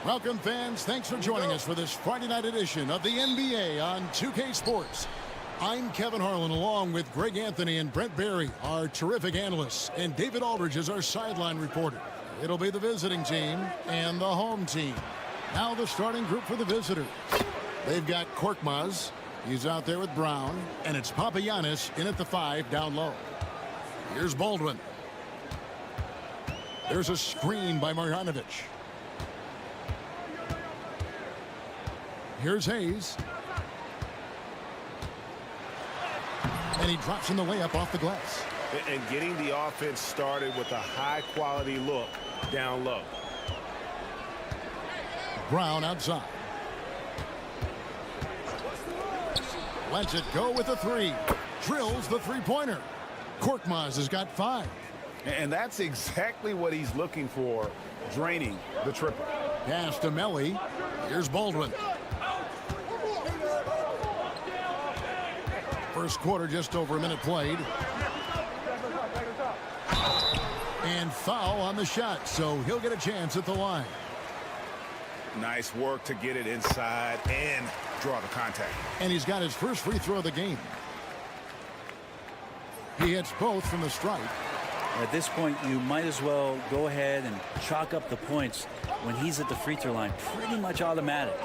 Welcome, fans. Thanks for joining us for this Friday night edition of the NBA on 2K Sports. I'm Kevin Harlan, along with Greg Anthony and Brent Barry, our terrific analysts, and David Aldridge is our sideline reporter. It'll be the visiting team and the home team. Now the starting group for the visitors. They've got Korkmaz. He's out there with Brown. And it's Papagiannis in at the 5 down low. Here's Baldwin. There's a screen by Marjanovic. Here's Hayes. And he drops in the layup off the glass. And getting the offense started with a high-quality look down low. Brown outside. Lets it go with a 3. Drills the three-pointer. Korkmaz has got 5. And that's exactly what he's looking for, draining the triple. Pass to Melly. Here's Baldwin. First quarter, just over a minute played. And foul on the shot, so he'll get a chance at the line. Nice work to get it inside and draw the contact. And he's got his first free throw of the game. He hits both from the stripe. At this point, you might as well go ahead and chalk up the points when he's at the free throw line. Pretty much automatic.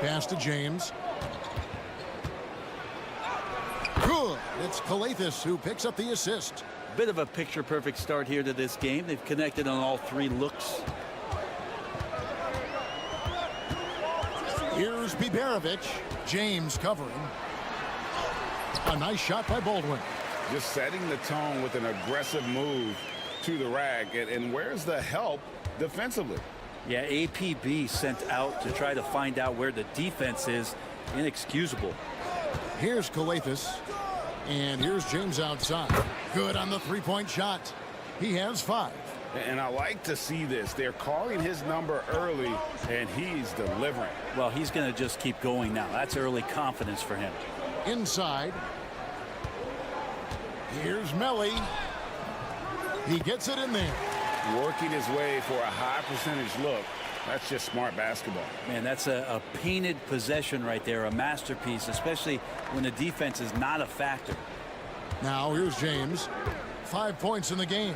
Pass to James. Good. It's Calathes who picks up the assist. Bit of a picture-perfect start here to this game. They've connected on all 3 looks. Here's Biberovic. James covering. A nice shot by Baldwin. Just setting the tone with an aggressive move to the rack. And where's the help defensively? Yeah, APB sent out to try to find out where the defense is. Inexcusable. Here's Calathes. And here's James outside. Good on the three-point shot. He has 5. And I like to see this. They're calling his number early, and he's delivering. Well, he's going to just keep going now. That's early confidence for him. Inside. Here's Melly. He gets it in there. Working his way for a high percentage look. That's just smart basketball. Man, that's a painted possession right there, a masterpiece, especially when the defense is not a factor. Now here's James. 5 points in the game.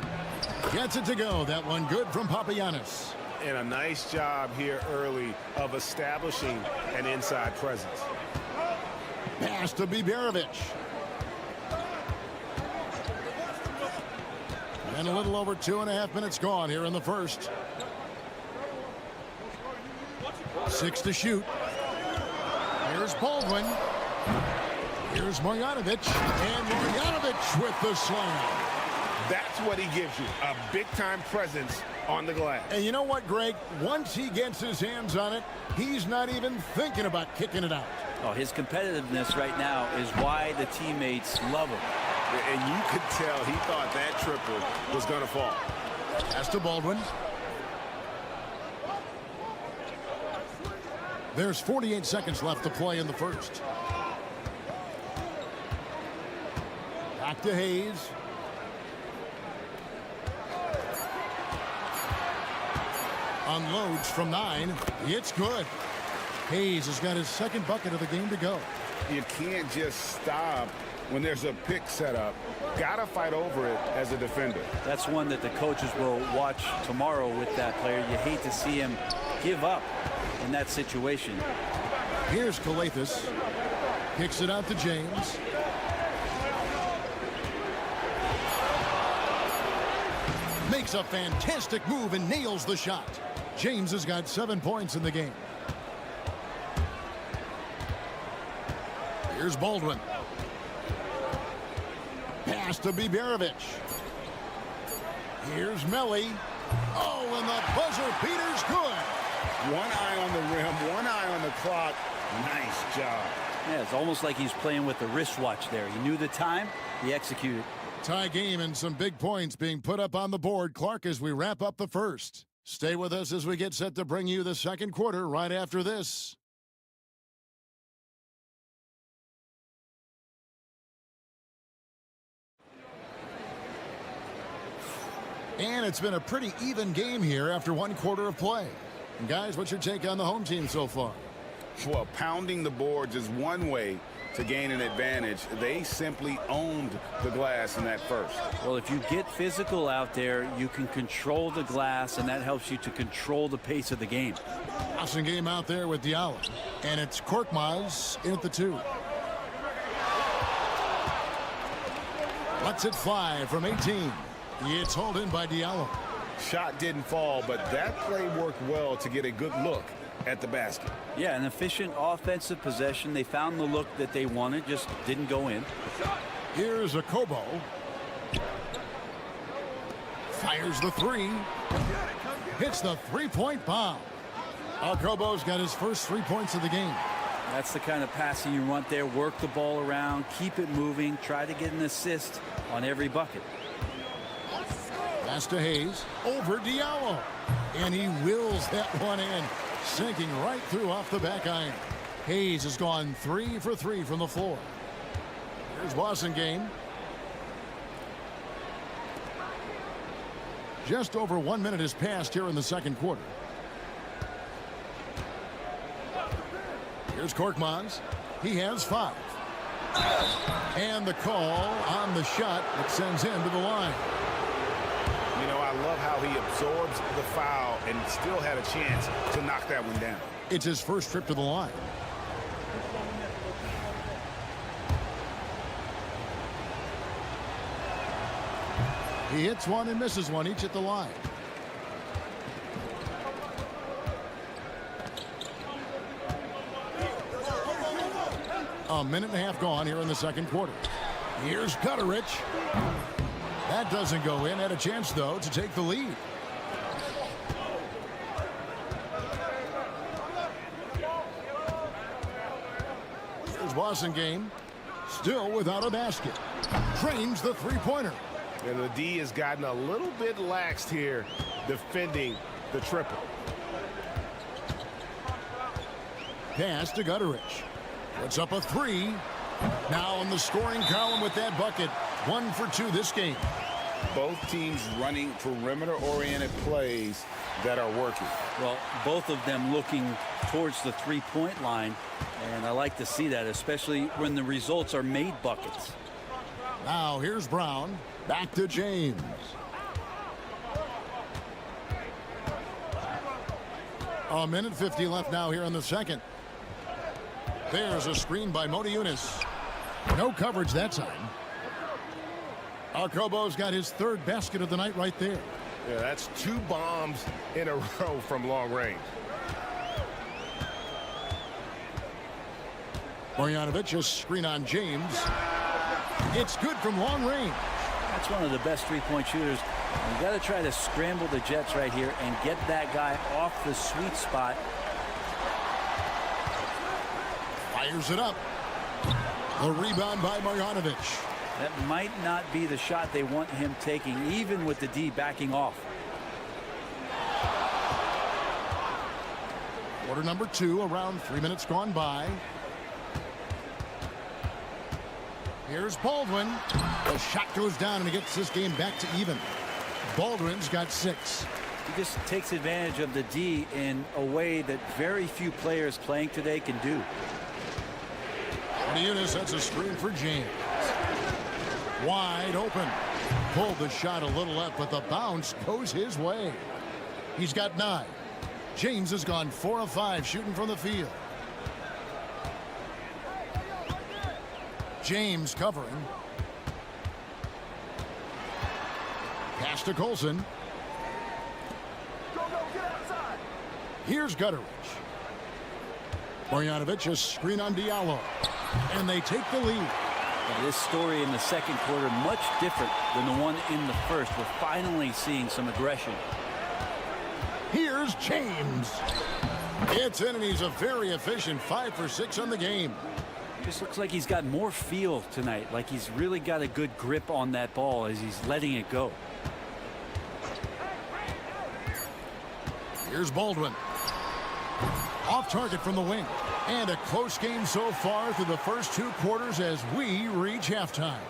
Gets it to go. That one good from Papagiannis. And a nice job here early of establishing an inside presence. Pass to Biberovic. And a little over 2.5 minutes gone here in the first. 6 to shoot. Here's Baldwin. Here's Marjanovic. And Marjanovic with the slam. That's what he gives you, a big-time presence on the glass. And you know what, Greg? Once he gets his hands on it, he's not even thinking about kicking it out. Oh, his competitiveness right now is why the teammates love him. And you could tell he thought that triple was going to fall. Pass to Baldwin. There's 48 seconds left to play in the first. Back to Hayes. Unloads from 9. It's good. Hayes has got his second bucket of the game to go. You can't just stop when there's a pick set up. Gotta fight over it as a defender. That's one that the coaches will watch tomorrow with that player. You hate to see him give up in that situation. Here's Calathes. Kicks it out to James. Makes a fantastic move and nails the shot. James has got 7 points in the game. Here's Baldwin. Pass to Biberovic. Here's Melly. Oh, and the buzzer beater's good. One eye on the rim, one eye on the clock. Nice job. Yeah, it's almost like he's playing with the wristwatch there. He knew the time, he executed. Tie game and some big points being put up on the board, Clark, as we wrap up the first. Stay with us as we get set to bring you the second quarter right after this. And it's been a pretty even game here after one quarter of play. And guys, what's your take on the home team so far? Well, pounding the boards is one way to gain an advantage. They simply owned the glass in that first. Well, if you get physical out there, you can control the glass, and that helps you to control the pace of the game. Awesome game out there with Diallo. And it's Korkmaz in at the 2. Lets it fly from 18. It's hauled in by Diallo. Shot didn't fall, but that play worked well to get a good look at the basket. Yeah, an efficient offensive possession. They found the look that they wanted, just didn't go in. Here's a Kobo. Fires the 3. Hits the three-point bomb. Kobo's got his first 3 points of the game. That's the kind of passing you want there. Work the ball around, keep it moving, try to get an assist on every bucket. Pass to Hayes, over Diallo, and he wills that one in, sinking right through off the back iron. Hayes has gone 3 for 3 from the floor. Here's Wasengame. Just over 1 minute has passed here in the second quarter. Here's Korkmaz. He has 5. And the call on the shot that sends him to the line. You know, I love how he absorbs the foul and still had a chance to knock that one down. It's his first trip to the line. He hits one and misses one, each at the line. A minute and a half gone here in the second quarter. Here's Gutterich. That doesn't go in. Had a chance, though, to take the lead. Here's Wasengame. Still without a basket. Trains the three-pointer. And the D has gotten a little bit laxed here defending the triple. Pass to Gutterich. Puts up a 3. Now in the scoring column with that bucket. 1 for 2 this game. Both teams running perimeter-oriented plays that are working. Well, both of them looking towards the three-point line, and I like to see that, especially when the results are made buckets. Now here's Brown. Back to James. A minute 50 left now here in the second. There's a screen by Modiunas. No coverage that time. Kobo's got his third basket of the night right there. Yeah, that's 2 bombs in a row from long range. Marjanovic, a screen on James. It's good from long range. That's one of the best three-point shooters. You got to try to scramble the Jets right here and get that guy off the sweet spot. Fires it up. A rebound by Marjanovic. That might not be the shot they want him taking, even with the D backing off. Quarter number 2, around 3 minutes gone by. Here's Baldwin. The shot goes down and he gets this game back to even. Baldwin's got 6. He just takes advantage of the D in a way that very few players playing today can do. Modiunas sets a screen for James. Wide open. Pulled the shot a little left, but the bounce goes his way. He's got 9. James has gone 4 of 5 shooting from the field. James covering. Pass to Colson. Here's Gutteridge. Marjanovic, a screen on Diallo. And they take the lead. This story in the second quarter much different than the one in the first. We're finally seeing some aggression. Here's James. It's in, and he's a very efficient 5 for 6 on the game. Just looks like he's got more feel tonight, like he's really got a good grip on that ball as he's letting it go. Here's Baldwin. Off target from the wing. And a close game so far through the first 2 quarters as we reach halftime.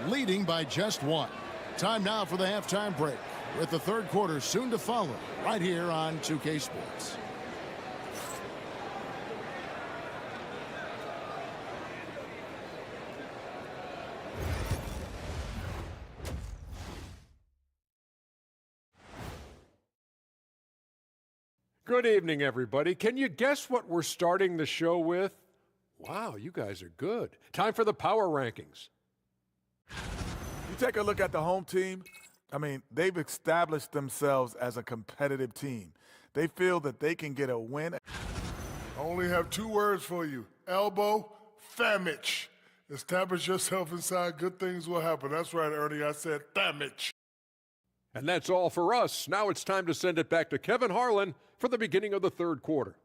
Leading by just 1. Time now for the halftime break, with the third quarter soon to follow right here on 2K Sports. Good evening, everybody. Can you guess what we're starting the show with? Wow, you guys are good. Time for the power rankings. You take a look at the home team. I mean, they've established themselves as a competitive team. They feel that they can get a win. I only have 2 words for you. Elbow, famich. Establish yourself inside, good things will happen. That's right, Ernie. I said famich. And that's all for us. Now it's time to send it back to Kevin Harlan for the beginning of the third quarter.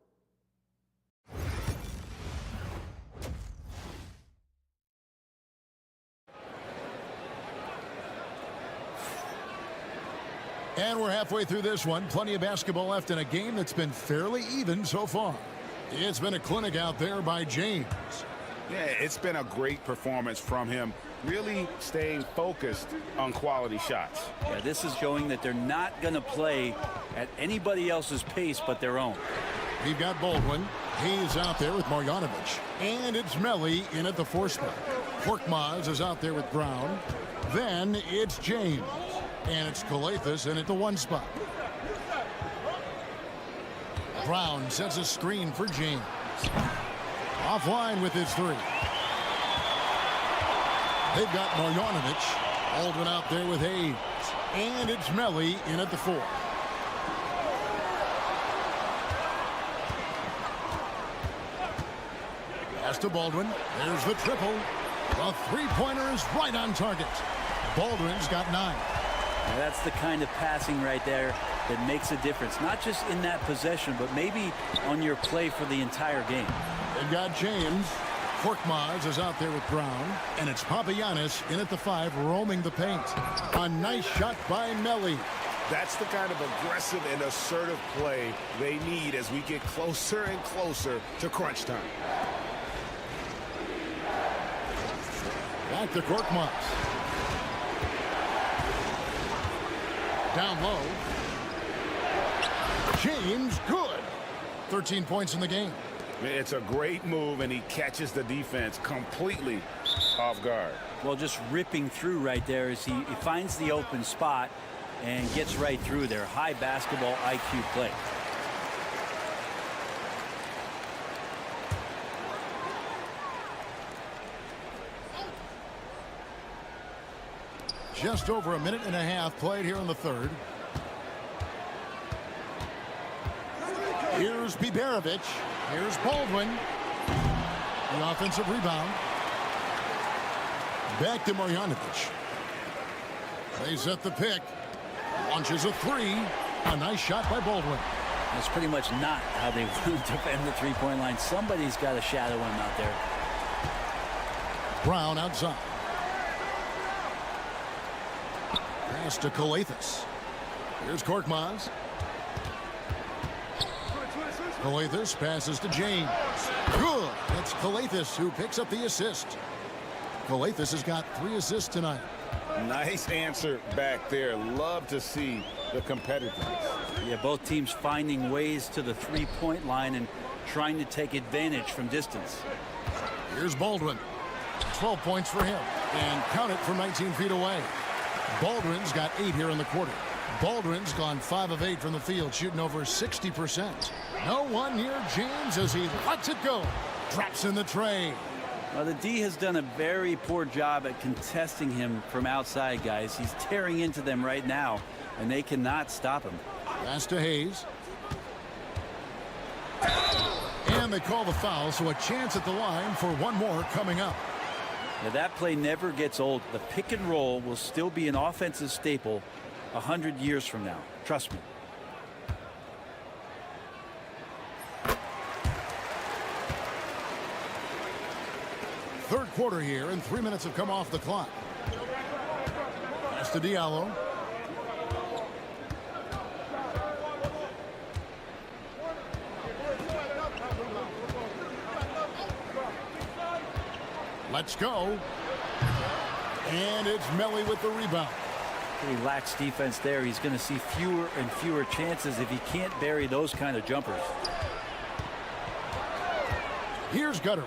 And we're halfway through this one. Plenty of basketball left in a game that's been fairly even so far. It's been a clinic out there by James. Yeah, it's been a great performance from him, really staying focused on quality shots. Yeah, this is showing that they're not going to play at anybody else's pace but their own. We've got Baldwin. He's out there with Marjanovic. And it's Melly in at the 4 spot. Korkmaz is out there with Brown. Then it's James. And it's Calathes in at the 1 spot. Brown sets a screen for James. Offline with his 3. They've got Marjanovic. Baldwin out there with Hayes. And it's Melly in at the 4. Pass to Baldwin. There's the triple. The 3-pointer is right on target. Baldwin's got 9. Now that's the kind of passing right there that makes a difference. Not just in that possession, but maybe on your play for the entire game. They've got James. Korkmaz is out there with Brown. And it's Papagiannis in at the 5, roaming the paint. A nice shot by Melly. That's the kind of aggressive and assertive play they need as we get closer and closer to crunch time. Back to Korkmaz. Down low. James, good. 13 points in the game. It's a great move, and he catches the defense completely off guard. Well, just ripping through right there as he finds the open spot and gets right through there. High basketball IQ play. Just over a minute and a half played here in the third. Here's Biberovic. Here's Baldwin. The offensive rebound. Back to Marjanovic. They set the pick. Launches a 3. A nice shot by Baldwin. That's pretty much not how they want to defend the three-point line. Somebody's got to shadow him out there. Brown outside. Pass to Calathes. Here's Korkmaz. Calathes passes to James. Good. It's Calathes who picks up the assist. Calathes has got 3 assists tonight. Nice answer back there. Love to see the competitiveness. Yeah, both teams finding ways to the three-point line and trying to take advantage from distance. Here's Baldwin. 12 points for him. And count it from 19 feet away. Baldwin's got 8 here in the quarter. Baldwin's gone 5 of 8 from the field, shooting over 60%. No one near James as he lets it go. Drops in the tray. Well, the D has done a very poor job at contesting him from outside, guys. He's tearing into them right now, and they cannot stop him. Pass to Hayes. And they call the foul, so a chance at the line for one more coming up. Now that play never gets old. The pick and roll will still be an offensive staple 100 years from now. Trust me. Third quarter here, and 3 minutes have come off the clock. Pass to Diallo. Let's go. And it's Melly with the rebound. Pretty lax defense there. He's going to see fewer and fewer chances if he can't bury those kind of jumpers. Here's Gutteridge.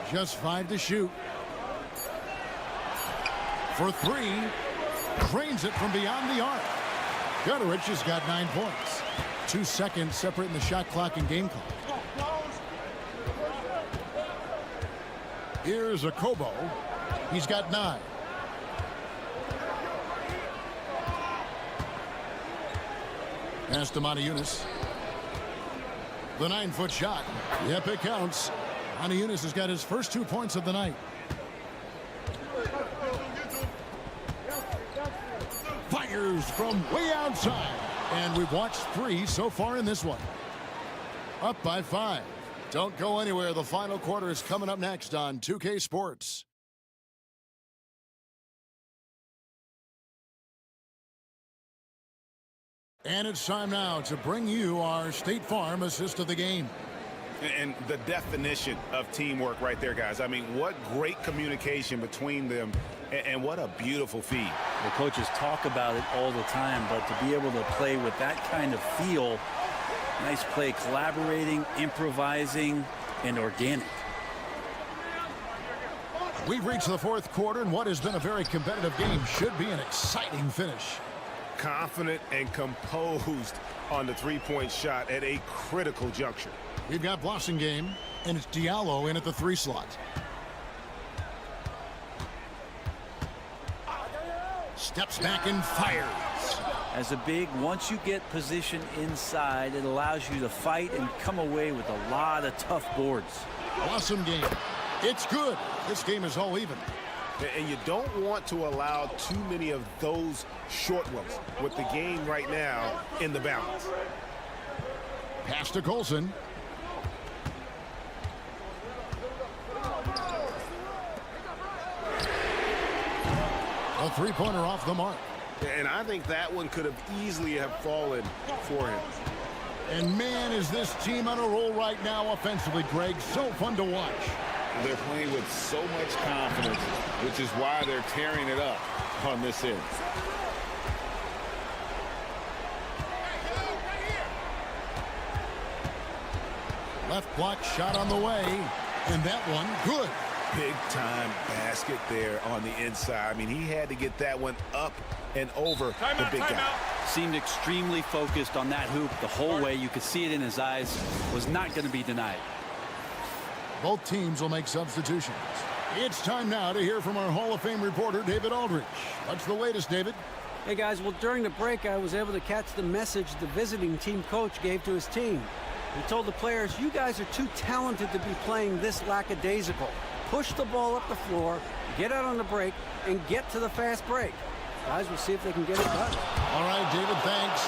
Just 5 to shoot. For 3. Drains it from beyond the arc. Gutteridge has got 9 points. 2 seconds separating the shot clock and game clock. Here's a Kobo. He's got 9. Pass to Montejunas. The 9-foot shot. Yep, it counts. Montejunas has got his first 2 points of the night. Fires from way outside. And we've watched 3 so far in this one. Up by 5. Don't go anywhere. The final quarter is coming up next on 2K Sports. And it's time now to bring you our State Farm assist of the game. And the definition of teamwork right there, guys. I mean, what great communication between them, and what a beautiful feed. The coaches talk about it all the time, but to be able to play with that kind of feel, nice play, collaborating, improvising, and organic. We've reached the fourth quarter, and what has been a very competitive game should be an exciting finish. Confident and composed on the three-point shot at a critical juncture. We've got Blossomgame, and it's Diallo in at the 3 slot. Steps back and fires. As a big, once you get position inside, it allows you to fight and come away with a lot of tough boards. Blossomgame. It's good. This game is all even. And you don't want to allow too many of those short ones with the game right now in the balance. Pass to Colson. A three-pointer off the mark. And I think that one could have easily have fallen for him. And man, is this team on a roll right now offensively, Greg. So fun to watch. They're playing with so much confidence, which is why they're tearing it up on this end. Left block shot on the way, and that one good. Big time basket there on the inside. I mean, he had to get that one up and over the big guy. Seemed extremely focused on that hoop the whole way. You could see it in his eyes. Was not going to be denied. Both teams will make substitutions. It's time now to hear from our Hall of Fame reporter, David Aldrich. What's the latest, David? Hey, guys. Well, during the break, I was able to catch the message the visiting team coach gave to his team. He told the players, you guys are too talented to be playing this lackadaisical. Push the ball up the floor, get out on the break, and get to the fast break. Guys, we'll see if they can get it done. All right, David, thanks.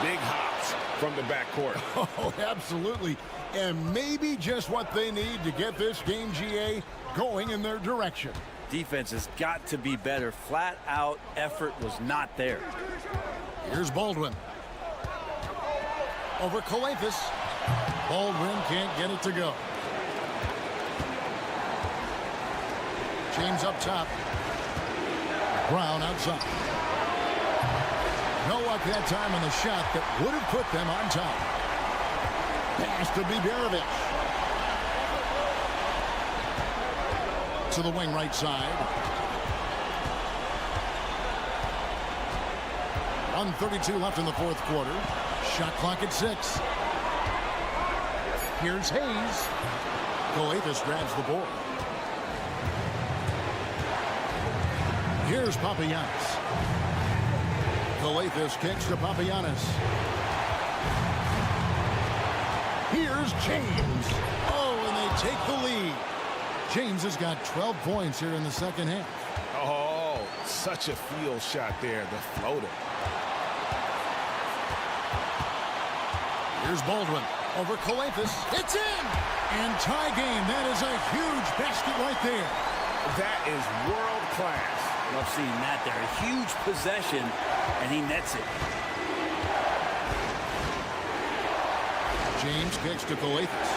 Big hops from the backcourt. Oh, absolutely. And maybe just what they need to get this game, GA, going in their direction. Defense has got to be better. Flat out effort was not there. Here's Baldwin. Over Kalafis. Baldwin can't get it to go. James up top. Brown outside. No luck that time on the shot that would have put them on top. Pass to Biberovic. To the wing right side. 1:32 left in the fourth quarter. Shot clock at 6. Here's Hayes. Kalafis grabs the board. Here's Papagiannis. Calathes kicks to Papagiannis. Here's James. Oh, and they take the lead. James has got 12 points here in the second half. Oh, such a field shot there, the floater. Here's Baldwin over Calathes. It's in! And tie game. That is a huge basket right there. That is world class. Love seeing that there. A huge possession, and he nets it. James kicks to Calathes.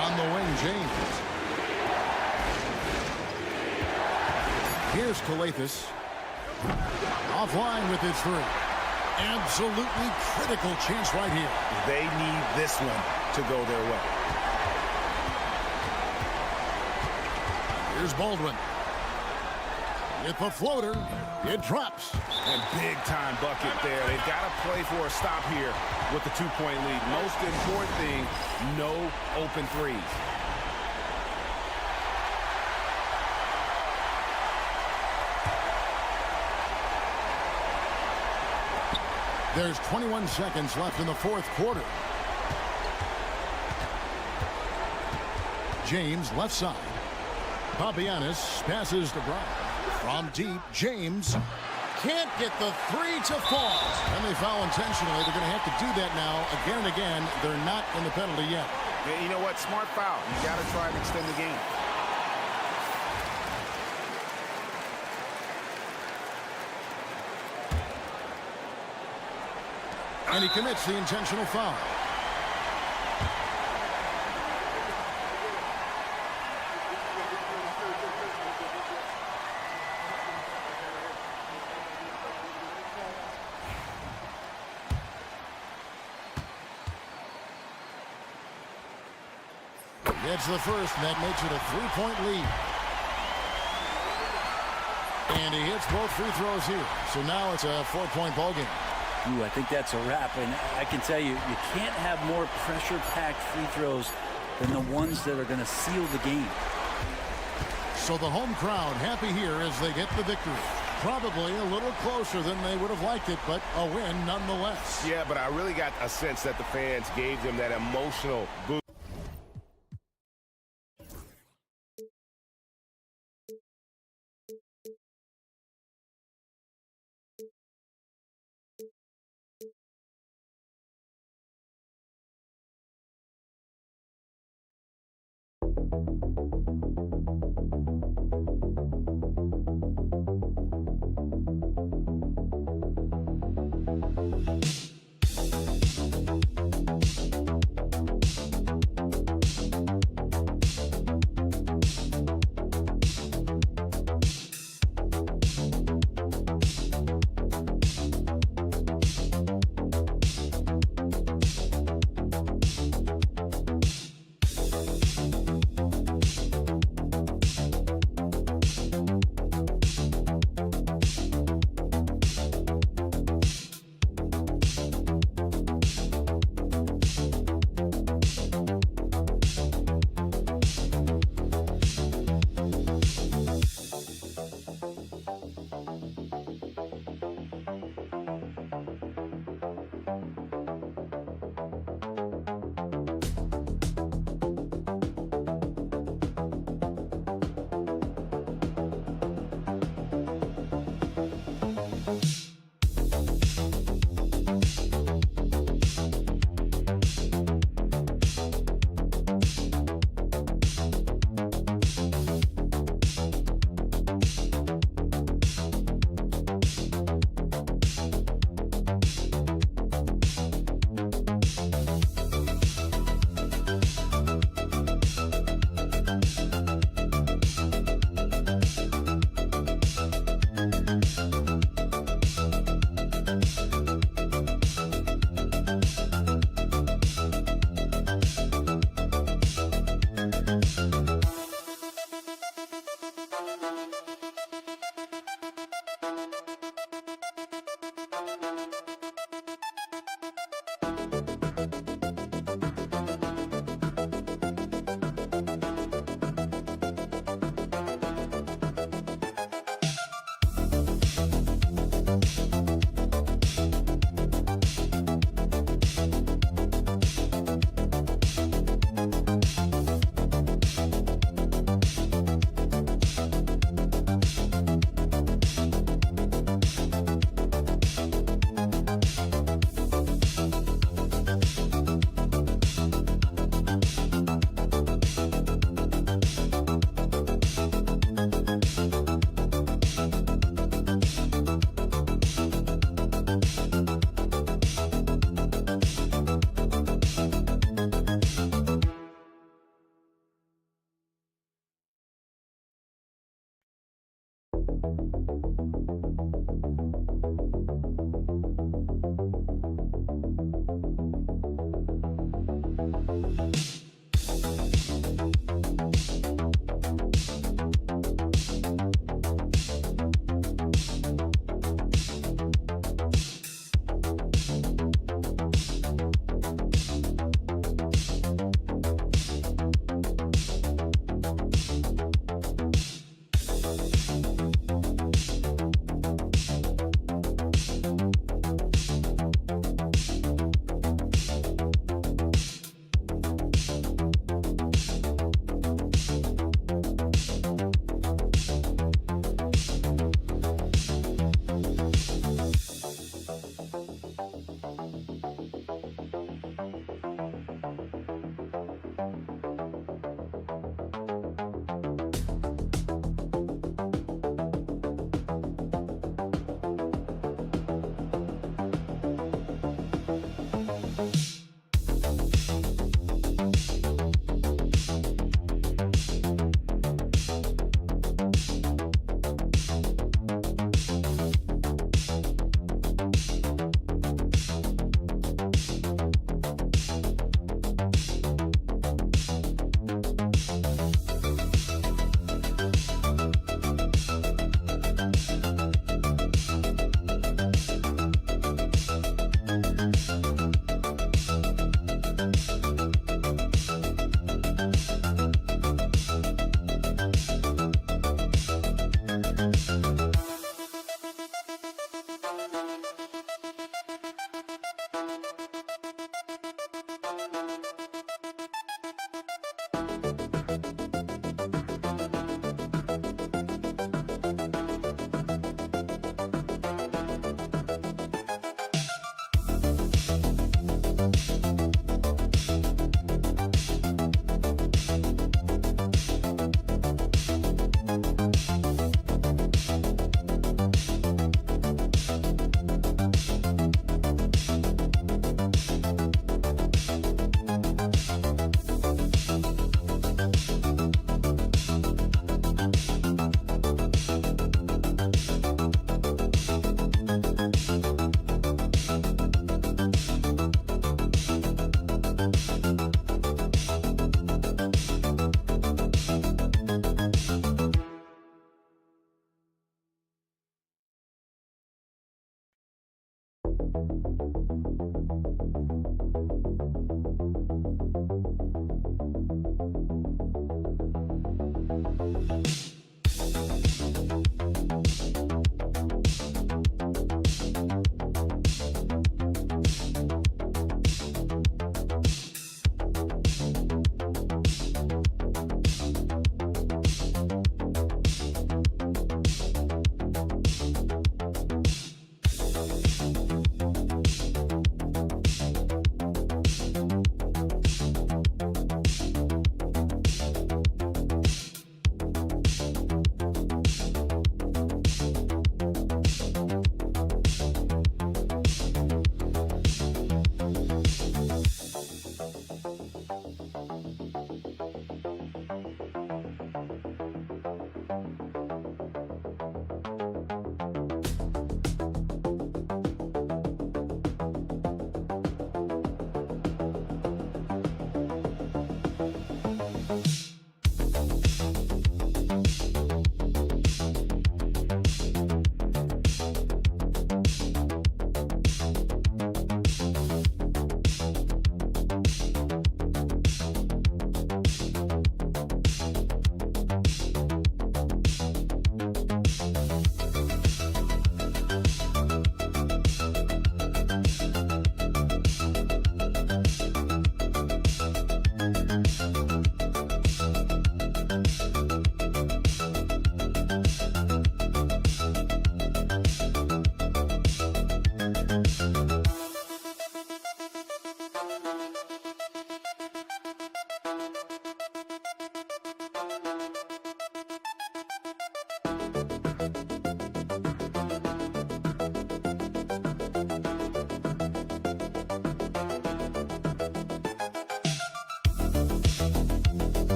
On the wing, James. Here's Calathes. Offline with his three. Absolutely critical chance right here. They need this one to go their way. Here's Baldwin. With the floater, it drops. And big-time bucket there. They've got to play for a stop here with the two-point lead. Most important thing, no open threes. There's 21 seconds left in the fourth quarter. James left side. Papagiannis passes to Brown. From deep, James can't get the three to fall. And they foul intentionally. They're going to have to do that now again and again. They're not in the penalty yet. Yeah, you know what? Smart foul. You got to try and extend the game. And he commits the intentional foul. Gets the first, and that makes it a three-point lead. And he hits both free throws here. So now it's a four-point ballgame. Ooh, I think that's a wrap. And I can tell you, you can't have more pressure-packed free throws than the ones that are going to seal the game. So the home crowd happy here as they get the victory. Probably a little closer than they would have liked it, but a win nonetheless. Yeah, but I really got a sense that the fans gave them that emotional boost.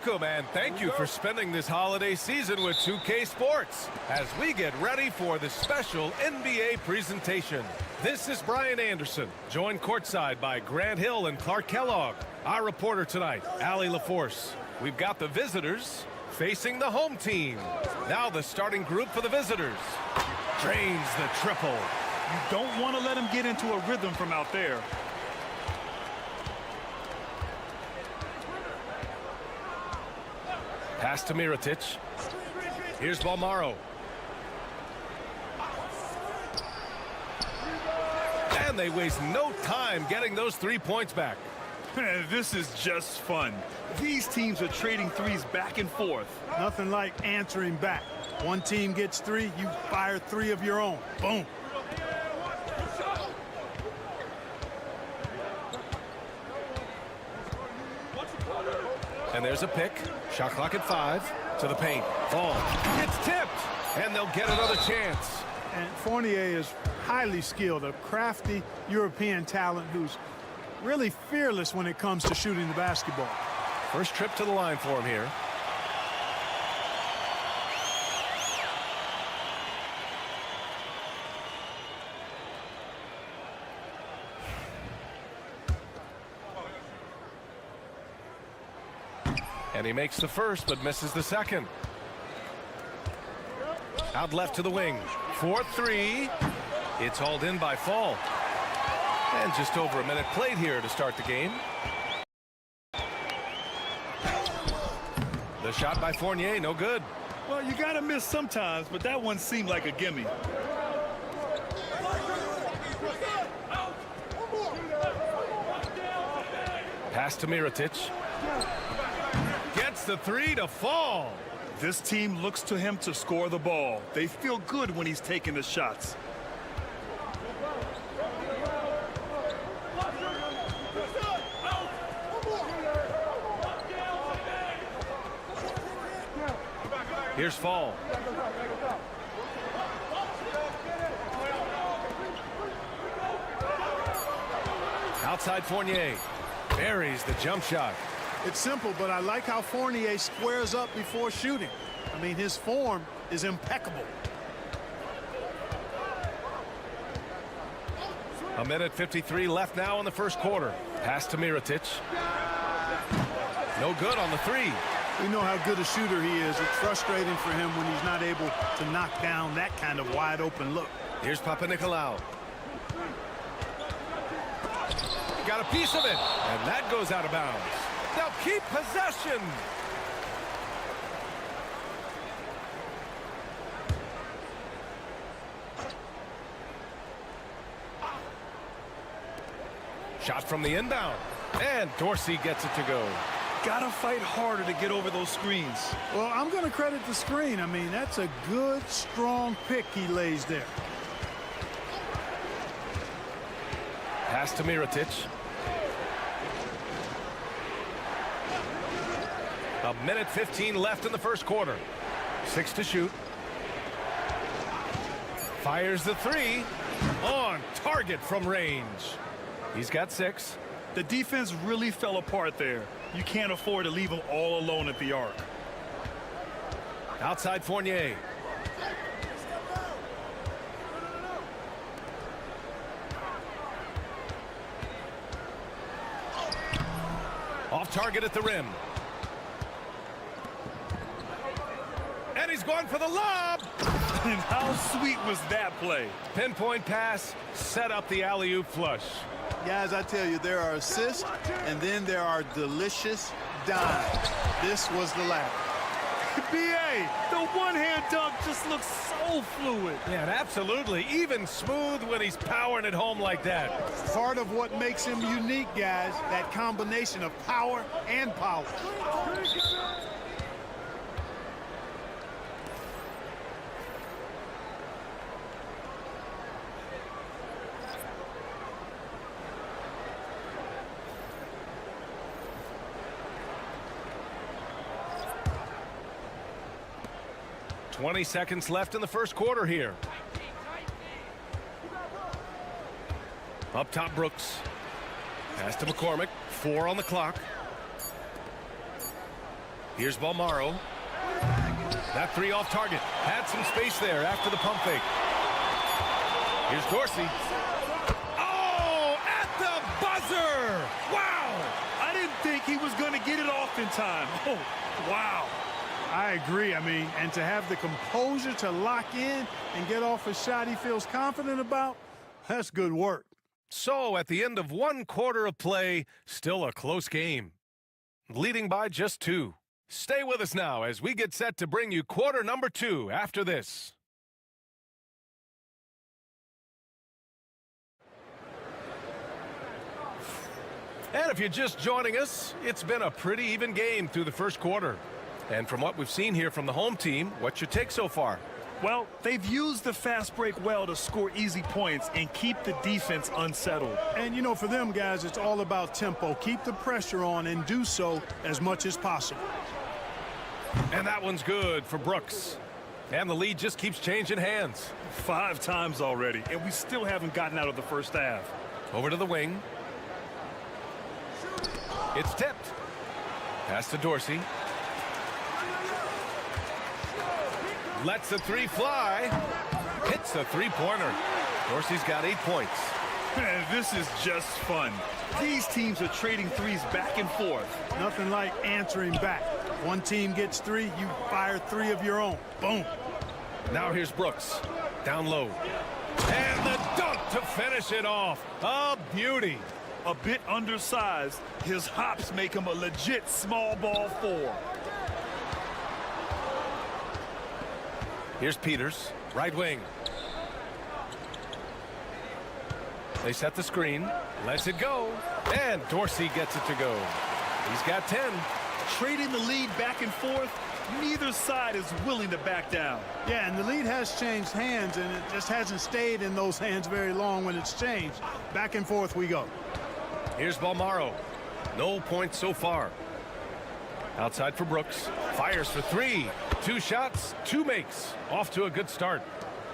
Welcome and thank you for spending this holiday season with 2K Sports as we get ready for the special NBA presentation. This is Brian Anderson, joined courtside by Grant Hill and Clark Kellogg. Our reporter tonight, Allie LaForce. We've got the visitors facing the home team. Now the starting group for the visitors. Drains the triple. You don't want to let him get into a rhythm from out there. Pass to Mirotic. Here's Balmaro. And they waste no time getting those 3 points back. This is just fun. These teams are trading threes back and forth. Nothing like answering back. One team gets 3, you fire 3 of your own. Boom. And there's a pick. Shot clock at 5. To the paint. Fall. It's tipped. And they'll get another chance. And Fournier is highly skilled, a crafty European talent who's really fearless when it comes to shooting the basketball. First trip to the line for him here. And he makes the first, but misses the second. Out left to the wing. 4-3. It's hauled in by Fall. And just over a minute played here to start the game. The shot by Fournier, no good. Well, you got to miss sometimes, but that one seemed like a gimme. Pass to Mirotic. Gets the 3 to Fall. This team looks to him to score the ball. They feel good when he's taking the shots. Here's Fall. Outside Fournier. Buries the jump shot. It's simple, but I like how Fournier squares up before shooting. I mean, his form is impeccable. A minute 53 left now in the first quarter. Pass to Mirotic. No good on the 3. We know how good a shooter he is. It's frustrating for him when he's not able to knock down that kind of wide open look. Here's Papanikolaou. Got a piece of it, and that goes out of bounds. They'll keep possession. Shot from the inbound, and Dorsey gets it to go. Gotta fight harder to get over those screens. Well, I'm going to credit the screen. I mean, that's a good, strong pick he lays there. Pass to Mirotic. A minute 15 left in the first quarter. 6 to shoot. Fires the 3. On target from range. He's got 6. The defense really fell apart there. You can't afford to leave him all alone at the arc. Outside Fournier. Off target at the rim. And he's going for the lob. And how sweet was that play? Pinpoint pass, set up the alley-oop flush. Guys, I tell you, there are assists, and then there are delicious dimes. This was the latter. B.A., the one-hand dunk just looks so fluid. Yeah, absolutely. Even smooth when he's powering it home like that. Part of what makes him unique, guys, that combination of power and power. .20 seconds left in the first quarter here. Up top, Brooks. Pass to McCormick. 4 on the clock. Here's Balmaro. That three off target. Had some space there after the pump fake. Here's Dorsey. Oh, at the buzzer! Wow! I didn't think he was going to get it off in time. Oh, wow. I agree. I mean, and to have the composure to lock in and get off a shot he feels confident about, that's good work. So, at the end of one quarter of play, still a close game. Leading by just 2. Stay with us now as we get set to bring you quarter number 2 after this. And if you're just joining us, it's been a pretty even game through the first quarter. And from what we've seen here from the home team, what's your take so far? Well, they've used the fast break well to score easy points and keep the defense unsettled. And, you know, for them guys, it's all about tempo. Keep the pressure on and do so as much as possible. And that one's good for Brooks. And the lead just keeps changing hands. 5 times already, and we still haven't gotten out of the first half. Over to the wing. It's tipped. Pass to Dorsey. Lets the 3 fly. Hits the 3-pointer. Dorsey's got 8 points. Man, this is just fun. These teams are trading threes back and forth. Nothing like answering back. One team gets 3, you fire 3 of your own. Boom. Now here's Brooks. Down low. And the dunk to finish it off. A beauty. A bit undersized. His hops make him a legit small ball 4. Here's Peters, right wing. They set the screen, lets it go, and Dorsey gets it to go. He's got 10. Trading the lead back and forth, neither side is willing to back down. Yeah, and the lead has changed hands, and it just hasn't stayed in those hands very long when it's changed. Back and forth we go. Here's Balmaro. No points so far. Outside for Brooks. Fires for 3. 2 shots, 2 makes. Off to a good start.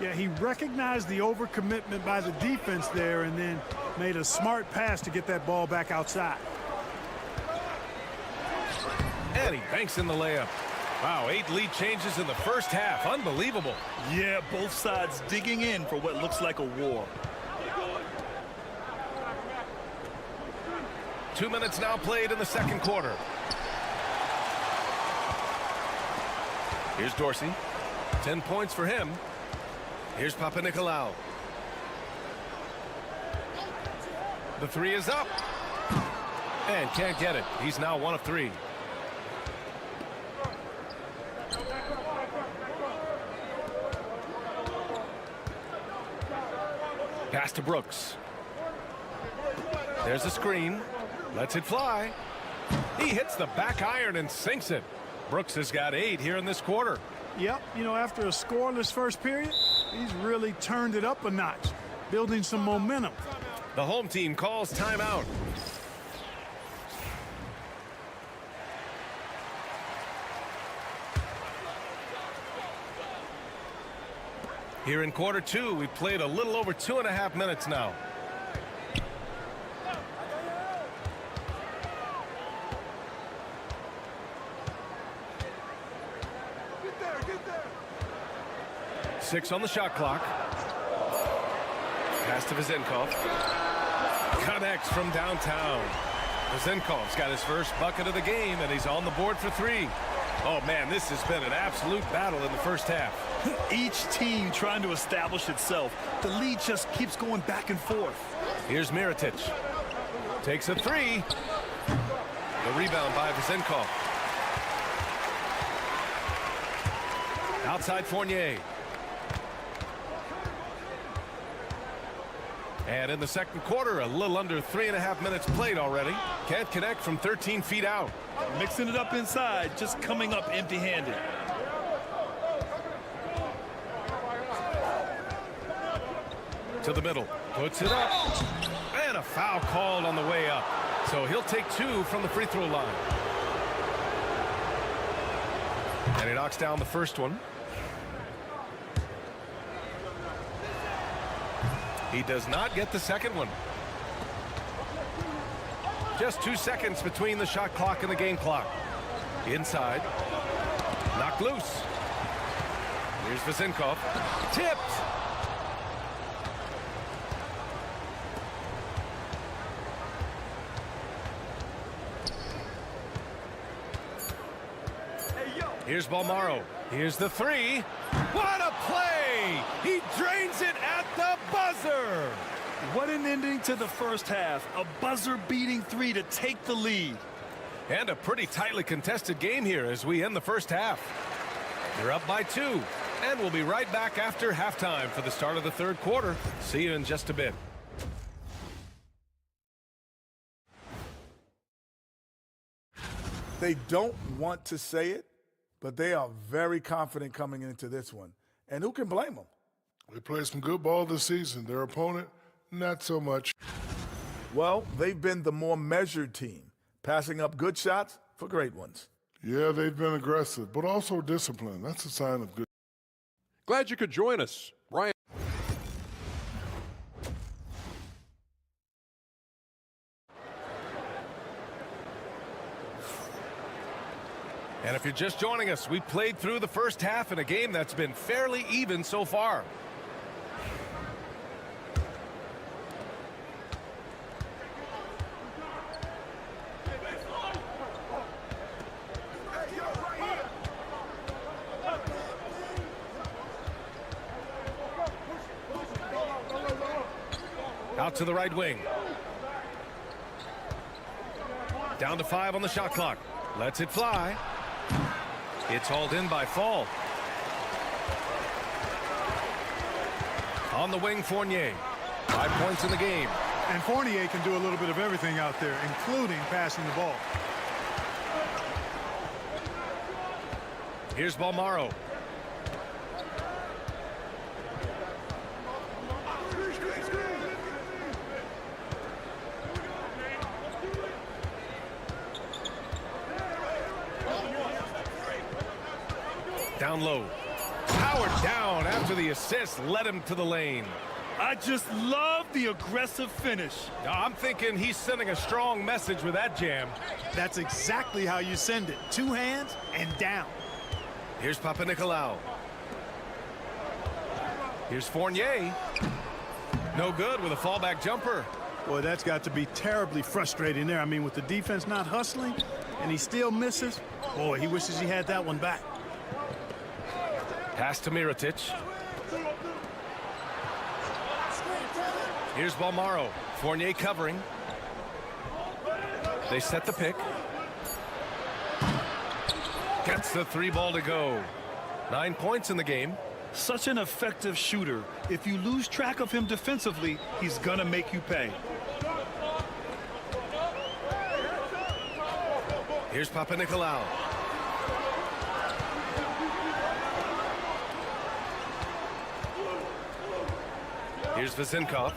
Yeah, he recognized the overcommitment by the defense there and then made a smart pass to get that ball back outside. And he banks in the layup. Wow, 8 lead changes in the first half. Unbelievable. Yeah, both sides digging in for what looks like a war. 2 minutes now played in the second quarter. Here's Dorsey. 10 points for him. Here's Papanikolaou. The 3 is up. And can't get it. He's now 1 of 3. Pass to Brooks. There's a screen. Lets it fly. He hits the back iron and sinks it. Brooks has got 8 here in this quarter. Yep, you know, after a scoreless first period, he's really turned it up a notch, building some momentum. The home team calls timeout. Here in quarter 2, we've played a little over 2.5 minutes now. Six on the shot clock. Pass to Vezenkov. Connects from downtown. Vezenkov's got his first bucket of the game, and he's on the board for 3. Oh, man, this has been an absolute battle in the first half. Each team trying to establish itself. The lead just keeps going back and forth. Here's Mirotic. Takes a 3. The rebound by Vezenkov. Outside Fournier. And in the second quarter, a little under 3.5 minutes played already. Can't connect from 13 feet out. Mixing it up inside, just coming up empty-handed. To the middle. Puts it up. And a foul called on the way up. So he'll take 2 from the free throw line. And he knocks down the first one. He does not get the second one. Just 2 seconds between the shot clock and the game clock. Inside. Knocked loose. Here's Vasenkov. Tipped. Here's Balmaro. Here's the three. What a play! He drains it at the buzzer. What an ending to the first half. A buzzer-beating three to take the lead. And a pretty tightly contested game here as we end the first half. They're up by 2. And we'll be right back after halftime for the start of the third quarter. See you in just a bit. They don't want to say it, but they are very confident coming into this one. And who can blame them? They played some good ball this season. Their opponent, not so much. Well, they've been the more measured team, passing up good shots for great ones. Yeah, they've been aggressive, but also disciplined. That's a sign of good. Glad you could join us. Brian. And if you're just joining us, we played through the first half in a game that's been fairly even so far. Out to the right wing. Down to 5 on the shot clock. Lets it fly. It's hauled in by Fall. On the wing, Fournier. 5 points in the game. And Fournier can do a little bit of everything out there, including passing the ball. Here's Balmaro. Down low. Powered down after the assist led him to the lane. I just love the aggressive finish. I'm thinking he's sending a strong message with that jam. That's exactly how you send it. 2 hands and down. Here's Papanikolaou. Here's Fournier. No good with a fallback jumper. Boy, that's got to be terribly frustrating there. I mean, with the defense not hustling and he still misses, boy, he wishes he had that one back. Pass to Mirotic. Here's Balmaro. Fournier covering. They set the pick. Gets the 3 ball to go. 9 points in the game. Such an effective shooter. If you lose track of him defensively, he's gonna make you pay. Here's Papanikolaou. Here's Vasenkov.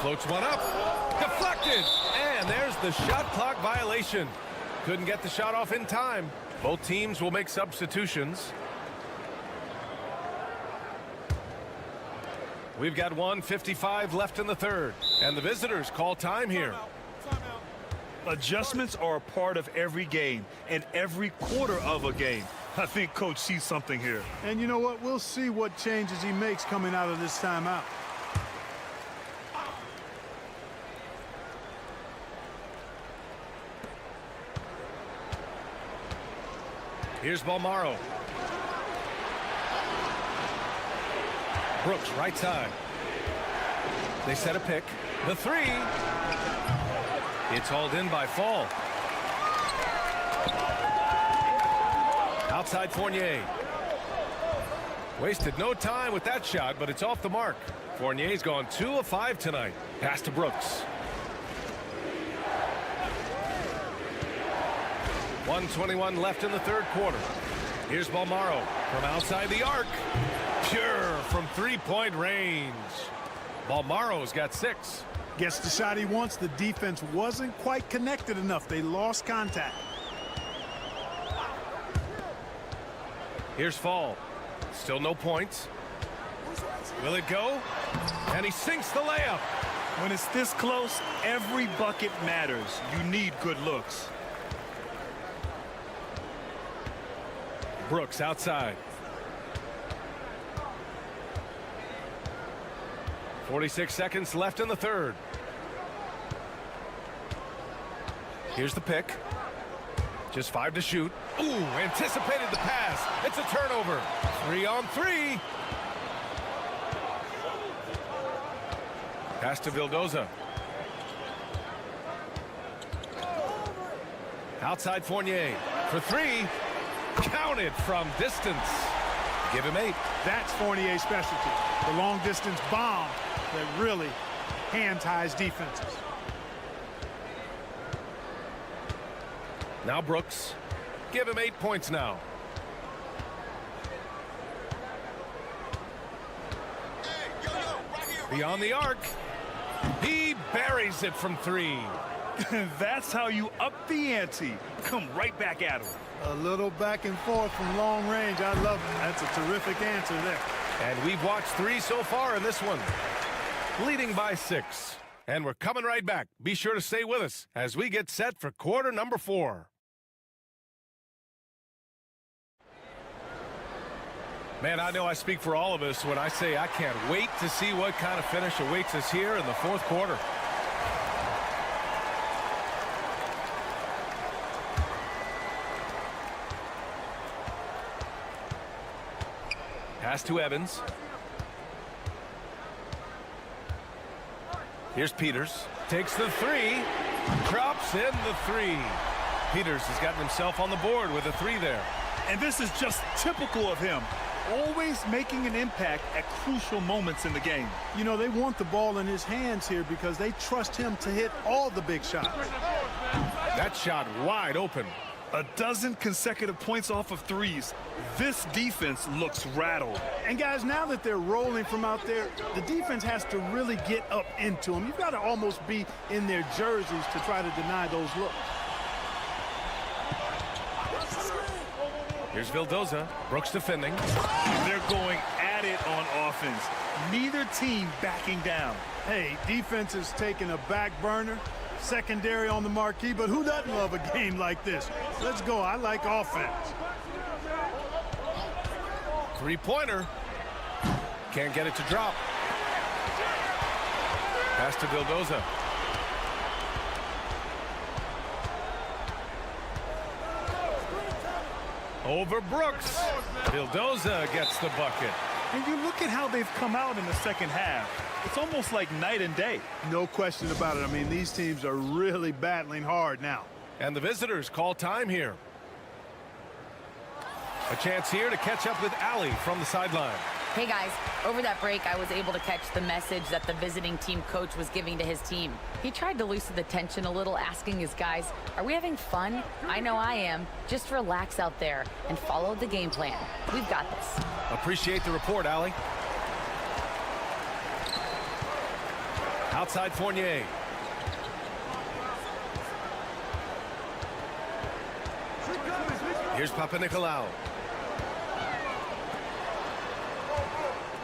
Floats one up. Deflected. And there's the shot clock violation. Couldn't get the shot off in time. Both teams will make substitutions. We've got 1:55 left in the third. And the visitors call time here. Adjustments are a part of every game and every quarter of a game. I think Coach sees something here. And you know what? We'll see what changes he makes coming out of this timeout. Here's Balmaro. Brooks, right side. They set a pick. The 3. It's hauled in by Fall. Outside Fournier. Wasted no time with that shot, but it's off the mark. Fournier's gone 2 of 5 tonight. Pass to Brooks. 1:21 left in the third quarter. Here's Balmaro from outside the arc. Pure from 3-point range. Balmaro's got 6. Gets the shot he wants. The defense wasn't quite connected enough. They lost contact. Here's Fall. Still no points. Will it go? And he sinks the layup. When it's this close, every bucket matters. You need good looks. Brooks outside. 46 seconds left in the third. Here's the pick. Just 5 to shoot. Ooh, anticipated the pass. It's a turnover. 3-on-3. Pass to Vildoza. Outside Fournier for 3. Counted from distance. Give him 8. That's Fournier's specialty. The long distance bomb that really hand ties defenses. Now Brooks. Give him 8 points now. Beyond the arc. He buries it from 3. That's how you up the ante. Come right back at him. A little back and forth from long range. I love it. That's a terrific answer there. And we've watched 3 so far in this one. Leading by 6. And we're coming right back. Be sure to stay with us as we get set for quarter number 4. Man, I know I speak for all of us when I say I can't wait to see what kind of finish awaits us here in the fourth quarter. Pass to Evans. Here's Peters. Takes the 3. Drops in the 3. Peters has gotten himself on the board with a 3 there. And this is just typical of him. Always making an impact at crucial moments in the game. You know, they want the ball in his hands here because they trust him to hit all the big shots. That shot wide open. A dozen consecutive points off of 3s. This defense looks rattled. And guys, now that they're rolling from out there, the defense has to really get up into them. You've got to almost be in their jerseys to try to deny those looks. Here's Vildoza. Brooks defending. They're going at it on offense. Neither team backing down. Hey, defense is taking a back burner. Secondary on the marquee, but who doesn't love a game like this? Let's go. I like offense. 3-pointer. Can't get it to drop. Pass to Vildoza. Over Brooks. Vildoza gets the bucket. And you look at how they've come out in the second half. It's almost like night and day. No question about it. I mean, these teams are really battling hard now. And the visitors call time here. A chance here to catch up with Allie from the sideline. Hey guys, over that break I was able to catch the message that the visiting team coach was giving to his team. He tried to loosen the tension a little, asking his guys, are we having fun? I know I am. Just relax out there and follow the game plan. We've got this. Appreciate the report, Allie. Outside Fournier. Here's Papanikolaou.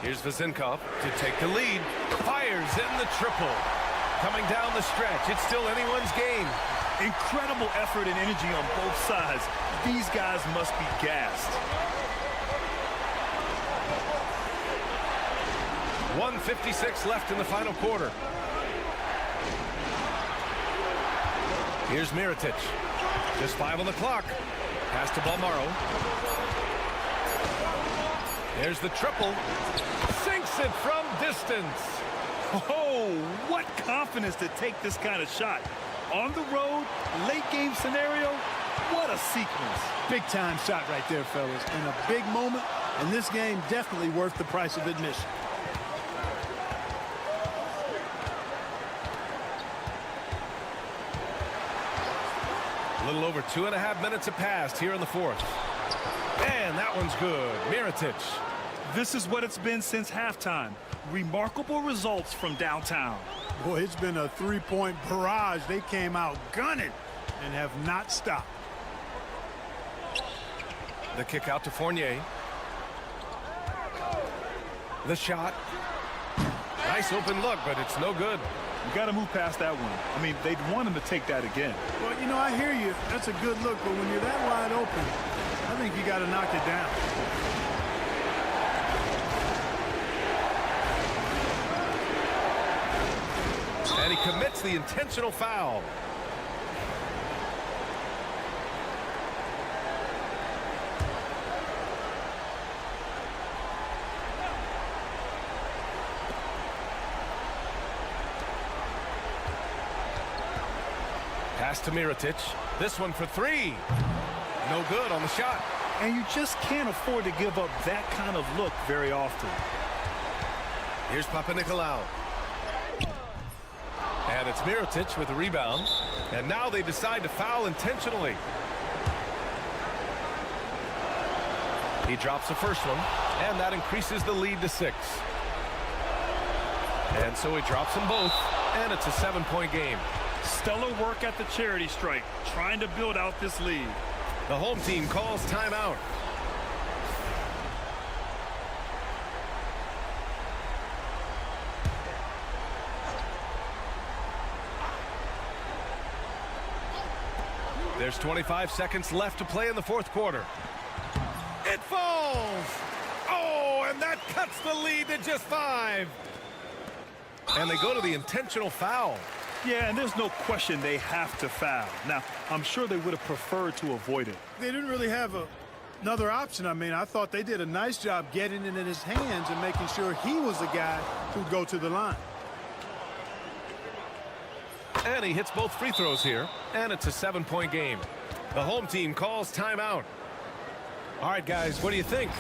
Here's Vezinkov to take the lead. Fires in the triple. Coming down the stretch. It's still anyone's game. Incredible effort and energy on both sides. These guys must be gassed. 1:56 left in the final quarter. Here's Mirotic. Just 5 on the clock. Pass to Balmaro. There's the triple. Sinks it from distance. Oh, what confidence to take this kind of shot. On the road, late game scenario, what a sequence. Big time shot right there, fellas. In a big moment, and this game definitely worth the price of admission. A little over 2.5 minutes have passed here in the fourth. And that one's good. Mirotic. This is what it's been since halftime. Remarkable results from downtown. Boy, it's been a three-point barrage. They came out gunning and have not stopped. The kick out to Fournier. The shot. Nice open look, but it's no good. You got to move past that one. I mean, they'd want him to take that again. Well, you know, I hear you. That's a good look, but when you're that wide open, I think you got to knock it down. And he commits the intentional foul. Pass to Mirotic. This one for three. No good on the shot. And you just can't afford to give up that kind of look very often. Here's Papanikolaou. And it's Mirotic with the rebound. And now they decide to foul intentionally. He drops the first one, and that increases the lead to 6. And so he drops them both, and it's a 7-point game. Stellar work at the charity stripe, trying to build out this lead. The home team calls timeout. There's 25 seconds left to play in the fourth quarter. It falls! Oh, and that cuts the lead to just 5. And they go to the intentional foul. Yeah, and there's no question they have to foul. Now, I'm sure they would have preferred to avoid it. They didn't really have another option. I mean, I thought they did a nice job getting it in his hands and making sure he was the guy who'd go to the line. And he hits both free throws here, and it's a 7-point game. The home team calls timeout. All right, guys, what do you think?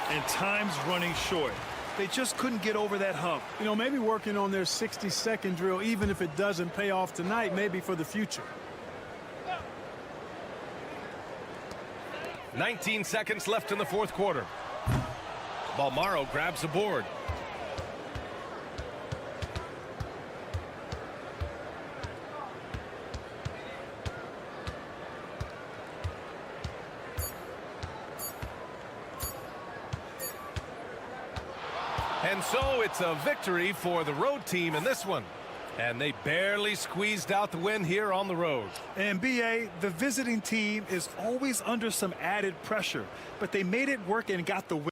And time's running short. They just couldn't get over that hump. You know, maybe working on their 60-second drill, even if it doesn't pay off tonight, maybe for the future. 19 seconds left in the fourth quarter. Balmaro grabs the board. And so it's a victory for the road team in this one. And they barely squeezed out the win here on the road. And BA, the visiting team is always under some added pressure, but they made it work and got the win.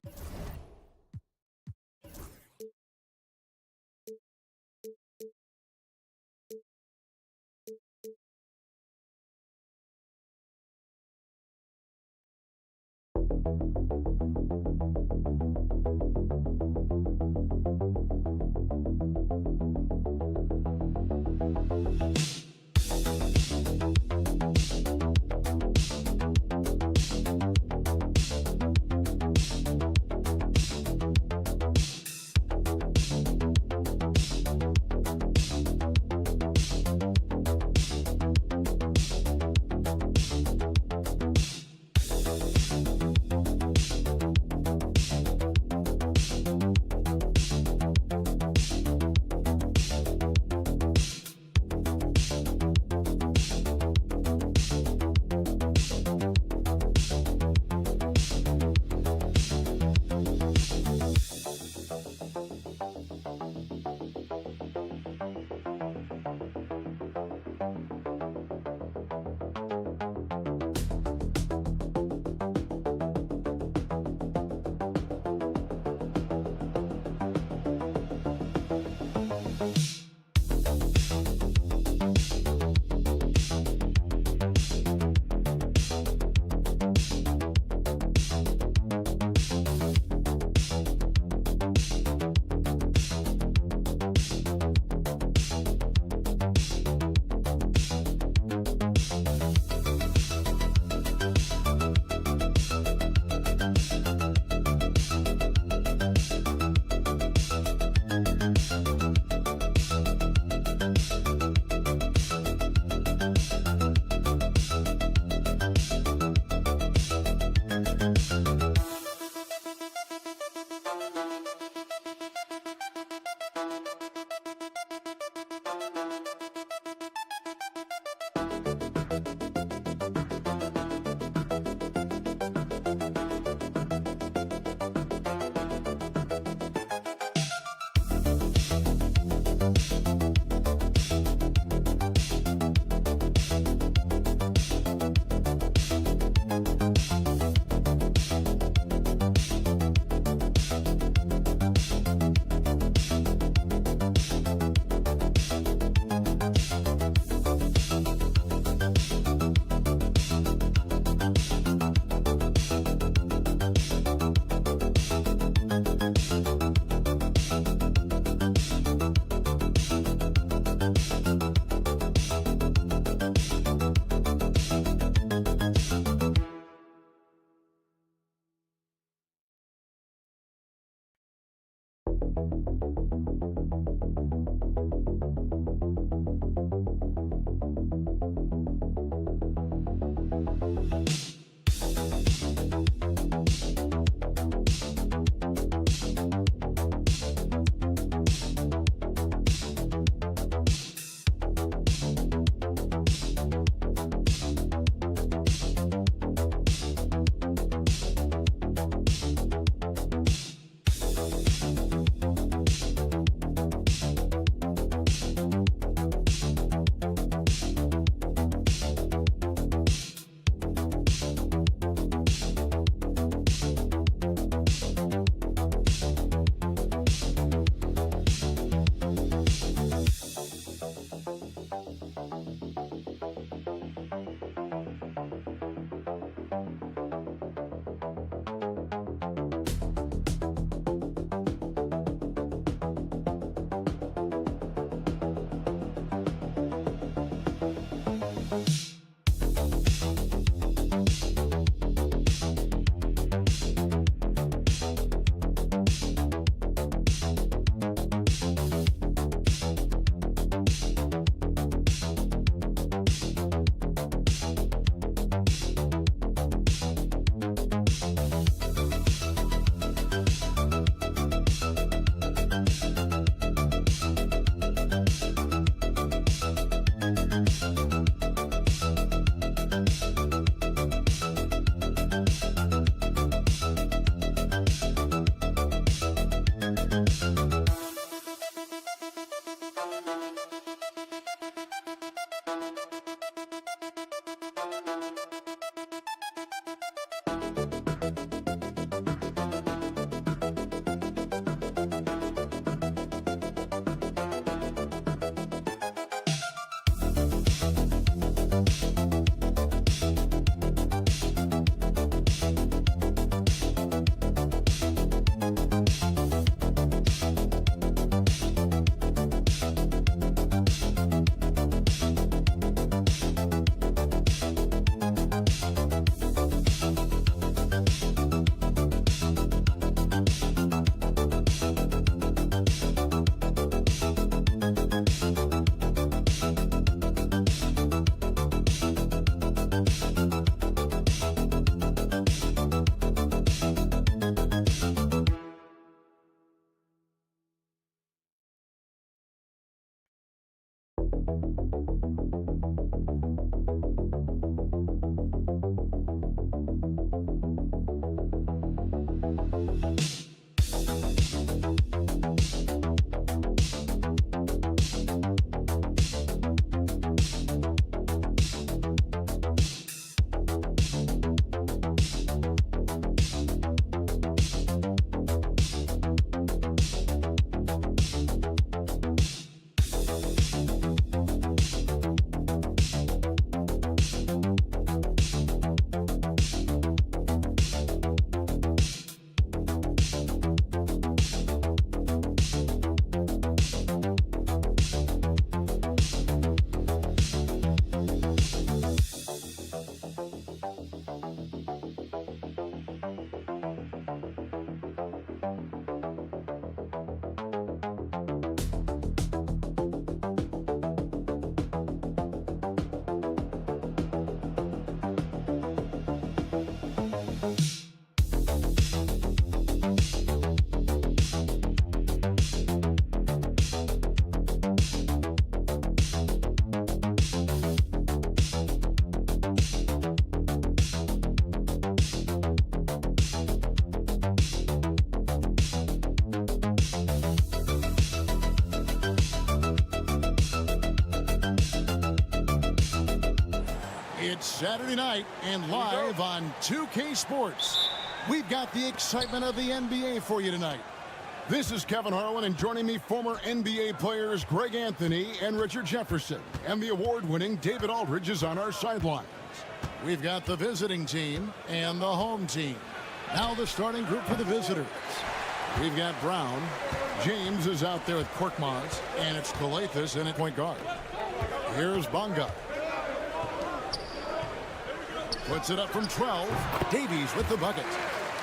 It's Saturday night and live on 2K Sports. We've got the excitement of the NBA for you tonight. This is Kevin Harlan, and joining me, former NBA players Greg Anthony and Richard Jefferson. And the award-winning David Aldridge is on our sidelines. We've got the visiting team and the home team. Now the starting group for the visitors. We've got Brown. James is out there with Korkmaz, and it's Calathes in at point guard. Here's Bonga. Puts it up from 12. Davies with the bucket.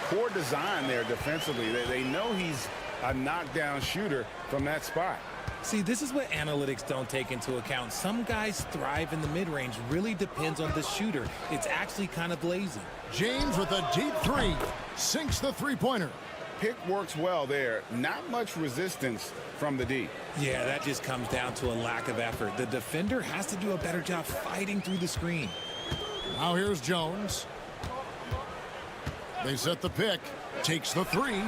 Poor design there defensively. They know he's a knockdown shooter from that spot. See, this is what analytics don't take into account. Some guys thrive in the mid-range. Really depends on the shooter. It's actually kind of lazy. James with a deep three. Sinks the three-pointer. Pick works well there. Not much resistance from the D. Yeah, that just comes down to a lack of effort. The defender has to do a better job fighting through the screen. Now here's Jones. They set the pick. Takes the three.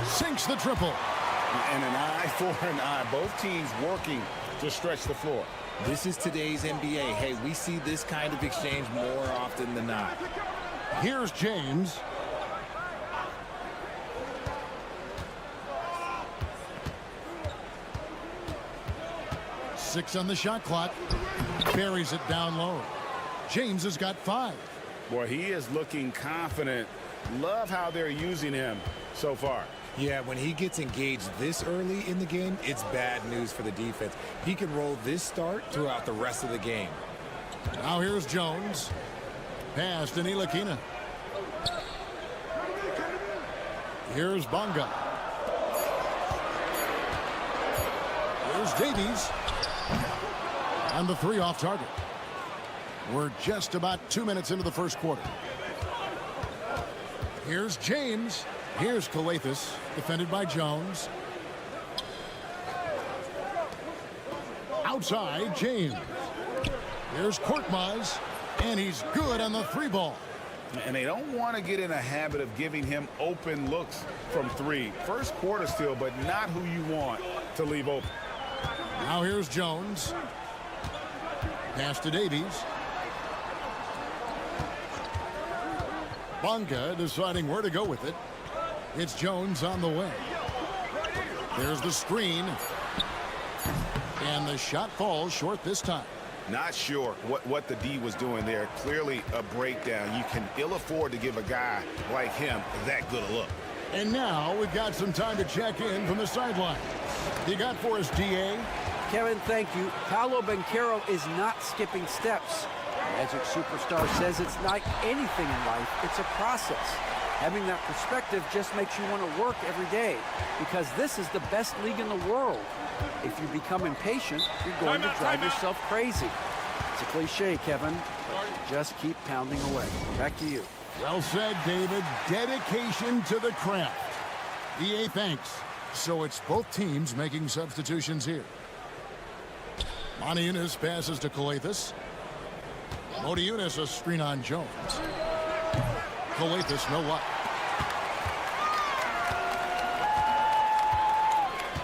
Sinks the triple. And an eye for an eye. Both teams working to stretch the floor. This is today's NBA. Hey, we see this kind of exchange more often than not. Here's James. Six on the shot clock. Buries it down low. James has got 5. Boy, he is looking confident. Love how they're using him so far. Yeah, when he gets engaged this early in the game, it's bad news for the defense. He can roll this start throughout the rest of the game. Now here's Jones. Pass to Ntilikina. Here's Bonga. Here's Davies. And the three off target. We're just about 2 minutes into the first quarter. Here's James. Here's Calathes, defended by Jones. Outside, James. Here's Korkmaz, and he's good on the three ball. And they don't want to get in a habit of giving him open looks from three. First quarter still, but not who you want to leave open. Now here's Jones. Pass to Davies. Bonga deciding where to go with it. It's Jones on the wing. There's the screen. And the shot falls short this time. Not sure what the D was doing there. Clearly a breakdown. You can ill afford to give a guy like him that good a look. And now we've got some time to check in from the sideline. You got for us, DA? Kevin, thank you. Paolo Banchero is not skipping steps. Magic Superstar says it's like anything in life, it's a process. Having that perspective just makes you want to work every day because this is the best league in the world. If you become impatient, you're going to drive yourself crazy. It's a cliche, Kevin. Just keep pounding away. Back to you. Well said, David. Dedication to the craft. DA, thanks. So it's both teams making substitutions here. Moniunas passes to Calathes. Moniunas a screen on Jones. Calathes, no luck.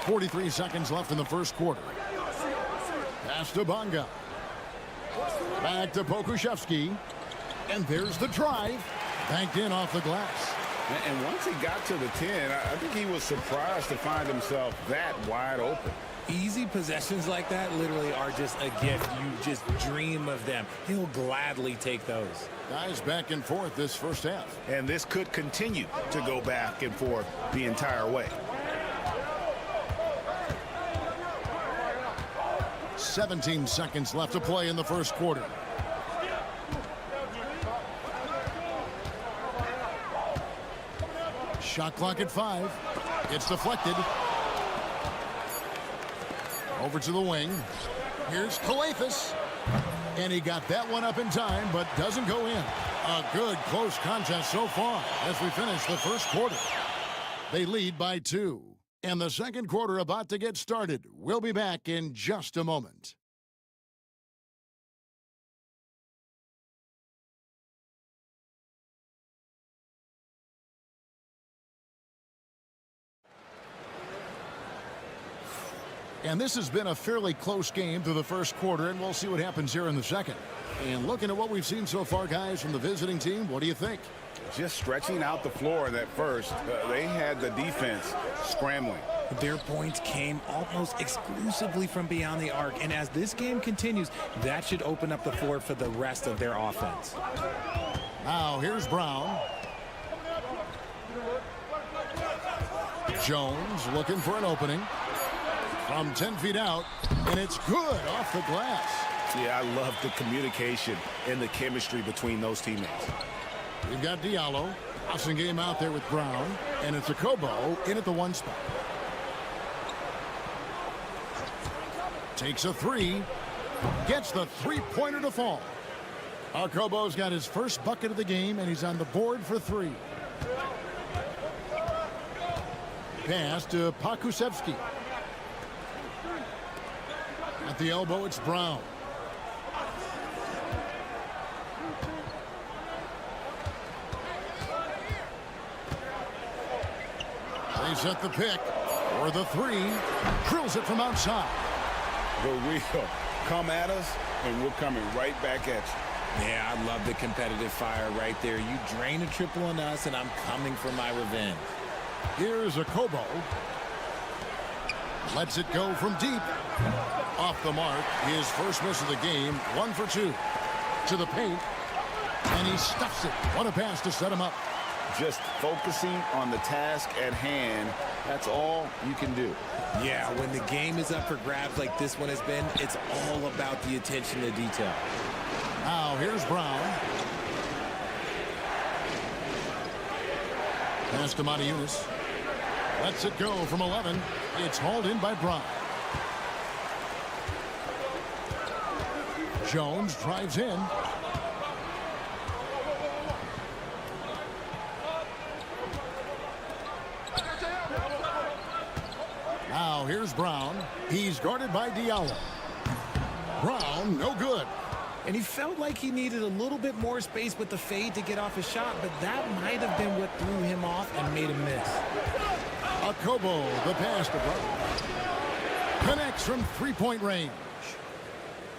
43 seconds left in the first quarter. Pass to Bonga. Back to Pokusevski. And there's the drive. Banked in off the glass. And once he got to the 10, I think he was surprised to find himself that wide open. Easy possessions like that literally are just a gift. You just dream of them. He'll gladly take those. Guys back and forth this first half. And this could continue to go back and forth the entire way. 17 seconds left to play in the first quarter. Shot clock at 5. It's deflected. Over to the wing. Here's Calathes. And he got that one up in time, but doesn't go in. A good close contest so far as we finish the first quarter. They lead by 2. And the second quarter about to get started. We'll be back in just a moment. And this has been a fairly close game through the first quarter, and we'll see what happens here in the second. And looking at what we've seen so far, guys, from the visiting team, what do you think? Just stretching out the floor in that first. They had the defense scrambling. Their points came almost exclusively from beyond the arc. And as this game continues, that should open up the floor for the rest of their offense. Now, here's Brown. Jones looking for an opening. From 10 feet out, and it's good off the glass. Yeah, I love the communication and the chemistry between those teammates. We've got Diallo. Passing game out there with Brown, and it's a Kobo in at the 1 spot. Takes a 3. Gets the 3-pointer to fall. Kobo's got his first bucket of the game, and he's on the board for 3. Pass to Pokusevski. At the elbow, it's Brown. They set the pick for the 3. Drills it from outside. The real come at us, and we're coming right back at you. Yeah, I love the competitive fire right there. You drain a triple on us, and I'm coming for my revenge. Here's a Kobo. Lets it go from deep. Off the mark, his first miss of the game, 1 for 2. To the paint, and he stuffs it. What a pass to set him up. Just focusing on the task at hand, that's all you can do. Yeah, when the game is up for grabs like this one has been, it's all about the attention to detail. Now, here's Brown. Pass to Moniunas. Lets it go from 11. It's hauled in by Brown. Jones drives in. Now here's Brown. He's guarded by Diallo. Brown, no good. And he felt like he needed a little bit more space with the fade to get off his shot, but that might have been what threw him off and made him miss. Kobo, the pass to Brown. Connects from 3-point range.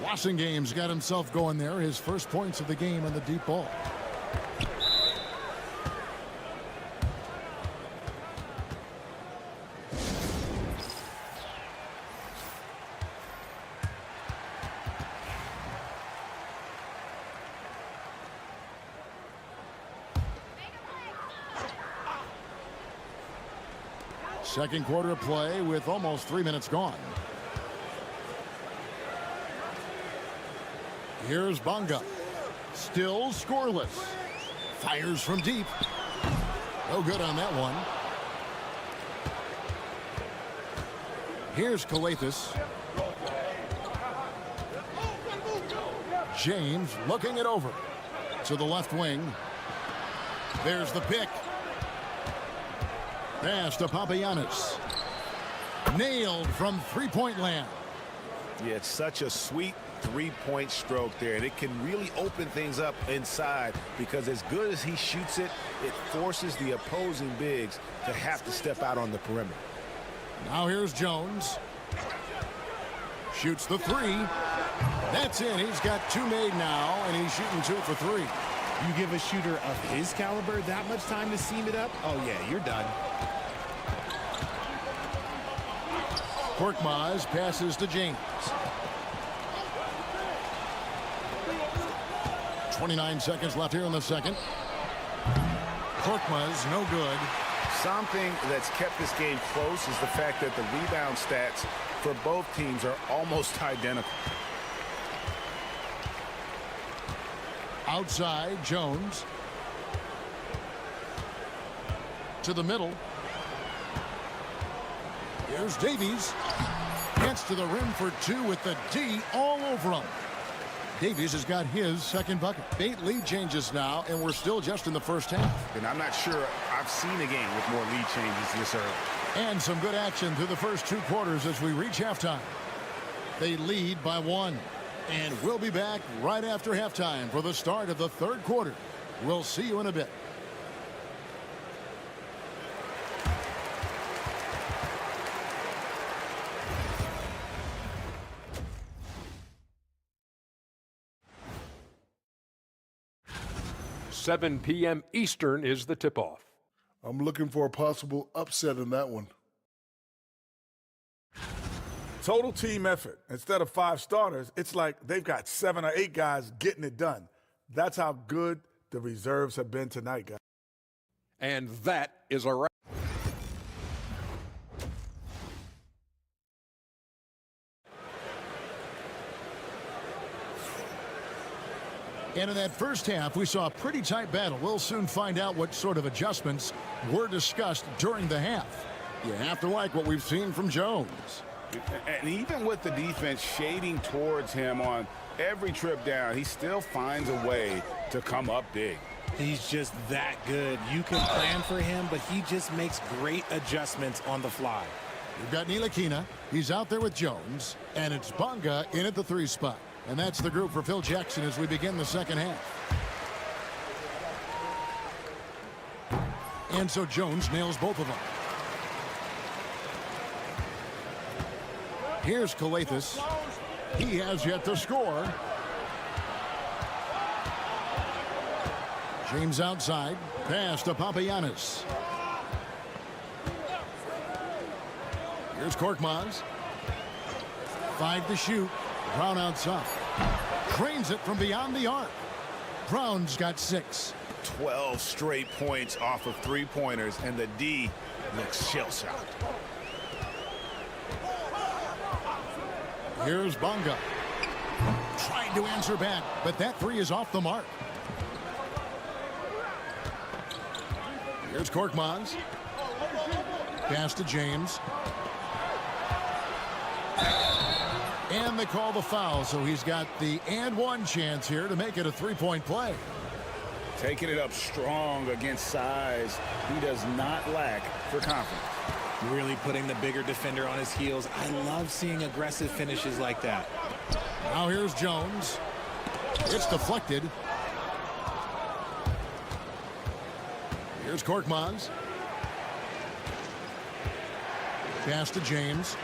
Wassingame's got himself going there. His first points of the game on the deep ball. Second quarter of play with almost 3 minutes gone. Here's Bonga. Still scoreless. Fires from deep. No good on that one. Here's Calathes. James looking it over to the left wing. There's the pick. Pass to Papagiannis. Nailed from three-point land. Yeah, it's such a sweet three-point stroke there, and it can really open things up inside because as good as he shoots it, it forces the opposing bigs to have to step out on the perimeter. Now here's Jones. Shoots the three. That's in. He's got 2 made now, and he's shooting 2 for 3. You give a shooter of his caliber that much time to seam it up, oh yeah, you're done. Korkmaz passes to James. 29 seconds left here in the second. Korkmaz, no good. Something that's kept this game close is the fact that the rebound stats for both teams are almost identical. Outside, Jones. To the middle. Here's Davies. Gets to the rim for 2 with the D all over him. Davies has got his second bucket. 8 lead changes now, and we're still just in the first half. And I'm not sure I've seen a game with more lead changes this early. And some good action through the first 2 quarters as we reach halftime. They lead by 1. And we'll be back right after halftime for the start of the third quarter. We'll see you in a bit. $7 p.m. Eastern is the tip-off. I'm looking for a possible upset in that one. Total team effort. Instead of 5 starters, it's like they've got 7 or 8 guys getting it done. That's how good the reserves have been tonight, guys. And that is a wrap. And in that first half, we saw a pretty tight battle. We'll soon find out what sort of adjustments were discussed during the half. You have to like what we've seen from Jones. And even with the defense shading towards him on every trip down, he still finds a way to come up big. He's just that good. You can plan for him, but he just makes great adjustments on the fly. We've got Ntilikina. He's out there with Jones. And it's Bonga in at the 3 spot. And that's the group for Phil Jackson as we begin the second half. And so Jones nails both of them. Here's Calathes. He has yet to score. James outside. Pass to Papagiannis. Here's Korkmaz. 5 to shoot. Brown outside. Trains it from beyond the arc. Brown's got 6. 12 straight points off of 3-pointers, and the D looks shell-shocked. Here's Bonga. Trying to answer back, but that 3 is off the mark. Here's Korkmaz. Pass to James. And they call the foul, so he's got the and 1 chance here to make it a 3-point play. Taking it up strong against size. He does not lack for confidence. Really putting the bigger defender on his heels. I love seeing aggressive finishes like that. Now here's Jones. It's deflected. Here's Korkmaz. Pass to James.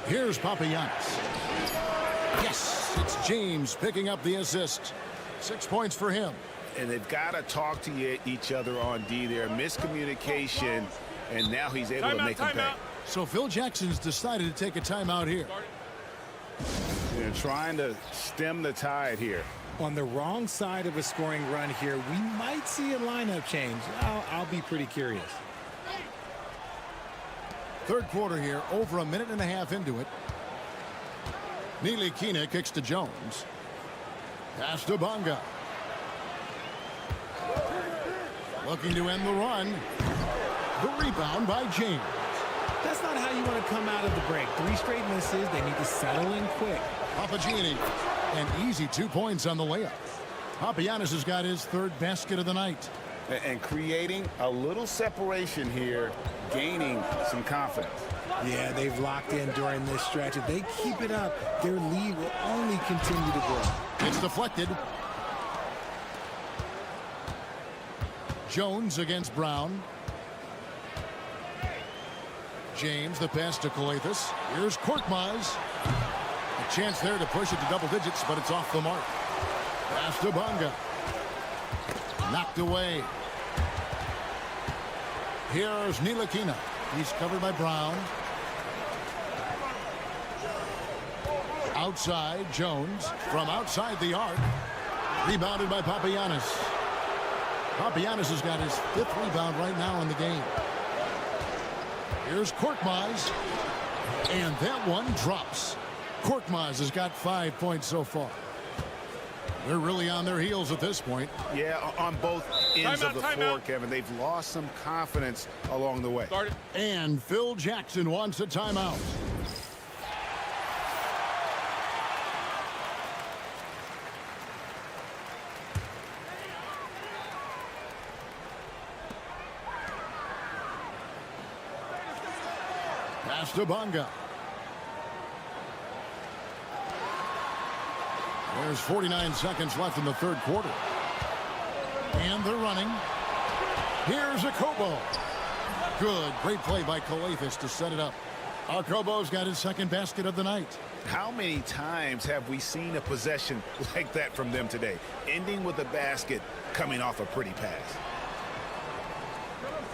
Here's Papagiannis. Yes, it's James picking up the assist. 6 points for him. And they've got to talk to each other on D there. Miscommunication, and now he's able to make them pay. So Phil Jackson's decided to take a timeout here. They're trying to stem the tide here. On the wrong side of a scoring run here, we might see a lineup change. I'll be pretty curious. Third quarter here, over a minute and a half into it. Ntilikina kicks to Jones. Pass to Bonga. Looking to end the run. The rebound by James. That's not how you want to come out of the break. 3 straight misses. They need to settle in quick. Papagini, an easy 2 points on the layup. Papagiannis has got his 3rd basket of the night. And creating a little separation here, gaining some confidence. Yeah, they've locked in during this stretch. If they keep it up, their lead will only continue to grow. It's deflected. Jones against Brown. James, the pass to Calathes. Here's Korkmaz. A chance there to push it to double digits, but it's off the mark. Pass to Bonga. Knocked away. Here's Ntilikina. He's covered by Brown. Outside, Jones. From outside the arc. Rebounded by Papagiannis. Papagiannis has got his 5th rebound right now in the game. Here's Korkmaz. And that one drops. Korkmaz has got 5 points so far. They're really on their heels at this point. Yeah, on both ends of the floor, Kevin. They've lost some confidence along the way. And Phil Jackson wants a timeout. Pass to Bonga. There's 49 seconds left in the 3rd quarter. And they're running. Here's Akobo. Good. Great play by Calathes to set it up. Akobo's got his 2nd basket of the night. How many times have we seen a possession like that from them today? Ending with a basket, coming off a pretty pass.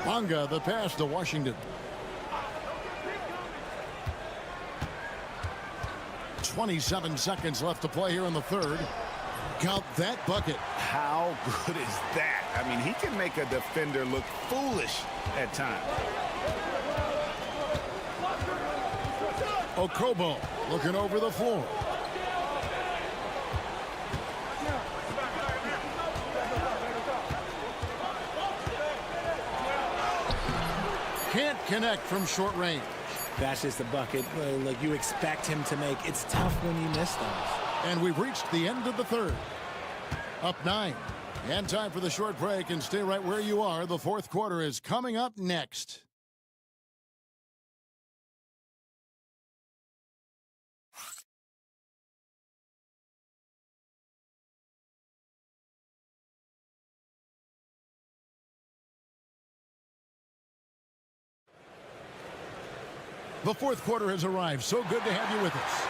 Bonga, the pass to Washington. 27 seconds left to play here in the 3rd. Count that bucket. How good is that? I mean, he can make a defender look foolish at times. Okobo looking over the floor. Can't connect from short range. That's just a bucket like you expect him to make. It's tough when you miss those. And we've reached the end of the 3rd. Up 9. And time for the short break, and stay right where you are. The 4th quarter is coming up next. The 4th quarter has arrived. So good to have you with us.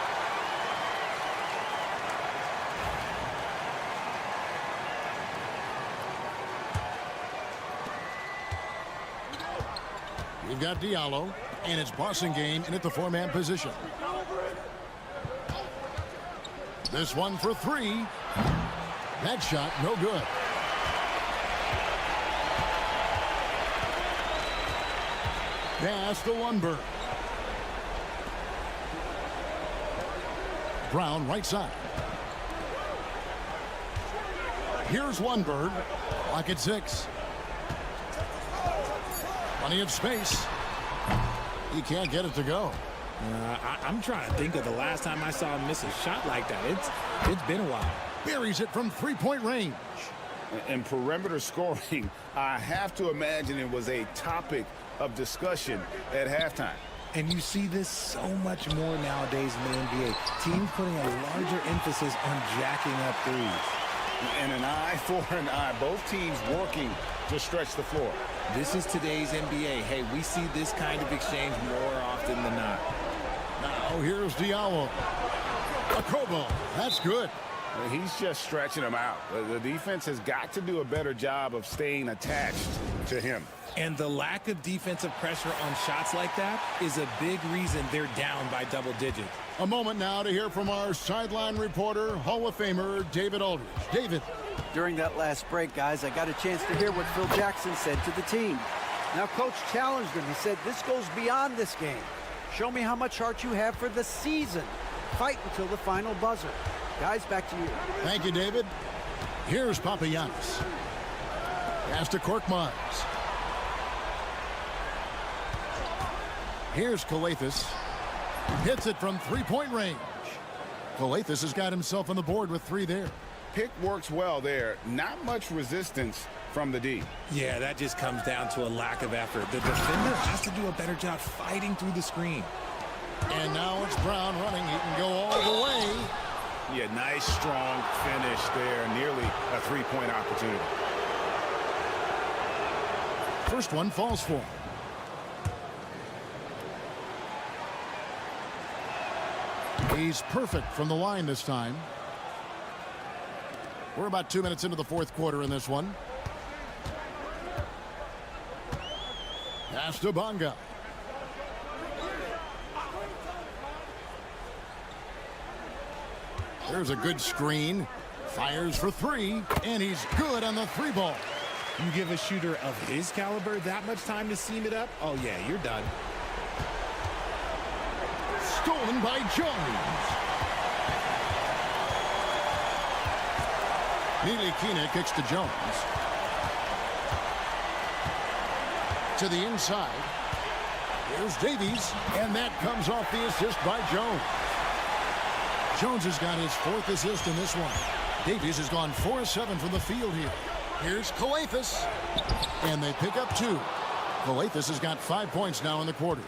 We've got Diallo, and it's bossing game in at the 4-man position. This one for 3. That shot, no good. Pass to Lundberg. Brown, right side. Here's Lundberg. Clock at 6. Plenty of space. He can't get it to go. I'm trying to think of the last time I saw him miss a shot like that. It's been a while. Buries it from 3-point range. In perimeter scoring, I have to imagine it was a topic of discussion at halftime. And you see this so much more nowadays in the NBA. Teams putting a larger emphasis on jacking up threes. And an eye for an eye. Both teams working to stretch the floor. This is today's NBA. Hey, we see this kind of exchange more often than not. Now here's Diallo. Akobo. That's good. He's just stretching them out. The defense has got to do a better job of staying attached to him. And the lack of defensive pressure on shots like that is a big reason they're down by double digits. A moment now to hear from our sideline reporter, Hall of Famer David Aldridge. David. During that last break, guys, I got a chance to hear what Phil Jackson said to the team. Now, Coach challenged him. He said, this goes beyond this game. Show me how much heart you have for the season. Fight until the final buzzer. Guys, back to you. Thank you, David. Here's Papagiannis. Pass to Korkmaz. Here's Kalathis. Hits it from three-point range. Kalathis has got himself on the board with 3 there. Pick works well there. Not much resistance from the D. Yeah, that just comes down to a lack of effort. The defender has to do a better job fighting through the screen. And now it's Brown running. He can go all the way. Yeah, nice, strong finish there. Nearly a three-point opportunity. First one falls for him. He's perfect from the line this time. We're about 2 minutes into the fourth quarter in this one. Pass to Bonga. There's a good screen. Fires for 3, and he's good on the 3 ball. You give a shooter of his caliber that much time to seam it up? Oh, yeah, you're done. Stolen by Jones. Nilikina kicks to Jones. To the inside. Here's Davies, and that comes off the assist by Jones. Jones has got his 4th assist in this one. Davies has gone 4-7 from the field here. Here's Kalathis, and they pick up 2. Kalathis has got 5 points now in the quarter.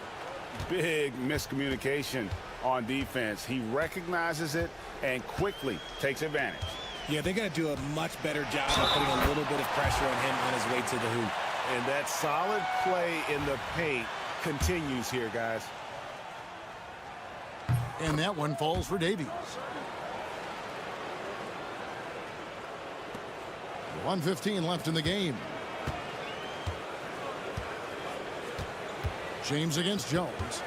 Big miscommunication on defense. He recognizes it and quickly takes advantage. Yeah, they're going to do a much better job of putting a little bit of pressure on him on his way to the hoop. And that solid play in the paint continues here, guys. And that one falls for Davies. 1:15 left in the game. James against Jones.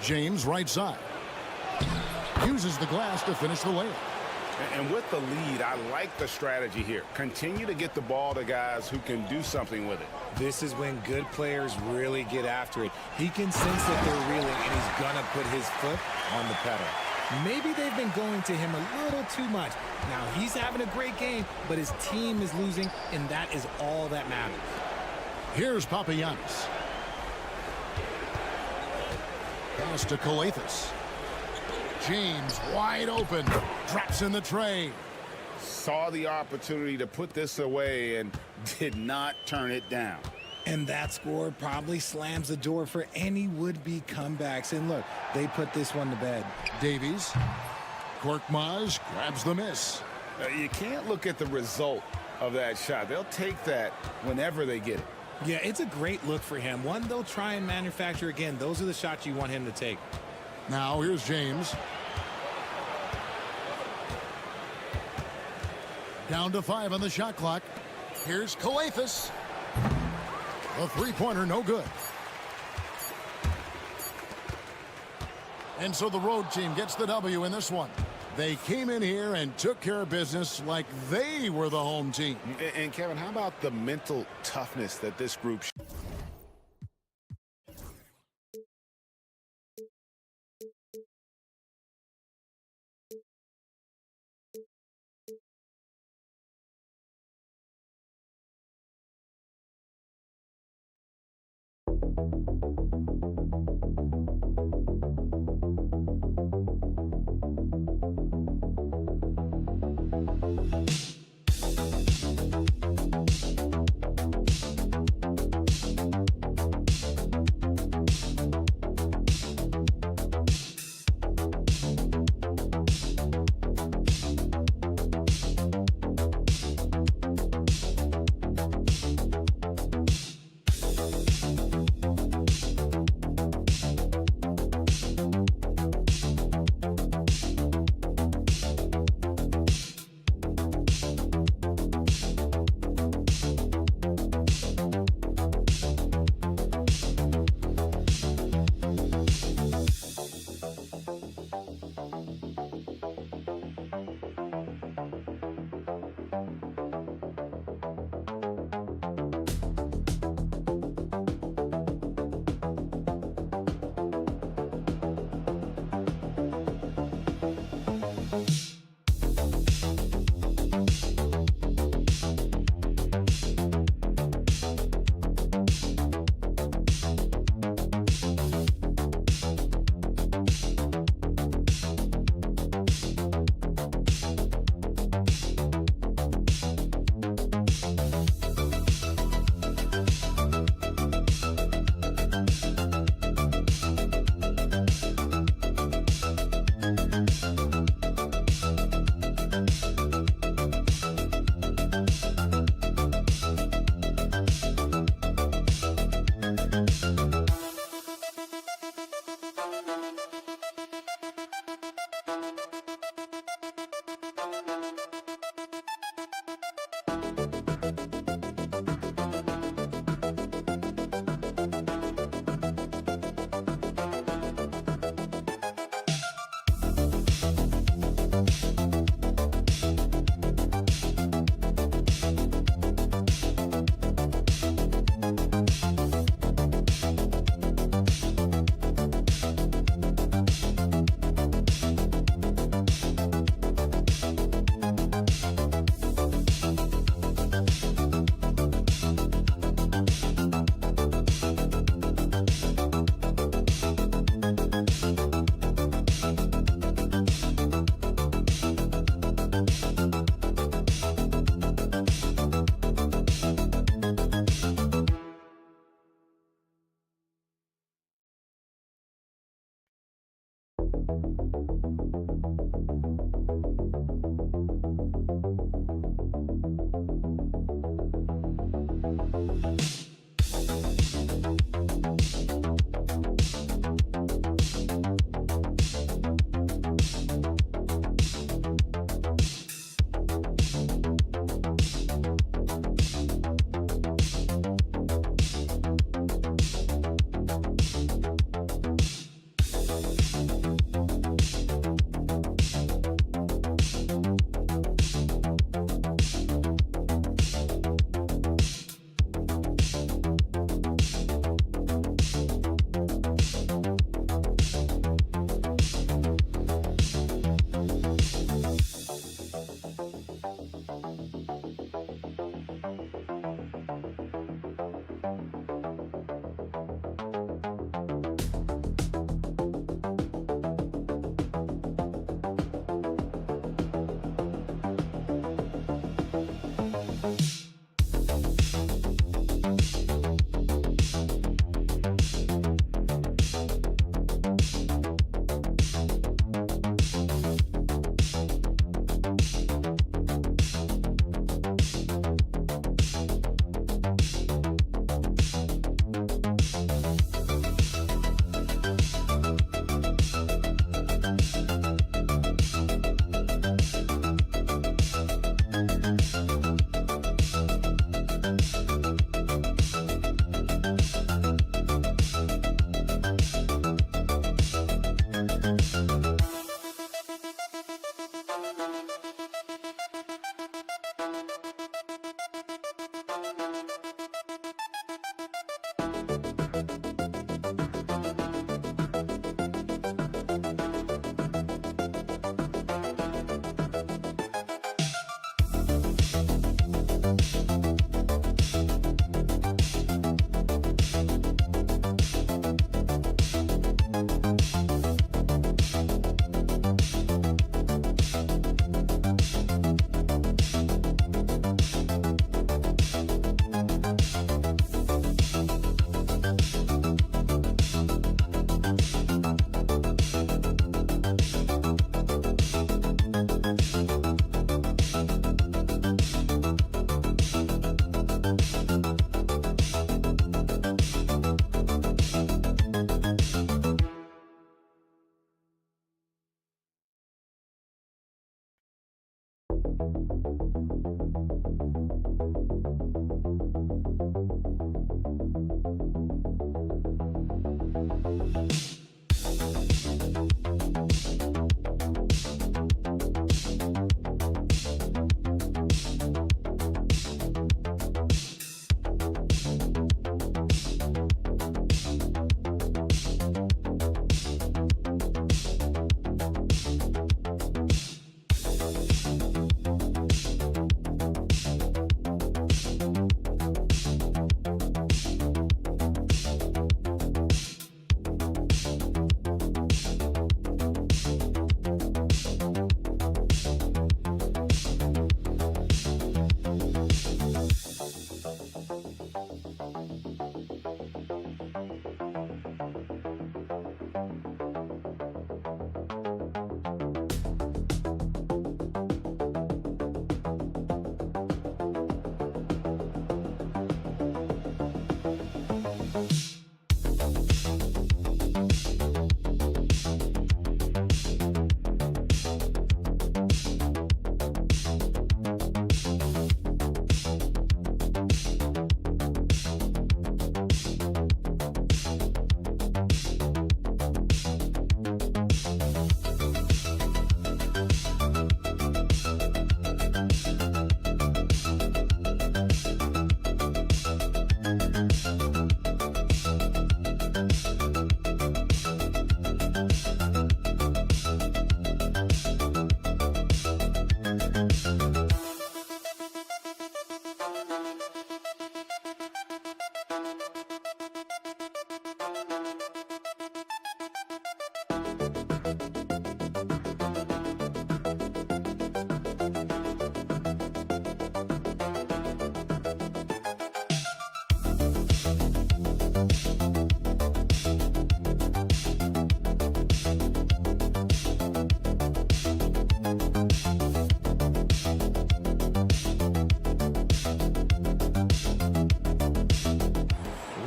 James right side. Uses the glass to finish the layup. And with the lead, I like the strategy here. Continue to get the ball to guys who can do something with it. This is when good players really get after it. He can sense that they're reeling, and he's going to put his foot on the pedal. Maybe they've been going to him a little too much. Now, he's having a great game, but his team is losing, and that is all that matters. Here's Papagiannis. Pass to Kalathis. James wide open. Drops in the tray. Saw the opportunity to put this away and did not turn it down. And that score probably slams the door for any would-be comebacks. And look, they put this one to bed. Davies. Korkmaz grabs the miss. You can't look at the result of that shot. They'll take that whenever they get it. Yeah, it's a great look for him. One they'll try and manufacture again. Those are the shots you want him to take. Now here's James. Down to 5 on the shot clock. Here's Kalathis. A three-pointer, no good. And so the road team gets the W in this one. They came in here and took care of business like they were the home team. And Kevin, how about the mental toughness that this group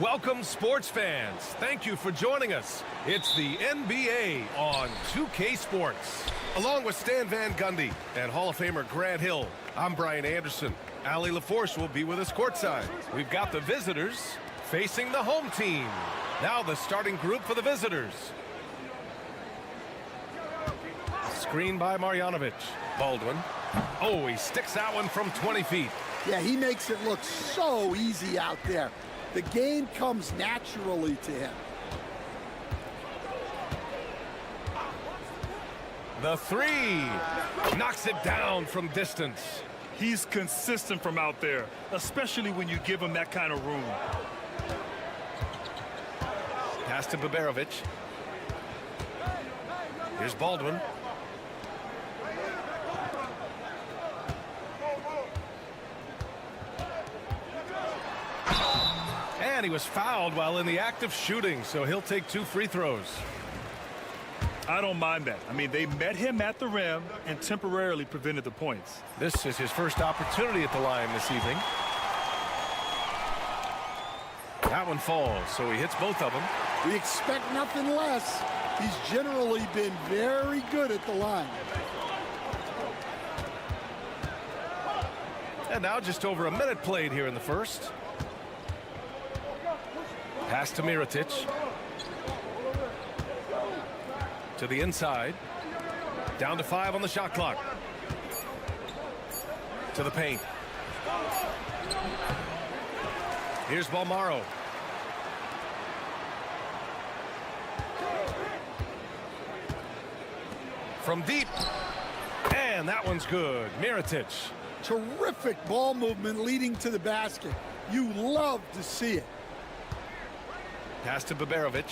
Welcome, sports fans. Thank you for joining us. It's the NBA on 2K Sports. Along with Stan Van Gundy and Hall of Famer Grant Hill, I'm Brian Anderson. Allie LaForce will be with us courtside. We've got the visitors facing the home team. Now the starting group for the visitors. Screen by Marjanovic. Baldwin. Oh, he sticks that one from 20 feet. Yeah, he makes it look so easy out there. The game comes naturally to him. The three. Knocks it down from distance. He's consistent from out there, especially when you give him that kind of room. Pass to Baberovic. Here's Baldwin. And he was fouled while in the act of shooting, so he'll take 2 free throws. I don't mind that. I mean, they met him at the rim and temporarily prevented the points. This is his first opportunity at the line this evening. That one falls, so he hits both of them. We expect nothing less. He's generally been very good at the line. And now just over a minute played here in the first. Pass to Mirotic. To the inside. Down to 5 on the shot clock. To the paint. Here's Balmaro. From deep. And that one's good. Mirotic. Terrific ball movement leading to the basket. You love to see it. Pass to Baberovic.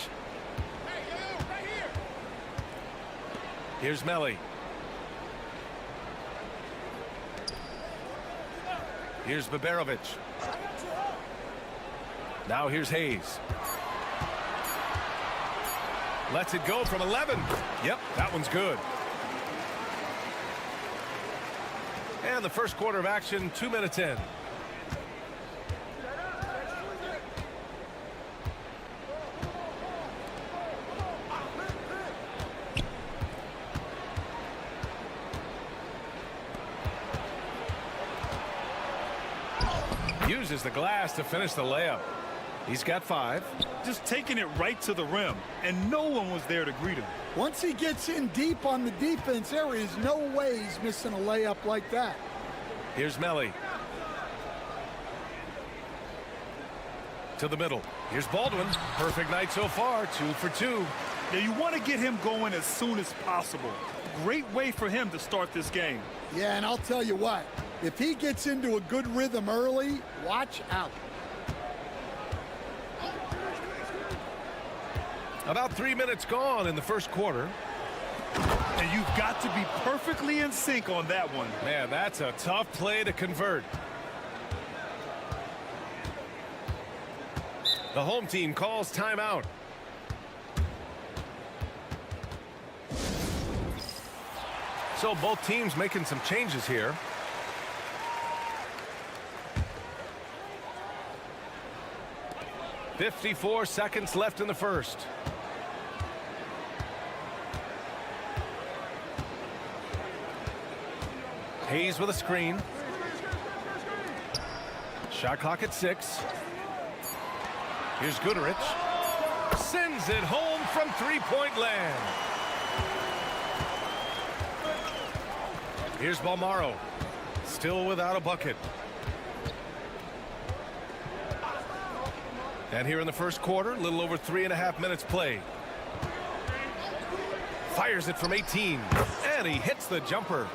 Here's Melli. Here's Baberovic. Now here's Hayes. Lets it go from 11. Yep, that one's good. And the first quarter of action, 2 minutes in. Uses the glass to finish the layup. He's got 5. Just taking it right to the rim, and no one was there to greet him. Once he gets in deep on the defense, there is no way he's missing a layup like that. Here's Melli. To the middle. Here's Baldwin. Perfect night so far, 2 for 2. Yeah, you want to get him going as soon as possible. Great way for him to start this game. Yeah, and I'll tell you what, if he gets into a good rhythm early, watch out. About 3 minutes gone in the first quarter. And you've got to be perfectly in sync on that one. Man, that's a tough play to convert. The home team calls timeout. So both teams making some changes here. .54 seconds left in the first. Hayes with a screen. Shot clock at 6. Here's Goodrich. Sends it home from three-point land. Here's Balmaro. Still without a bucket. And here in the first quarter, a little over 3.5 minutes played. Fires it from 18, and he hits the jumper.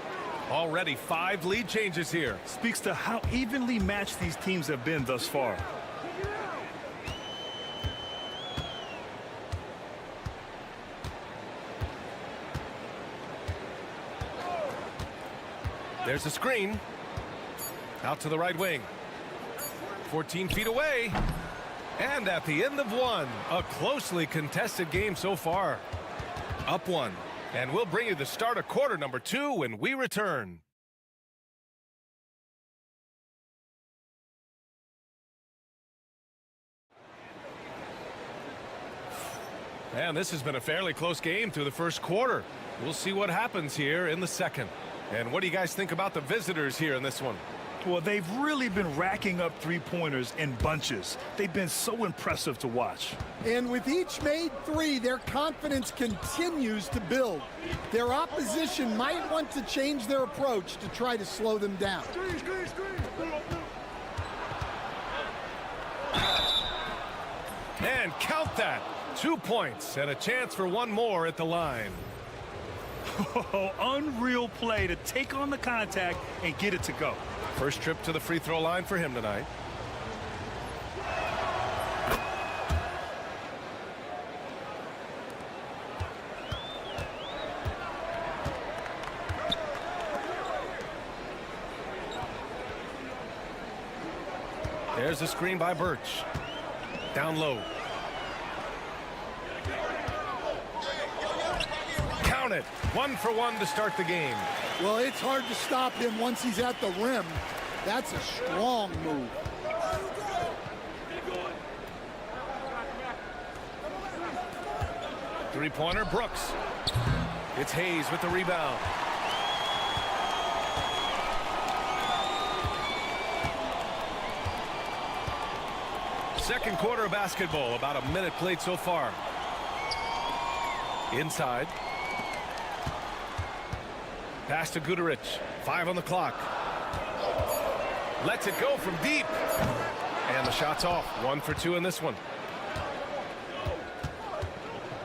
Already 5 lead changes here. Speaks to how evenly matched these teams have been thus far. There's a screen. Out to the right wing. 14 feet away. And at the end of one, a closely contested game so far. Up 1. And we'll bring you the start of quarter number 2 when we return. And this has been a fairly close game through the first quarter. We'll see what happens here in the second. And what do you guys think about the visitors here in this one? Well, they've really been racking up three-pointers in bunches. They've been so impressive to watch. And with each made 3, their confidence continues to build. Their opposition might want to change their approach to try to slow them down. And count that. 2 points and a chance for one more at the line. Oh, unreal play to take on the contact and get it to go. First trip to the free throw line for him tonight. There's a screen by Birch. Down low. Count it. 1 for 1 to start the game. Well, it's hard to stop him once he's at the rim. That's a strong move. Three-pointer, Brooks. It's Hayes with the rebound. Second quarter of basketball, about a minute played so far. Inside. Pass to Guduric. 5 on the clock. Lets it go from deep. And the shot's off. 1 for 2 in this one.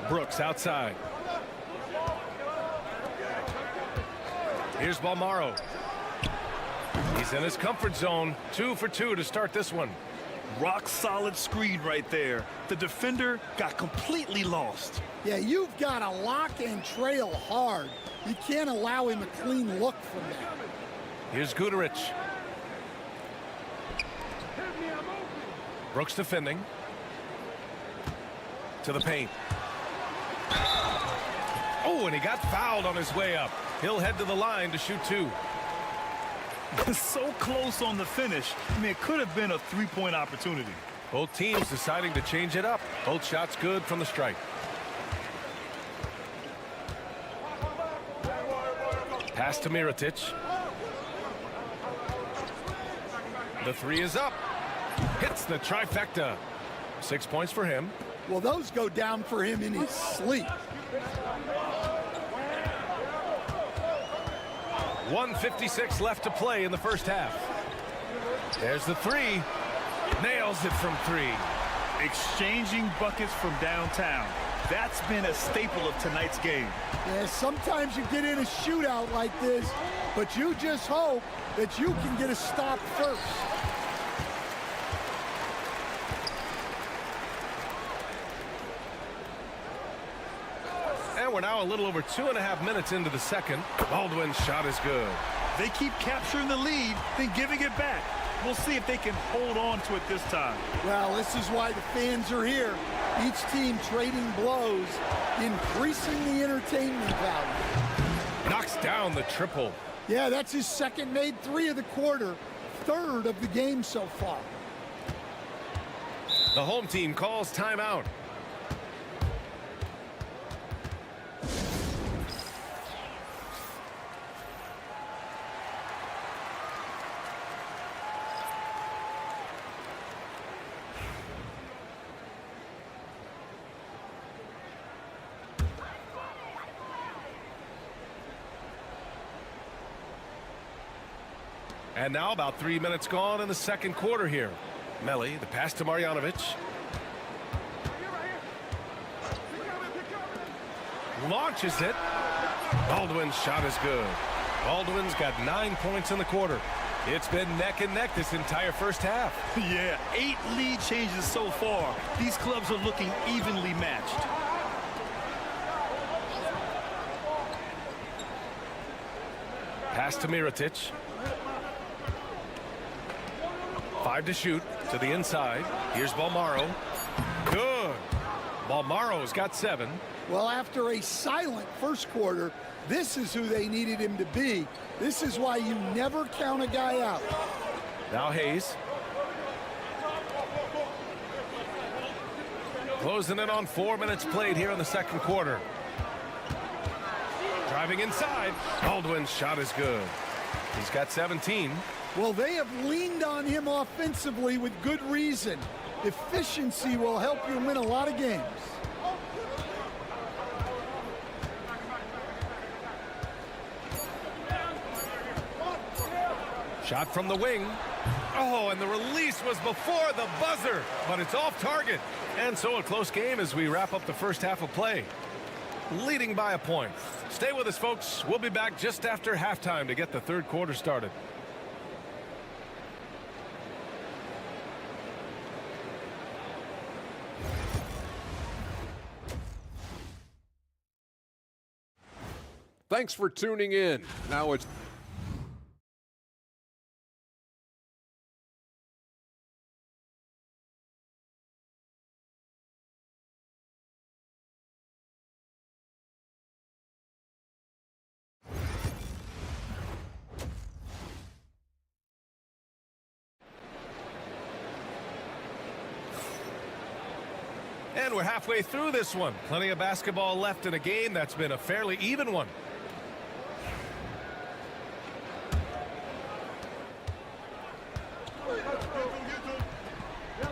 Brooks outside. Here's Balmaro. He's in his comfort zone. 2 for 2 to start this one. Rock solid screen right there. The defender got completely lost. Yeah, you've got to lock and trail hard. You can't allow him a clean look from that. Here's Guduric. Brooks defending. To the paint. Oh, and he got fouled on his way up. He'll head to the line to shoot 2. So close on the finish. I mean, it could have been a three-point opportunity. Both teams deciding to change it up. Both shots good from the strike. Pass to Mirotic. The 3 is up. Hits the trifecta. 6 points for him. Well, those go down for him in his sleep. 1:56 left to play in the first half. There's the 3. Nails it from 3. Exchanging buckets from downtown. That's been a staple of tonight's game. Yeah, sometimes you get in a shootout like this, but you just hope that you can get a stop first. And we're now a little over 2.5 minutes into the second. Baldwin's shot is good. They keep capturing the lead, then giving it back. We'll see if they can hold on to it this time. Well, this is why the fans are here. Each team trading blows, increasing the entertainment value. Knocks down the triple. Yeah, that's his second made 3 of the quarter, 3rd of the game so far. The home team calls timeout. And now about 3 minutes gone in the second quarter here. Melli, the pass to Marjanovic. Launches it. Baldwin's shot is good. Baldwin's got 9 points in the quarter. It's been neck and neck this entire first half. Yeah, 8 lead changes so far. These clubs are looking evenly matched. Pass to Mirotic. 5 to shoot to the inside. Here's Bolmaro. Good. Bolmaro's got 7. Well, after a silent first quarter, this is who they needed him to be. This is why you never count a guy out. Now Hayes. Closing in on 4 minutes played here in the second quarter. Driving inside. Baldwin's shot is good. He's got 17. Well, they have leaned on him offensively with good reason. Efficiency will help you win a lot of games. Shot from the wing. Oh, and the release was before the buzzer, but it's off target. And so a close game as we wrap up the first half of play. Leading by a point. Stay with us, folks. We'll be back just after halftime to get the third quarter started. Thanks for tuning in. Now it's And we're halfway through this one. Plenty of basketball left in a game that's been a fairly even one.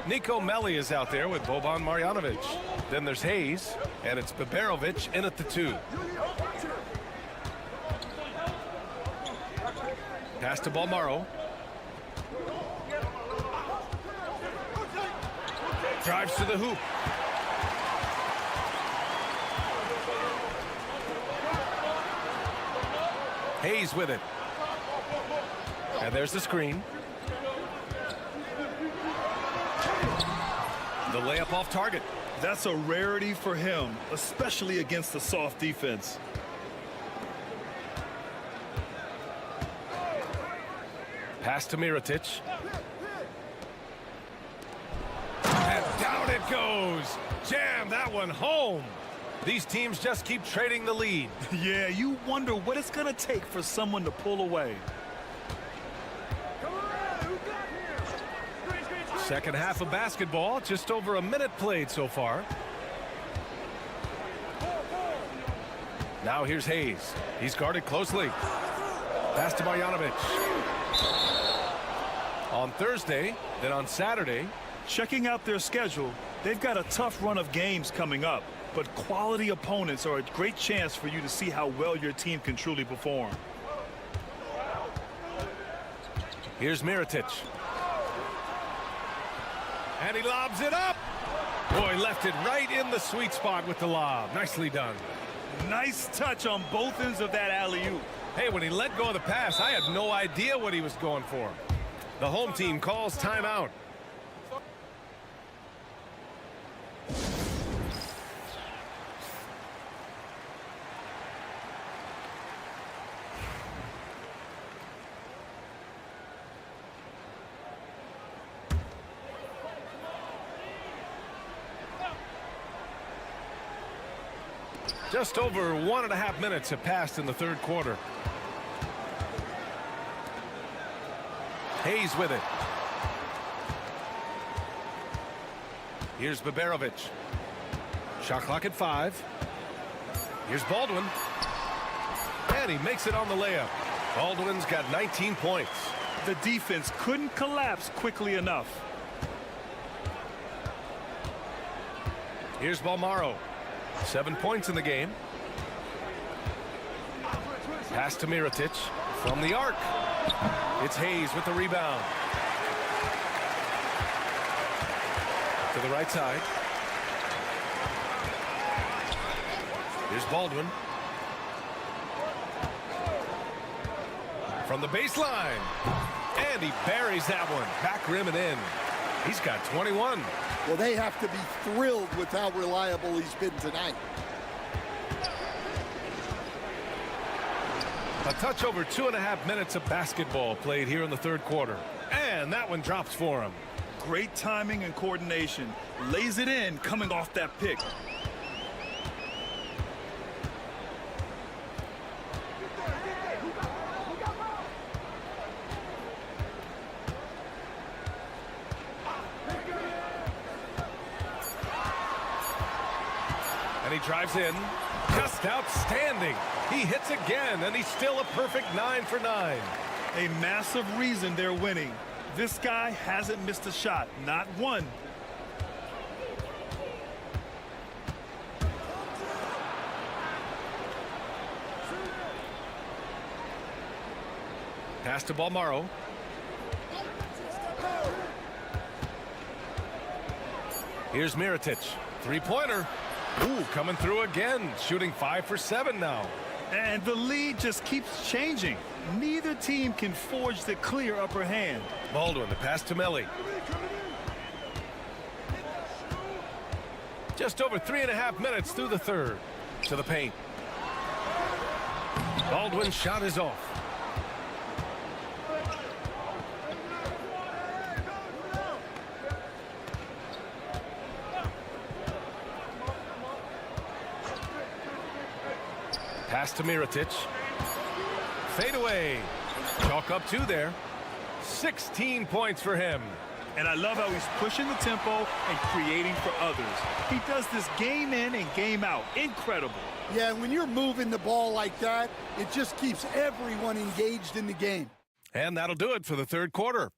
Nico Melli is out there with Boban Marjanovic. Then there's Hayes, and it's Biberovic in at the 2. Pass to Bolmaro. Drives to the hoop. Hayes with it. And there's the screen. The layup off target. That's a rarity for him, especially against a soft defense. Pass to Mirotic. And down it goes. Jam that one home. These teams just keep trading the lead. Yeah, you wonder what it's going to take for someone to pull away. Second half of basketball, just over a minute played so far. Now here's Hayes. He's guarded closely. Pass to Marjanovic. On Thursday, then on Saturday. Checking out their schedule, they've got a tough run of games coming up, but quality opponents are a great chance for you to see how well your team can truly perform. Here's Mirotic. And he lobs it up. Boy, left it right in the sweet spot with the lob. Nicely done. Nice touch on both ends of that alley-oop. Hey, when he let go of the pass, I had no idea what he was going for. The home team calls timeout. Just over 1.5 minutes have passed in the third quarter. Hayes with it. Here's Biberovic. Shot clock at 5. Here's Baldwin. And he makes it on the layup. Baldwin's got 19 points. The defense couldn't collapse quickly enough. Here's Bolmaro. 7 points in the game. Pass to Mirotic from the arc. It's Hayes with the rebound. To the right side. Here's Baldwin. From the baseline. And he buries that one. Back rim and in. He's got 21. Well, they have to be thrilled with how reliable he's been tonight. A touch over 2.5 minutes of basketball played here in the third quarter. And that one drops for him. Great timing and coordination. Lays it in coming off that pick. And he drives in. Just outstanding. He hits again, and he's still a perfect 9 for 9. A massive reason they're winning. This guy hasn't missed a shot, not one. Pass to Balmaro. Here's Mirotic. Three-pointer. Ooh, coming through again. Shooting 5 for 7 now. And the lead just keeps changing. Neither team can forge the clear upper hand. Baldwin, the pass to Melli. Just over 3.5 minutes through the third. To the paint. Baldwin's shot is off. Pass to Mirotic. Fade away. Chalk up 2 there. 16 points for him. And I love how he's pushing the tempo and creating for others. He does this game in and game out. Incredible. Yeah, when you're moving the ball like that, it just keeps everyone engaged in the game. And that'll do it for the third quarter.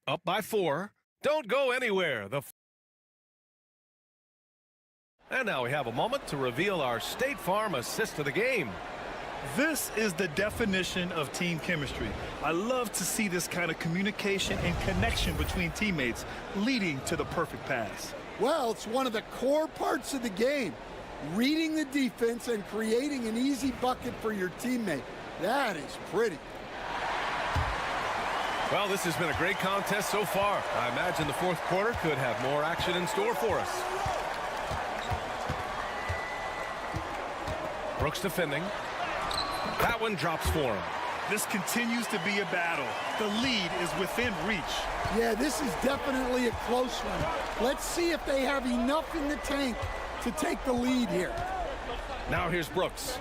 Up by 4. Don't go anywhere. And now we have a moment to reveal our State Farm assist of the game. This is the definition of team chemistry. I love to see this kind of communication and connection between teammates leading to the perfect pass. Well, it's one of the core parts of the game. Reading the defense and creating an easy bucket for your teammate. That is pretty. Well, this has been a great contest so far. I imagine the fourth quarter could have more action in store for us. Brooks defending. That one drops for him. This continues to be a battle. The lead is within reach. Yeah, this is definitely a close one. Let's see if they have enough in the tank to take the lead here. Now here's Brooks.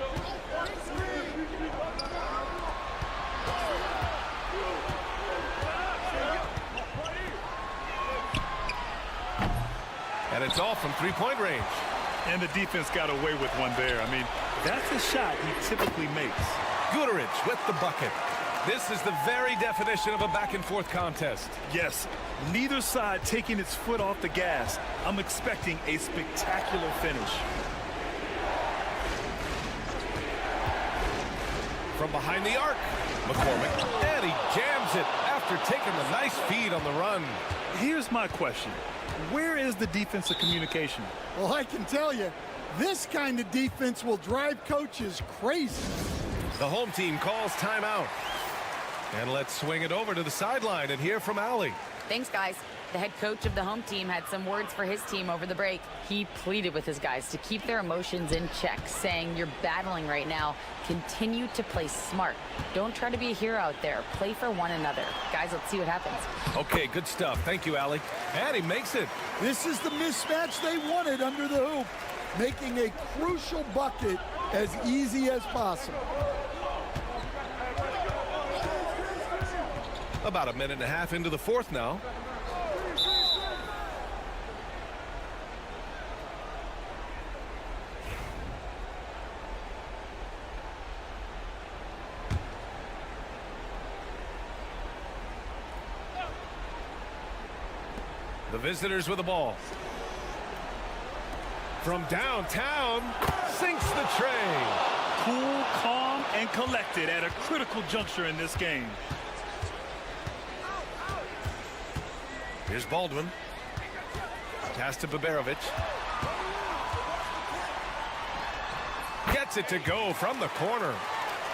And it's off from three-point range. And the defense got away with one there. I mean, that's a shot he typically makes. Guterich with the bucket. This is the very definition of a back-and-forth contest. Yes, neither side taking its foot off the gas. I'm expecting a spectacular finish. From behind the arc, McCormick. And he jams it after taking the nice feed on the run. Here's my question. Where is the defensive communication? Well, I can tell you, this kind of defense will drive coaches crazy. The home team calls timeout. And let's swing it over to the sideline and hear from Allie. Thanks, guys. The head coach of the home team had some words for his team over the break. He pleaded with his guys to keep their emotions in check, saying, "You're battling right now. Continue to play smart. Don't try to be a hero out there. Play for one another." Guys, let's see what happens. Okay, good stuff. Thank you, Allie. And he makes it. This is the mismatch they wanted under the hoop, making a crucial bucket as easy as possible. About a minute and a half into the fourth now. The visitors with the ball. From downtown, sinks the tray. Cool, calm, and collected at a critical juncture in this game. Here's Baldwin. Pass to Baberovic. gets it to go from the corner.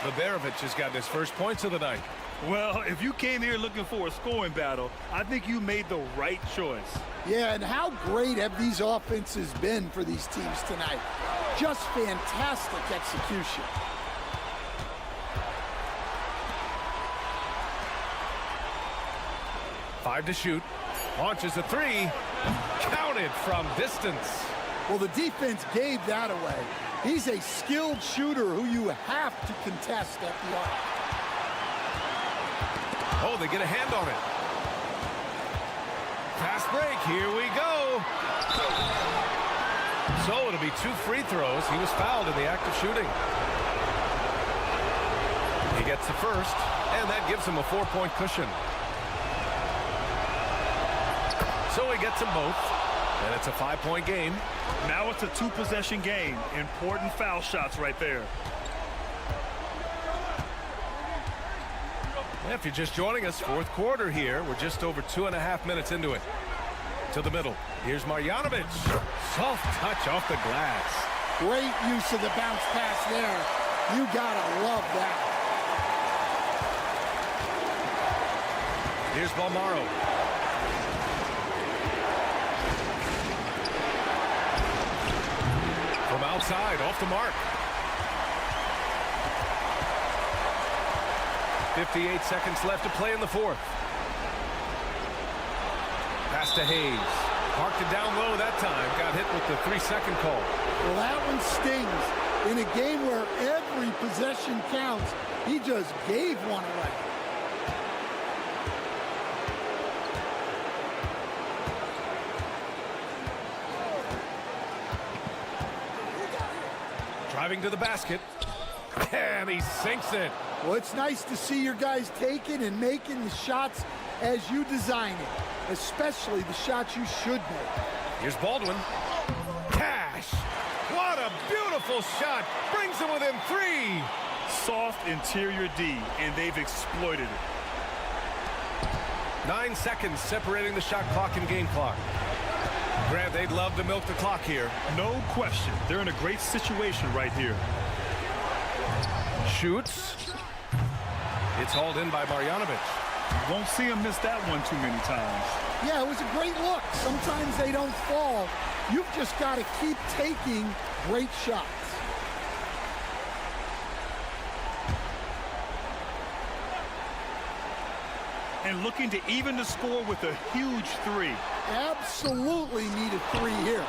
Liberovic has gotten his first points of the night. Well, if you came here looking for a scoring battle, I think you made the right choice. Yeah, and how great have these offenses been for these teams tonight? Just fantastic execution. Five to shoot. Launches a three. Counted from distance. Well, the defense gave that away. He's a skilled shooter who you have to contest at the arc. Oh, they get a hand on it. Fast break. Here we go. So it'll be 2 free throws. He was fouled in the act of shooting. He gets the first, and that gives him a 4-point cushion. So he gets them both, and it's a 5-point game. Now it's a 2-possession game. Important foul shots right there. If you're just joining us, fourth quarter here. We're just over 2.5 minutes into it. To the middle. Here's Marjanovic. Soft touch off the glass. Great use of the bounce pass there. You gotta love that. Here's Balmaro. From outside, off the mark. 58 seconds left to play in the fourth. Pass to Hayes. Parked it down low that time. Got hit with the 3-second call. Well, that one stings. In a game where every possession counts, he just gave one away. Driving to the basket. And he sinks it. Well, it's nice to see your guys taking and making the shots as you design it, especially the shots you should make. Here's Baldwin. Cash. What a beautiful shot. Brings him within 3. Soft interior D, and they've exploited it. 9 seconds separating the shot clock and game clock. Grant, they'd love to milk the clock here. No question. They're in a great situation right here. Shoots. It's hauled in by Marjanovic. Won't see him miss that one too many times. Yeah, it was a great look. Sometimes they don't fall. You've just got to keep taking great shots. And looking to even the score with a huge 3. Absolutely need a 3 here.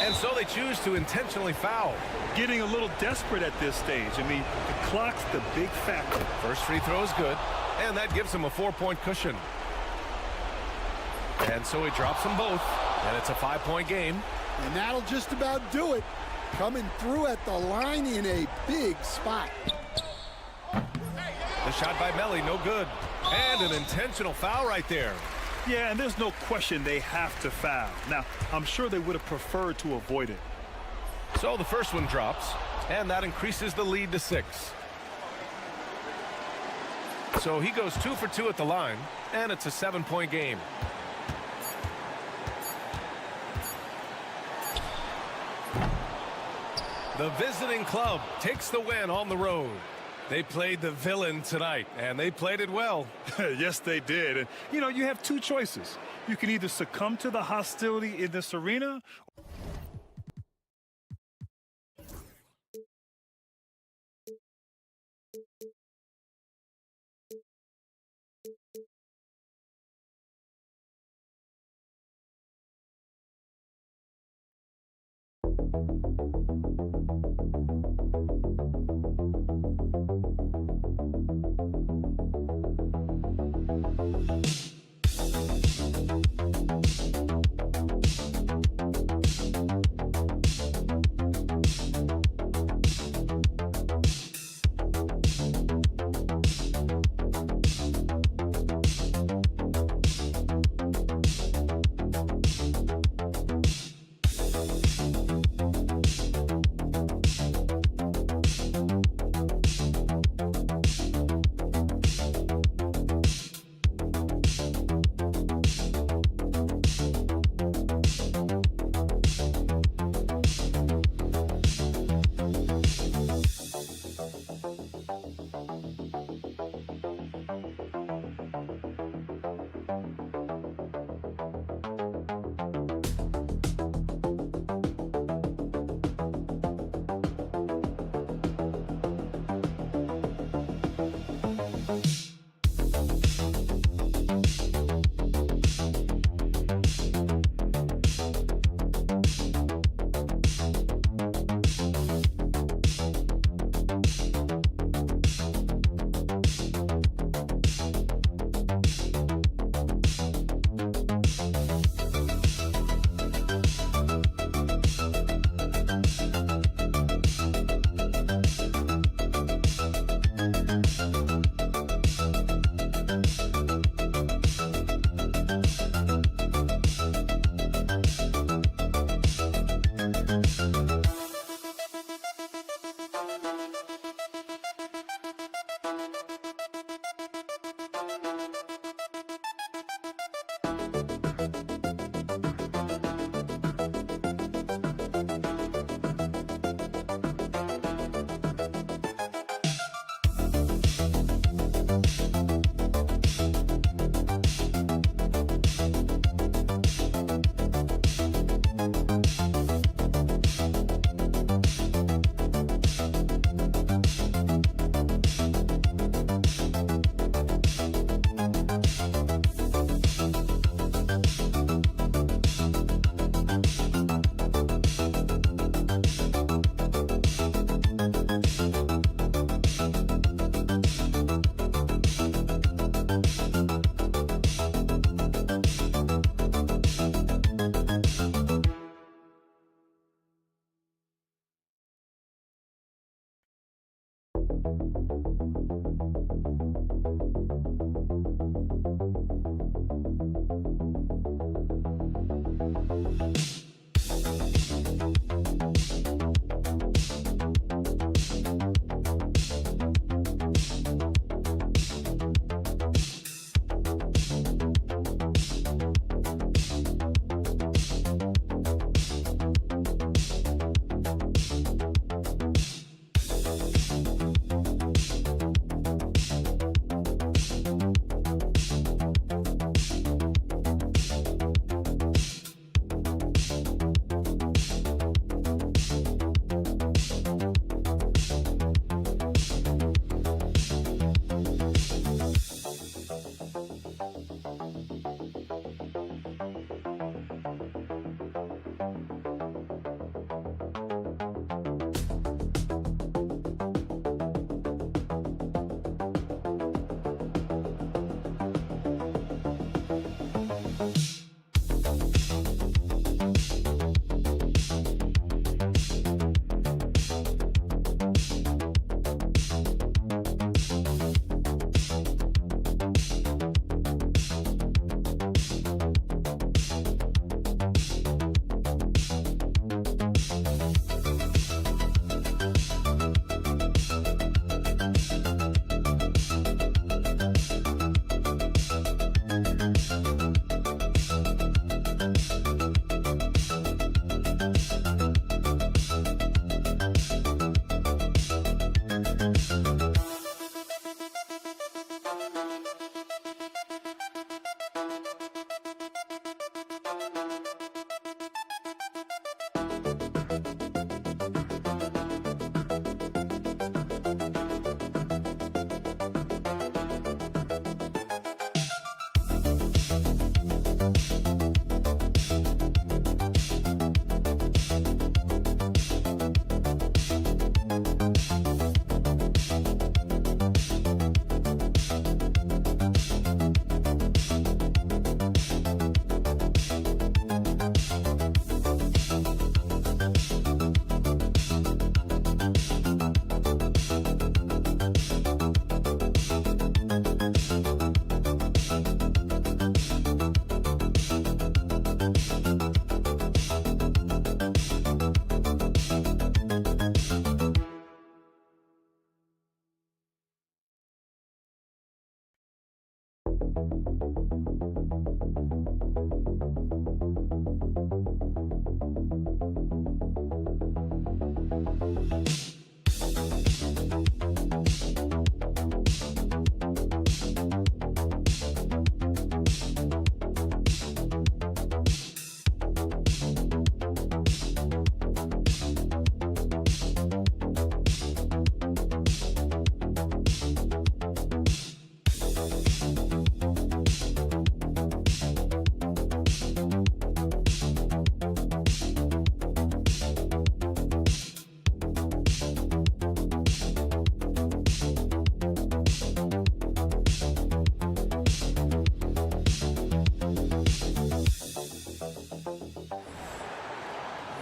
And so they choose to intentionally foul. Getting a little desperate at this stage. I mean, the clock's the big factor. First free throw is good, and that gives him a 4-point cushion. And so he drops them both, and it's a 5-point game. And that'll just about do it. Coming through at the line in a big spot. The shot by Melli, no good. And an intentional foul right there. Yeah, and there's no question they have to foul. Now, I'm sure they would have preferred to avoid it. So the first one drops, and that increases the lead to 6. So he goes 2 for 2 at the line, and it's a 7-point game. The visiting club takes the win on the road. They played the villain tonight, and they played it well. Yes, they did. And, you know, you have 2 choices. You can either succumb to the hostility in this arena.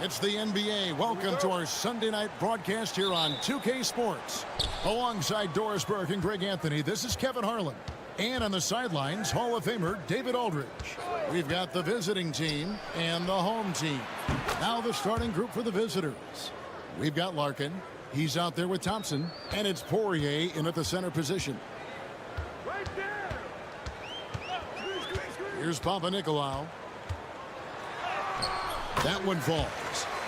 It's the NBA. Welcome to our Sunday night broadcast here on 2K Sports. Alongside Doris Burke and Greg Anthony, this is Kevin Harlan. And on the sidelines, Hall of Famer David Aldridge. We've got the visiting team and the home team. Now the starting group for the visitors. We've got Larkin. He's out there with Thompson. And it's Poirier in at the center position. Here's Papanikolaou. That one falls.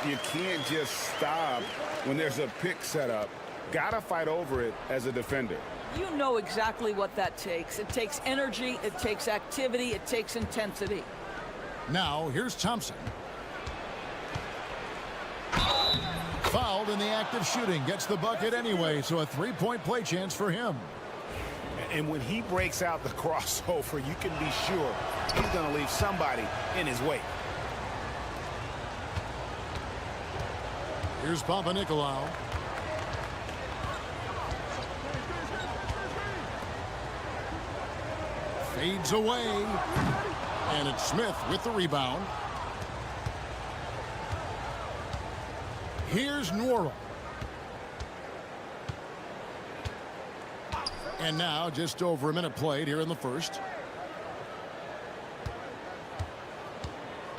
You can't just stop when there's a pick set up. Gotta fight over it as a defender. You know exactly what that takes. It takes energy, it takes activity, it takes intensity. Now, here's Thompson. Fouled in the act of shooting. Gets the bucket anyway, so a three-point play chance for him. And when he breaks out the crossover, you can be sure he's going to leave somebody in his wake. Here's Papanikolaou. Fades away. And it's Smith with the rebound. Here's Nwora. And now just over a minute played here in the first.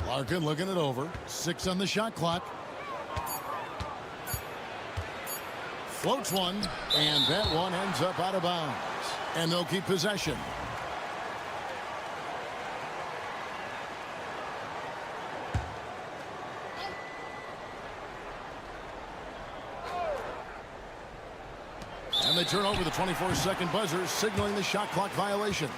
Larkin looking it over. 6 on the shot clock. Floats one, and that one ends up out of bounds. And they'll keep possession. And they turn over the 24-second buzzer, signaling the shot clock violation.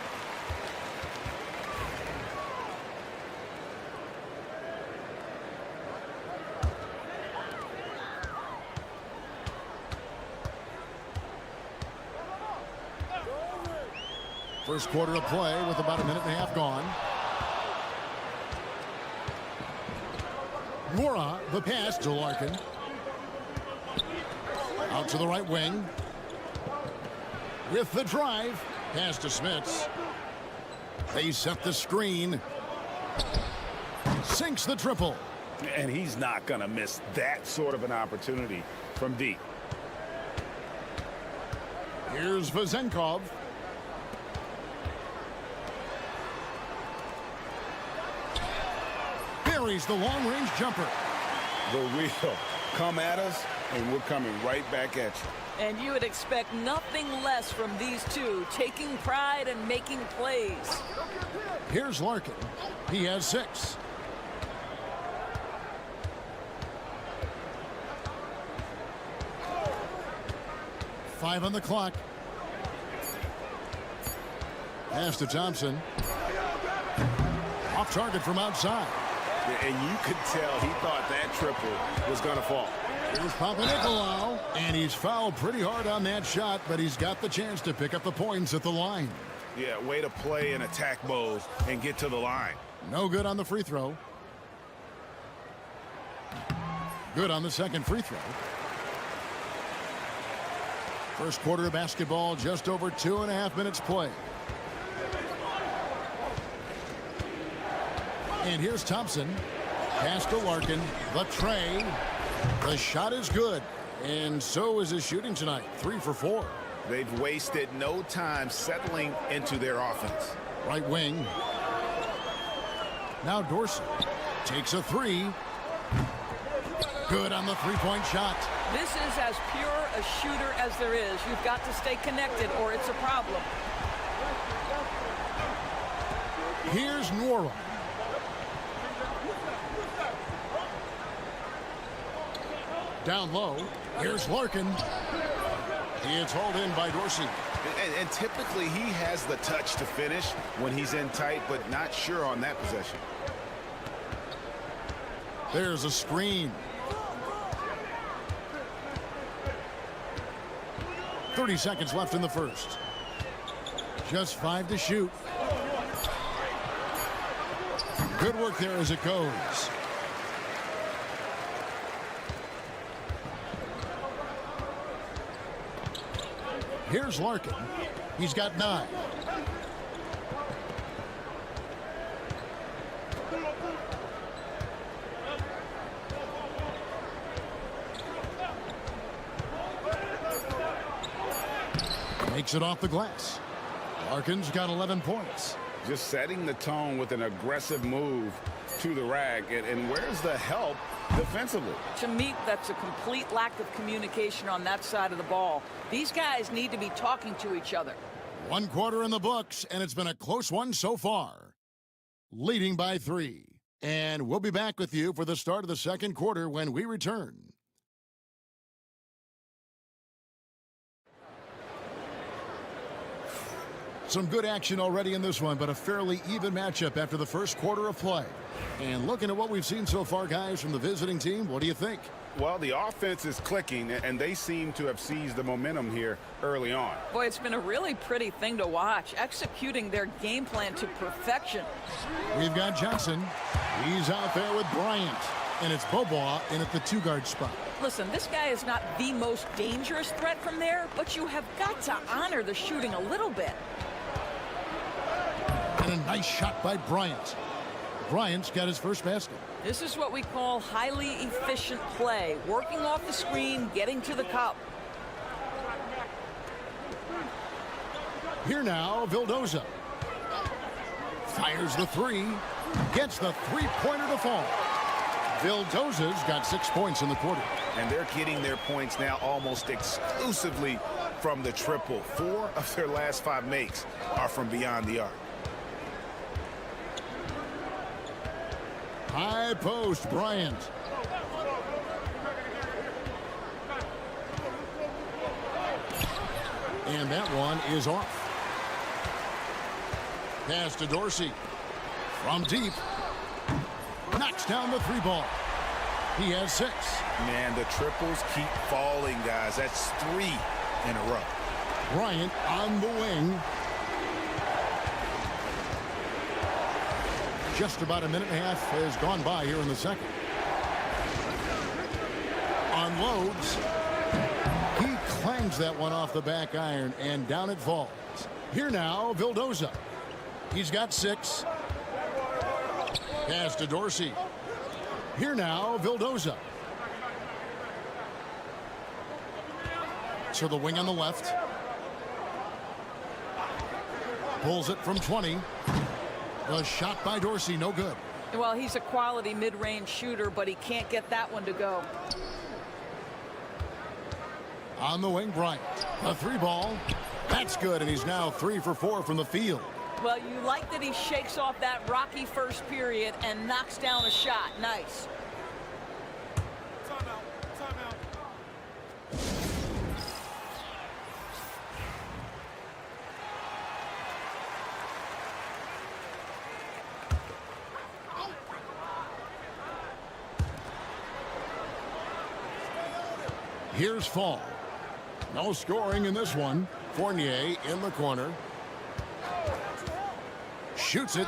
First quarter of play with about a minute and a half gone. Mora, the pass to Larkin. Out to the right wing. With the drive. Pass to Smits. They set the screen. Sinks the triple. And he's not going to miss that sort of an opportunity from deep. Here's Vezenkov. Buries the long-range jumper. The wheel. Come at us, and we're coming right back at you. And you would expect nothing less from these two, taking pride and making plays. Here's Larkin. He has 6. Five on the clock. Pass to Thompson. Off target from outside. And you could tell he thought that triple was going to fall. Here's Papanikolaou, and he's fouled pretty hard on that shot, but he's got the chance to pick up the points at the line. Yeah, way to play in attack mode and get to the line. No good on the free throw. Good on the second free throw. First quarter of basketball, just over 2.5 minutes play. And here's Thompson. Pass to Larkin. The tray. The shot is good. And so is his shooting tonight. 3 for 4. They've wasted no time settling into their offense. Right wing. Now Dorsey takes a 3. Good on the three-point shot. This is as pure a shooter as there is. You've got to stay connected or it's a problem. Here's Nora. Down low. Here's Larkin. It's hauled in by Dorsey. And typically he has the touch to finish when he's in tight, but not sure on that possession. There's a screen. 30 seconds left in the first. Just 5 to shoot. Good work there as it goes. Here's Larkin. He's got 9. Makes it off the glass. Larkin's got 11 points. Just setting the tone with an aggressive move to the rack. And where's the help defensively? To me, that's a complete lack of communication on that side of the ball. These guys need to be talking to each other. 1 quarter in the books, and it's been a close one so far. Leading by 3. And we'll be back with you for the start of the second quarter when we return. Some good action already in this one, but a fairly even matchup after the first quarter of play. And looking at what we've seen so far, guys, from the visiting team, what do you think? Well, the offense is clicking, and they seem to have seized the momentum here early on. Boy, it's been a really pretty thing to watch, executing their game plan to perfection. We've got Johnson. He's out there with Bryant. And it's Bobois in at the 2-guard spot. Listen, this guy is not the most dangerous threat from there, but you have got to honor the shooting a little bit. And a nice shot by Bryant. Bryant's got his first basket. This is what we call highly efficient play. Working off the screen, getting to the cup. Here now, Vildoza. Fires the three. Gets the three-pointer to fall. Vildoza's got 6 points in the quarter. And they're getting their points now almost exclusively from the triple. 4 of their last 5 makes are from beyond the arc. High post, Bryant. And that one is off. Pass to Dorsey. From deep. Knocks down the 3 ball. He has 6. Man, the triples keep falling, guys. That's 3 in a row. Bryant on the wing. Just about a minute and a half has gone by here in the second. Unloads. He clangs that one off the back iron, and down it falls. Here now, Vildoza. He's got 6. Pass to Dorsey. Here now, Vildoza. To the wing on the left. Pulls it from 20. The shot by Dorsey, no good. Well, he's a quality mid-range shooter, but he can't get that one to go. On the wing, Bryant. A 3 ball. That's good, and he's now 3 for 4 from the field. Well, you like that he shakes off that rocky first period and knocks down a shot. Nice. Here's Fall. No scoring in this one. Fournier in the corner. Shoots it.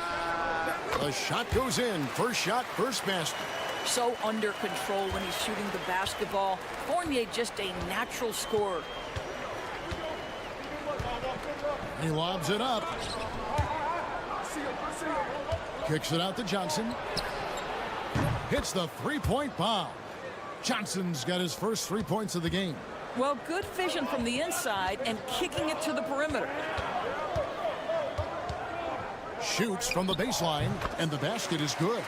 The shot goes in. First shot, first basket. So under control when he's shooting the basketball. Fournier just a natural scorer. He lobs it up. Kicks it out to Johnson. Hits the three-point bomb. Johnson's got his first 3 points of the game. Well, good vision from the inside and kicking it to the perimeter. Shoots from the baseline, and the basket is good.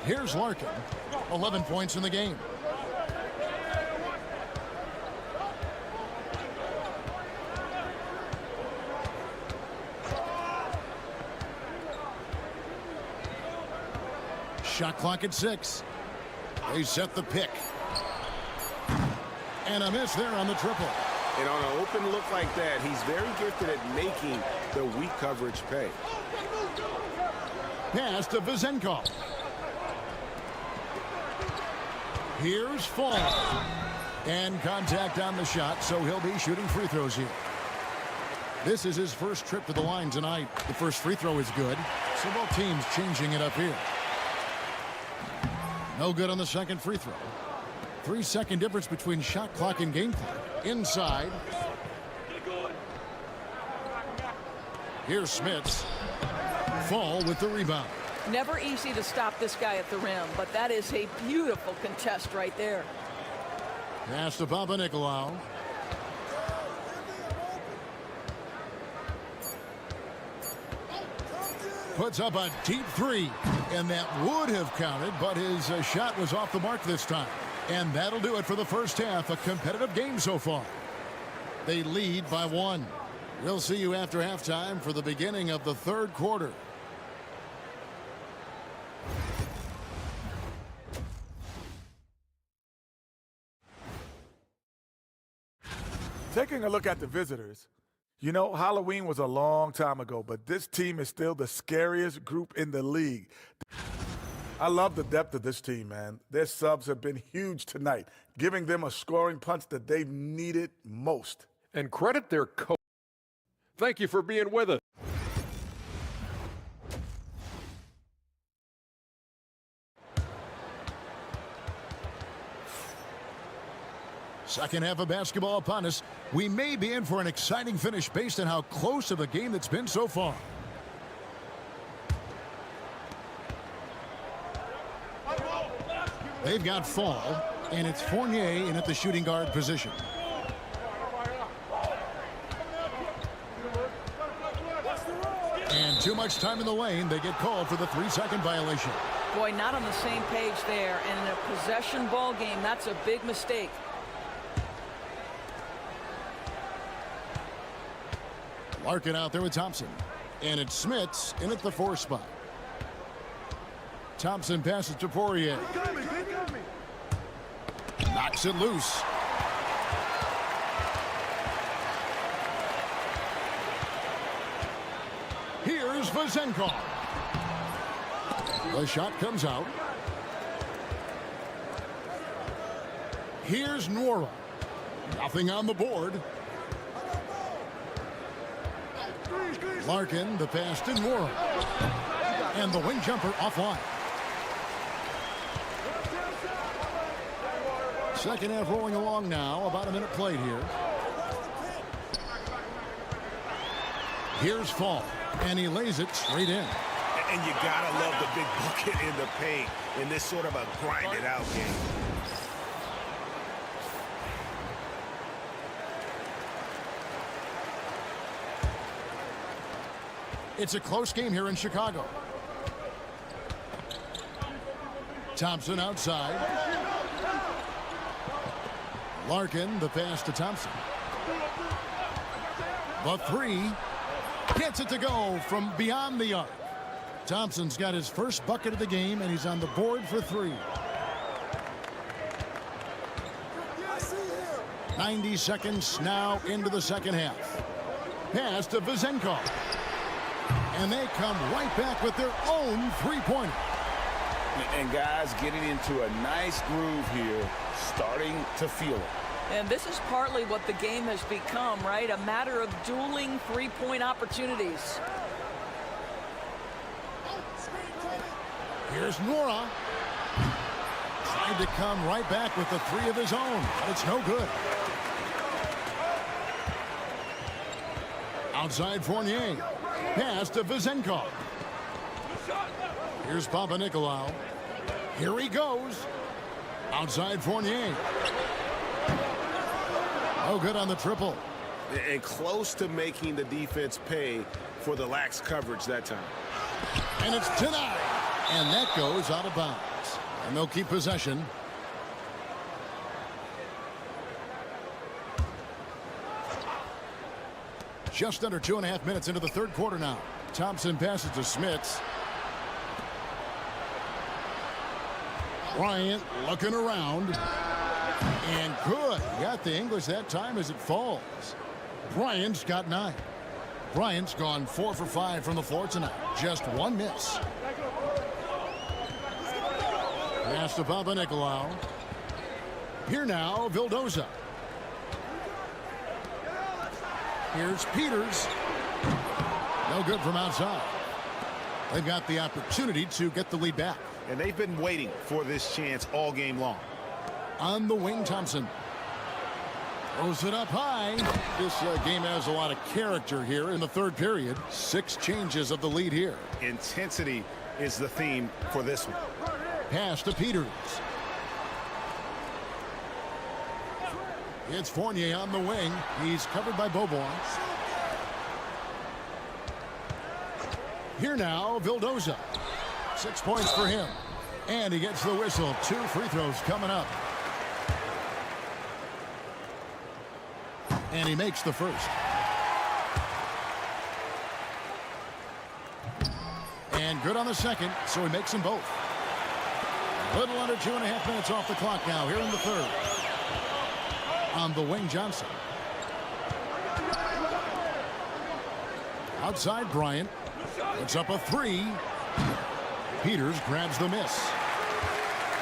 Here's Larkin. 11 points in the game. Shot clock at 6. They set the pick. And a miss there on the triple. And on an open look like that, he's very gifted at making the weak coverage pay. Pass to Vezenkov. Here's Fall. And contact on the shot, so he'll be shooting free throws here. This is his first trip to the line tonight. The first free throw is good, so both teams changing it up here. No good on the second free throw. 3-second difference between shot clock and game clock. Inside. Here's Smits. Fall with the rebound. Never easy to stop this guy at the rim, but that is a beautiful contest right there. Pass to Papanikolaou. Puts up a deep 3, and that would have counted, but his shot was off the mark this time. And that'll do it for the first half. A competitive game so far. They lead by 1. We'll see you after halftime for the beginning of the third quarter. Taking a look at the visitors, you know, Halloween was a long time ago, but this team is still the scariest group in the league. I love the depth of this team, man. Their subs have been huge tonight, giving them a scoring punch that they've needed most. And credit their coach. Thank you for being with us. Second half of basketball upon us. We may be in for an exciting finish based on how close of a game that's been so far. They've got Fall, and it's Fournier in at the shooting guard position. Too much time in the lane. They get called for the 3-second violation. Boy, not on the same page there. And in a possession ball game, that's a big mistake. Larkin out there with Thompson. And it's Smits in at the 4 spot. Thompson passes to Poirier. Knocks it loose. Here's Vazenkov. The shot comes out. Here's Nora. Nothing on the board. Larkin, the pass to Nora. And the wing jumper offline. Second half rolling along now. About a minute played here. Here's Fall. And he lays it straight in. And you gotta love the big bucket in the paint in this sort of a grinded out game. It's a close game here in Chicago. Thompson outside. Larkin, the pass to Thompson. The 3. Gets it to go from beyond the arc. Thompson's got his first bucket of the game, and he's on the board for 3. 90 seconds now into the second half. Pass to Vazenkov. And they come right back with their own 3-pointer. And guys getting into a nice groove here, starting to feel it. And this is partly what the game has become, right? A matter of dueling 3-point opportunities. Here's Nora. Trying to come right back with the 3 of his own, but it's no good. Outside Fournier. Pass to Vazenkov. Here's Papanikolaou. Here he goes. Outside Fournier. Oh, good on the triple. And close to making the defense pay for the lax coverage that time. And it's denied. And that goes out of bounds. And they'll keep possession. Just under 2.5 minutes into the third quarter now. Thompson passes to Smits. Bryant looking around. And good. Got the English that time as it falls. Bryant's got 9. Bryant's gone 4 for 5 from the floor tonight. Just 1 miss. Pass to Papanikolaou. Here now, Vildoza. Here's Peters. No good from outside. They've got the opportunity to get the lead back. And they've been waiting for this chance all game long. On the wing, Thompson. Throws it up high. This game has a lot of character here in the third period. 6 changes of the lead here. Intensity is the theme for this one. Pass to Peters. It's Fournier on the wing. He's covered by Boban. Here now, Vildoza. 6 points for him. And he gets the whistle. 2 free throws coming up. And he makes the first. And good on the second, so he makes them both. A little under 2.5 minutes off the clock now here in the third. On the wing, Johnson. Outside, Bryant. Puts up a 3. Peters grabs the miss.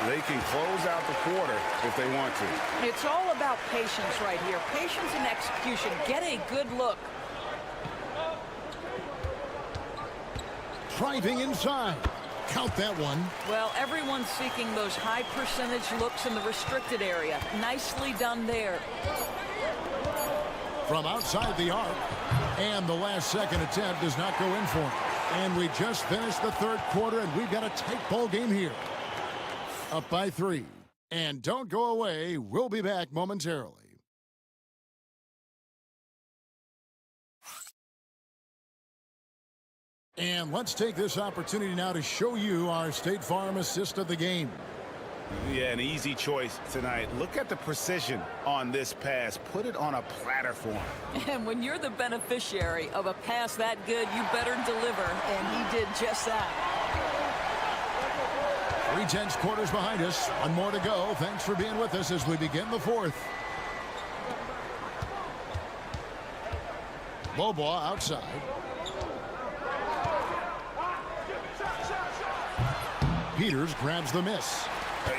They can close out the quarter if they want to. It's all about patience right here. Patience and execution. Get a good look. Driving inside. Count that one. Well, everyone's seeking those high percentage looks in the restricted area. Nicely done there. From outside the arc. And the last second attempt does not go in for him. And we just finished the third quarter, and we've got a tight ball game here. Up by 3. And don't go away. We'll be back momentarily. And let's take this opportunity now to show you our State Farm assist of the game. Yeah, an easy choice tonight. Look at the precision on this pass. Put it on a platter for him. And when you're the beneficiary of a pass that good, you better deliver. And he did just that. 3/10 quarters behind us. One more to go. Thanks for being with us as we begin the fourth. Bobois outside. Peters grabs the miss.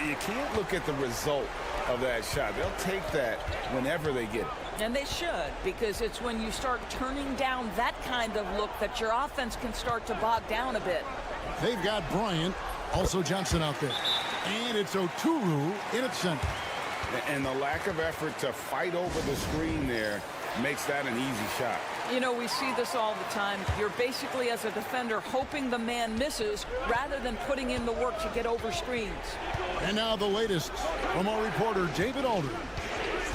You can't look at the result of that shot. They'll take that whenever they get it. And they should, because it's when you start turning down that kind of look that your offense can start to bog down a bit. They've got Bryant, also Johnson out there. And it's Oturu in its center. And the lack of effort to fight over the screen there makes that an easy shot. You know, we see this all the time. You're basically, as a defender, hoping the man misses rather than putting in the work to get over screens. And now the latest from our reporter, David Alder.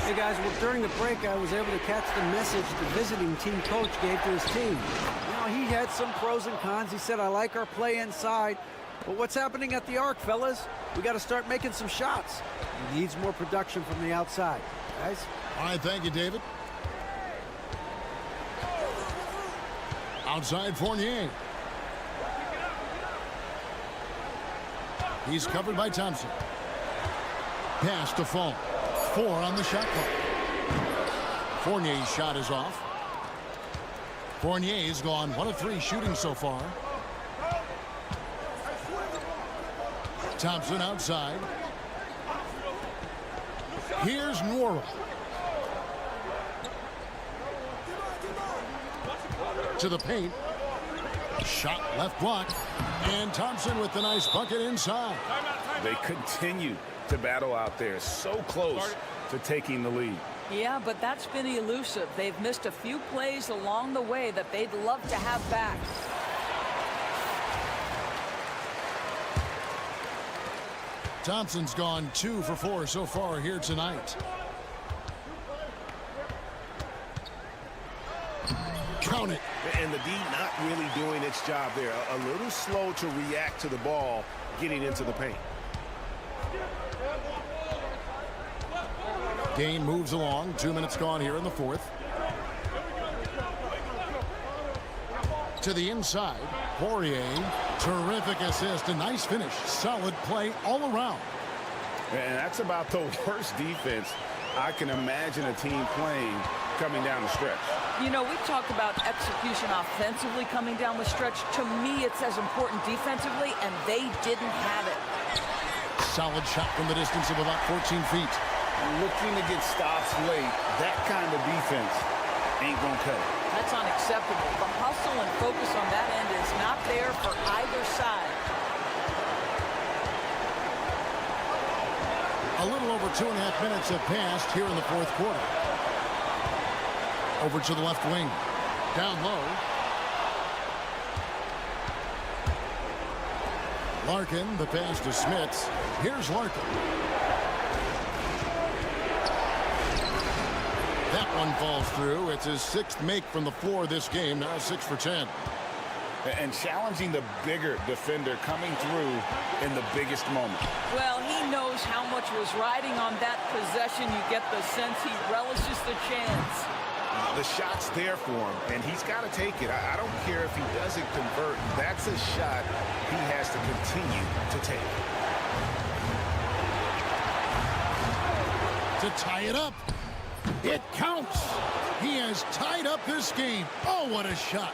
Hey, guys, well, during the break, I was able to catch the message the visiting team coach gave to his team. You know, he had some pros and cons. He said, I like our play inside. But what's happening at the arc, fellas? We got to start making some shots. He needs more production from the outside. Guys? All right, thank you, David. Outside Fournier. He's covered by Thompson. Pass to Fall. 4 on the shot clock. Fournier's shot is off. Fournier's gone 1 of 3 shooting so far. Thompson outside. Here's Nwora. To the paint. Shot left block. And Thompson with the nice bucket inside. They continue to battle out there. So close to taking the lead. Yeah, but that's been elusive. They've missed a few plays along the way that they'd love to have back. Thompson's gone 2 for 4 so far here tonight. Count it. And the D not really doing its job there. A little slow to react to the ball getting into the paint. Game moves along. 2 minutes gone here in the fourth. To the inside. Poirier. Terrific assist. A nice finish. Solid play all around. And that's about the worst defense I can imagine a team playing coming down the stretch. You know, we talk about execution offensively coming down the stretch. To me, it's as important defensively, and they didn't have it. Solid shot from the distance of about 14 feet. Looking to get stops late, that kind of defense ain't going to cut it. That's unacceptable. The hustle and focus on that end is not there for either side. A little over 2.5 minutes have passed here in the fourth quarter. Over to the left wing. Down low. Larkin, the pass to Smits. Here's Larkin. That one falls through. It's his 6th make from the floor this game. Now 6 for 10. And challenging the bigger defender coming through in the biggest moment. Well, he knows how much was riding on that possession. You get the sense he relishes the chance. The shot's there for him, and he's got to take it. I don't care if he doesn't convert. That's a shot he has to continue to take. To tie it up. It counts. He has tied up this game. Oh, what a shot.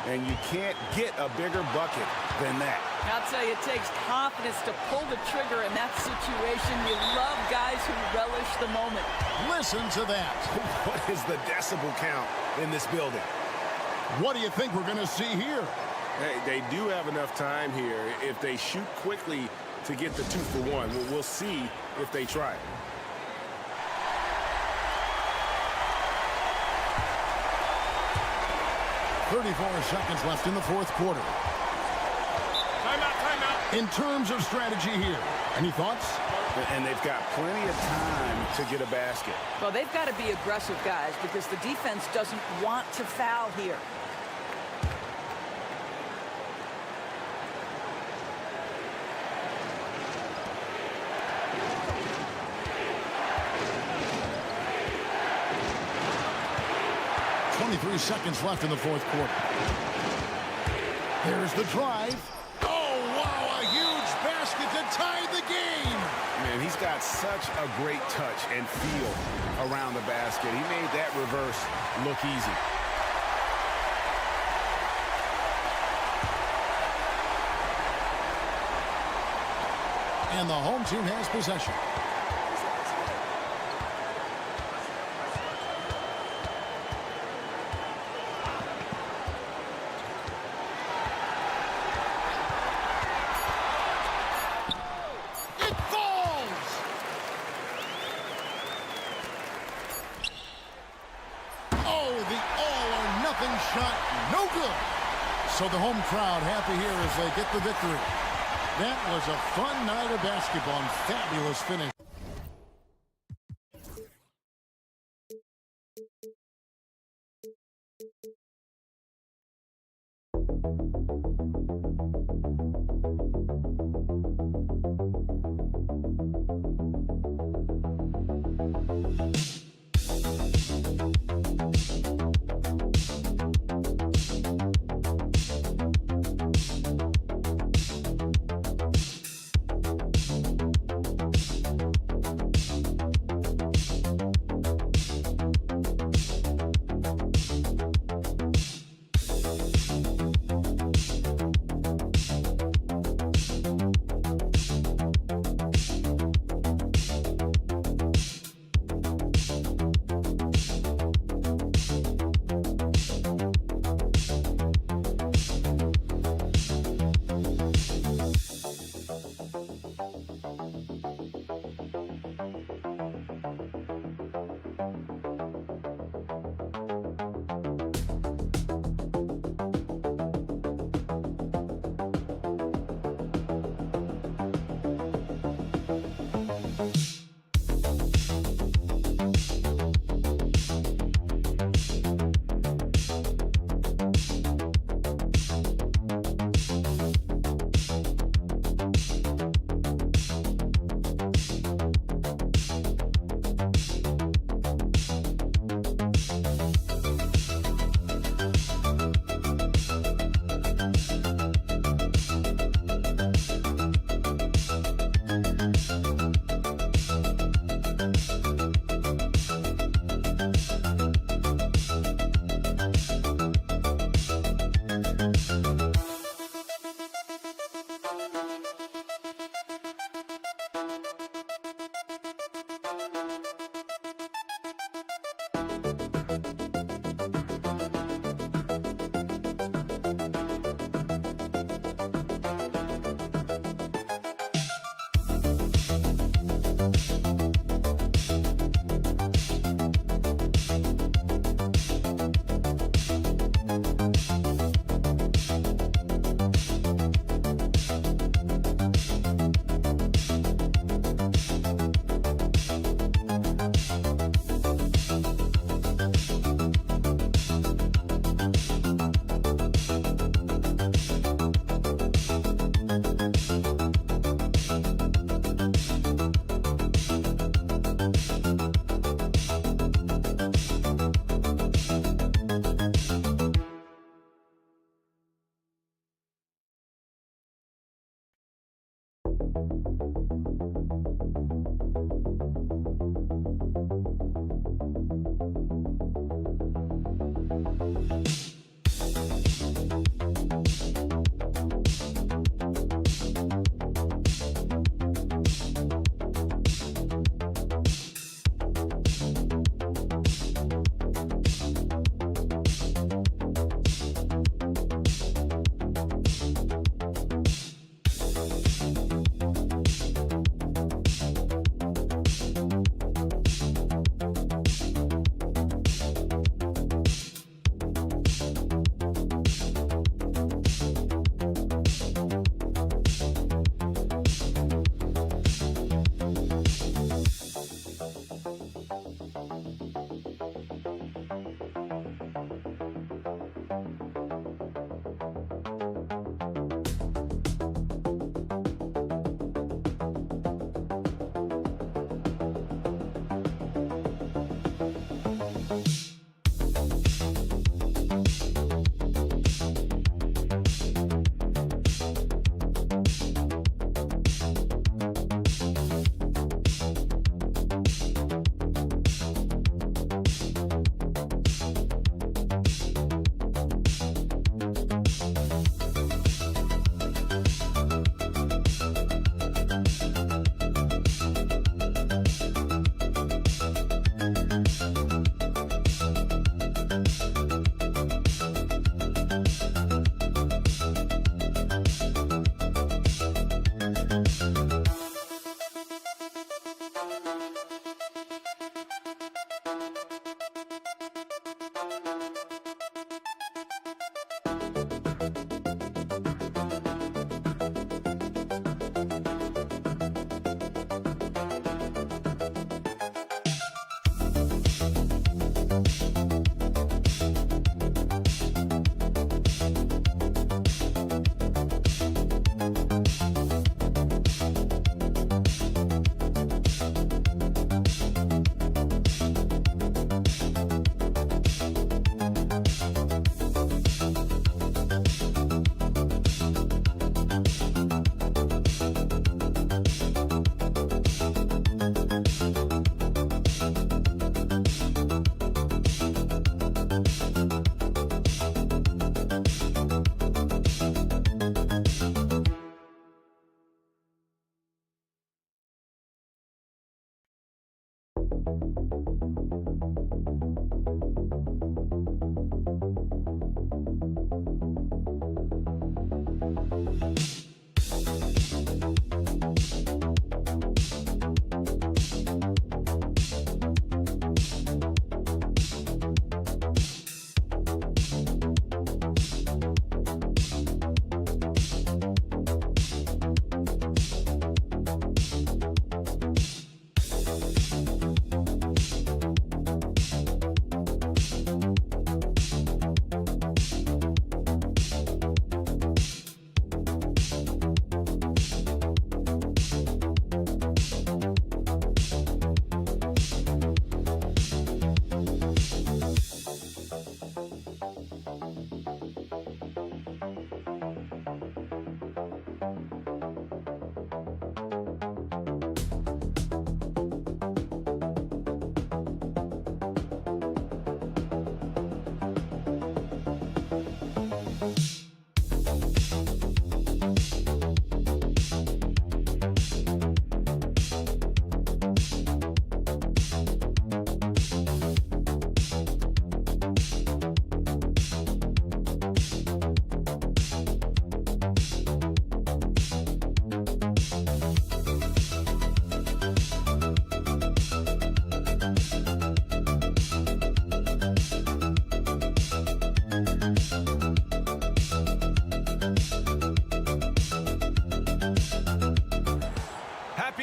And you can't get a bigger bucket than that. I'll tell you, it takes confidence to pull the trigger in that situation. You love guys who relish the moment. Listen to that. What is the decibel count in this building? What do you think we're going to see here? Hey, they do have enough time here. If they shoot quickly to get the 2 for 1, we'll see if they try it. .34 seconds left in the fourth quarter. Timeout. In terms of strategy here, any thoughts? And they've got plenty of time to get a basket. Well, they've got to be aggressive, guys, because the defense doesn't want to foul here. 23 seconds left in the fourth quarter. Here's the drive. Oh, wow, a huge basket to tie the game. Man, he's got such a great touch and feel around the basket. He made that reverse look easy. And the home team has possession. It falls! Oh, the all-or-nothing shot, no good. So the home crowd happy here as they get the victory. That was a fun night of basketball and fabulous finish.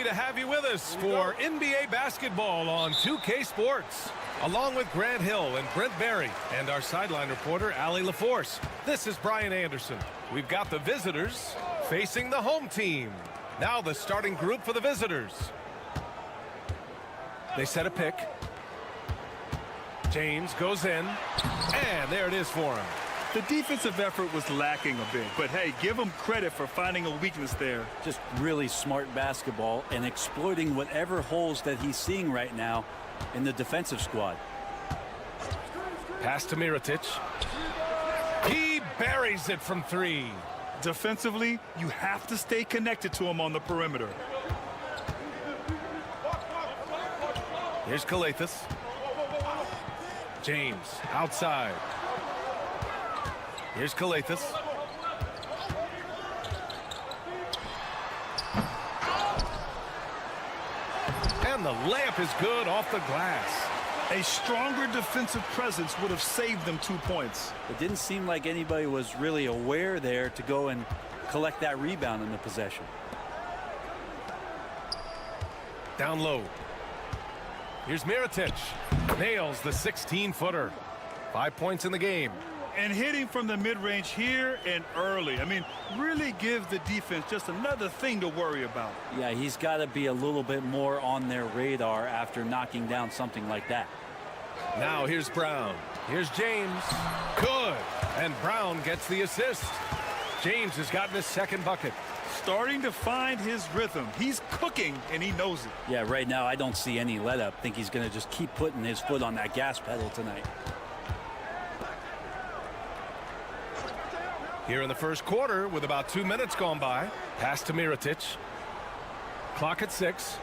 To have you with us for NBA basketball on 2K Sports, along with Grant Hill and Brent Barry and our sideline reporter, Allie LaForce. This is Brian Anderson. We've got the visitors facing the home team. Now the starting group for the visitors. They set a pick. James goes in, and there it is for him. The defensive effort was lacking a bit, but hey, give him credit for finding a weakness there. Just really smart basketball and exploiting whatever holes that he's seeing right now in the defensive squad. Pass to Mirotic. He buries it from three. Defensively, you have to stay connected to him on the perimeter. Here's Kalathis. James outside. Here's Kalathis. And the layup is good off the glass. A stronger defensive presence would have saved them 2 points. It didn't seem like anybody was really aware there to go and collect that rebound in the possession. Down low. Here's Mirotic. Nails the 16-footer. 5 points in the game. And hitting from the mid-range here and early. I mean, really give the defense just another thing to worry about. Yeah, he's got to be a little bit more on their radar after knocking down something like that. Now here's Brown. Here's James. Good. And Brown gets the assist. James has gotten his second bucket. Starting to find his rhythm. He's cooking, and he knows it. Yeah, right now I don't see any let-up. I think he's going to just keep putting his foot on that gas pedal tonight. Here in the first quarter, with about 2 minutes gone by, pass to Mirotic. Clock at 6.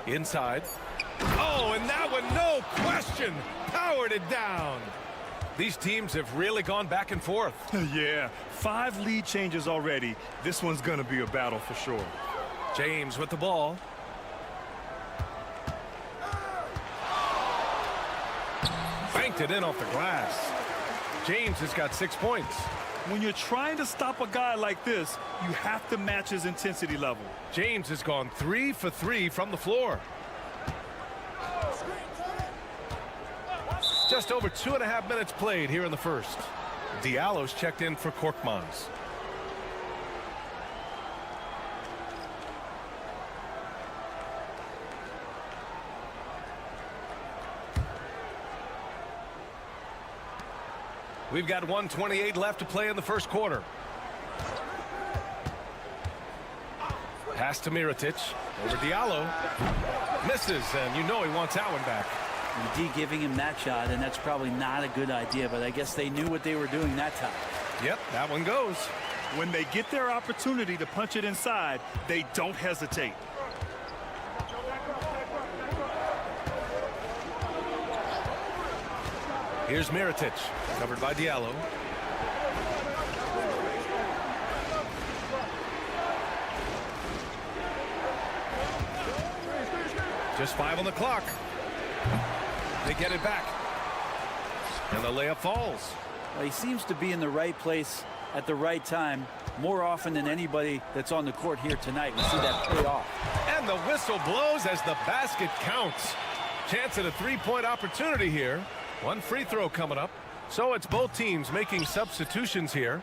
Inside. Oh, and that one, no question, powered it down. These teams have really gone back and forth. Yeah, 5 lead changes already. This one's going to be a battle for sure. James with the ball. Banked it in off the glass. James has got 6 points. When you're trying to stop a guy like this, you have to match his intensity level. James has gone 3 for 3 from the floor. Just over 2.5 minutes played here in the first. Diallo's checked in for Korkmaz. We've got 1:28 left to play in the first quarter. Pass to Mirotic. Over Diallo. Misses, and you know he wants that one back. D giving him that shot, and that's probably not a good idea, but I guess they knew what they were doing that time. Yep, that one goes. When they get their opportunity to punch it inside, they don't hesitate. Here's Mirotic, covered by Diallo. Just 5 on the clock. They get it back. And the layup falls. Well, he seems to be in the right place at the right time more often than anybody that's on the court here tonight. We see that pay off. And the whistle blows as the basket counts. Chance at a three-point opportunity here. One free throw coming up. So it's both teams making substitutions here.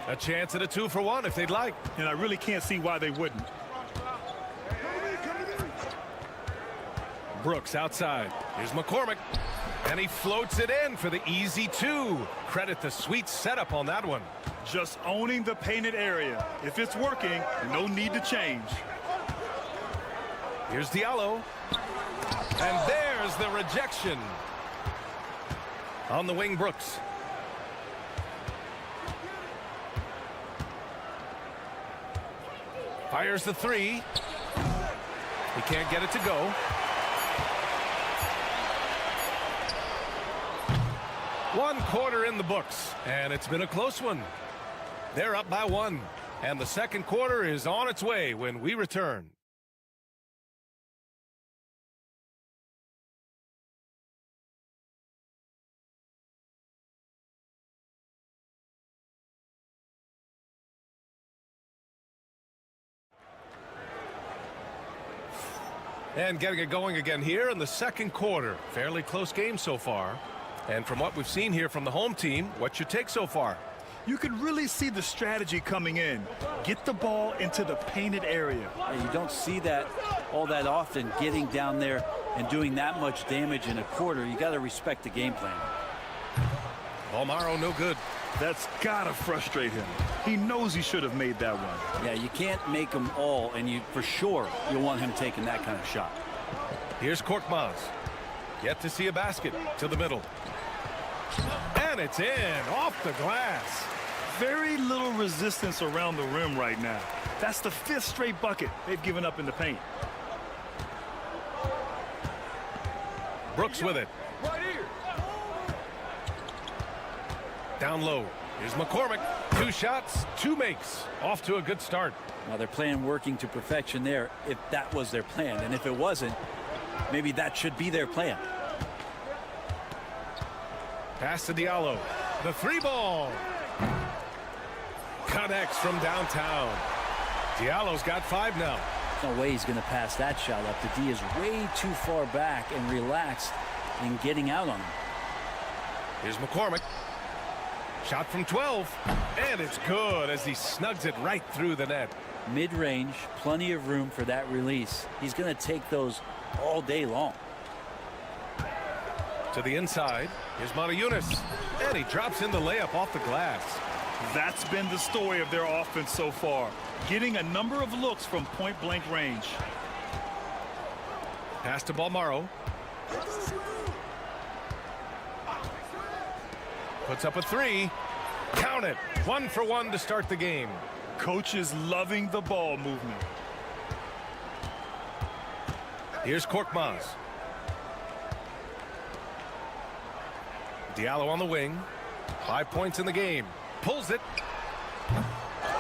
A chance at a 2-for-1 if they'd like. And I really can't see why they wouldn't. Brooks outside. Here's McCormick. And he floats it in for the easy 2. Credit the sweet setup on that one. Just owning the painted area. If it's working, no need to change. Here's Diallo. And there's the rejection. On the wing, Brooks. Fires the 3. He can't get it to go. One quarter in the books, and it's been a close one. They're up by 1, and the second quarter is on its way when we return. And getting it going again here in the second quarter. Fairly close game so far. And from what we've seen here from the home team, what's your take so far? You can really see the strategy coming in. Get the ball into the painted area. You don't see that all that often, getting down there and doing that much damage in a quarter. You got to respect the game plan. Almaro no good. That's got to frustrate him. He knows he should have made that one. Yeah, you can't make them all, and you for sure you'll want him taking that kind of shot. Here's Korkmaz. Yet to see a basket to the middle. And it's in off the glass. Very little resistance around the rim right now. That's the 5th straight bucket they've given up in the paint. Brooks with it. Down low. Here's McCormick. 2 shots, 2 makes. Off to a good start. Now they're playing working to perfection there if that was their plan. And if it wasn't, maybe that should be their plan. Pass to Diallo. The 3-ball. Connects from downtown. Diallo's got 5 now. No way he's going to pass that shot up. The D is way too far back and relaxed in getting out on him. Here's McCormick. Shot from 12. And it's good as he snugs it right through the net. Mid-range, plenty of room for that release. He's going to take those all day long. To the inside. Here's Montayunas. And he drops in the layup off the glass. That's been the story of their offense so far. Getting a number of looks from point-blank range. Pass to Balmaro. Puts up a 3. Count it. 1 for 1 to start the game. Coach is loving the ball movement. Here's Korkmaz. Diallo on the wing. 5 points in the game. Pulls it.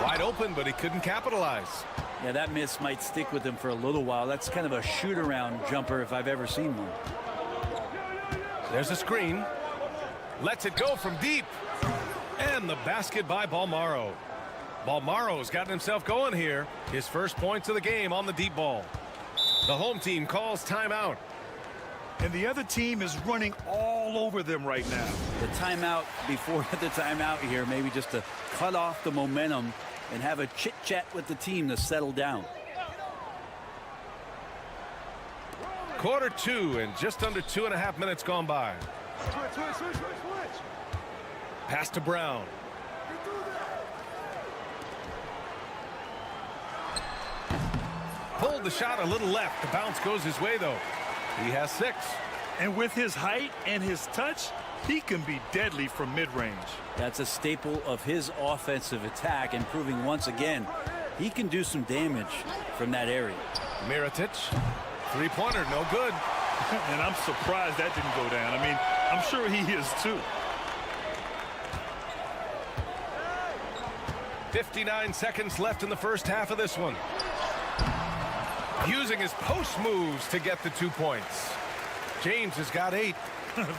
Wide open, but he couldn't capitalize. Yeah, that miss might stick with him for a little while. That's kind of a shoot-around jumper if I've ever seen one. There's a screen. Lets it go from deep. And the basket by Balmaro. Balmaro's gotten himself going here. His first points of the game on the deep ball. The home team calls timeout. And the other team is running all over them right now. The timeout before the timeout here, maybe just to cut off the momentum and have a chit-chat with the team to settle down. Quarter 2 and just under 2.5 minutes gone by. Pass to Brown. Pulled the shot a little left. The bounce goes his way, though. He has 6. And with his height and his touch, he can be deadly from mid-range. That's a staple of his offensive attack, and proving once again he can do some damage from that area. Mirotic, three-pointer, no good. And I'm surprised that didn't go down. I mean, I'm sure he is too. 59 seconds left in the first half of this one. Using his post moves to get the 2 points. James has got 8.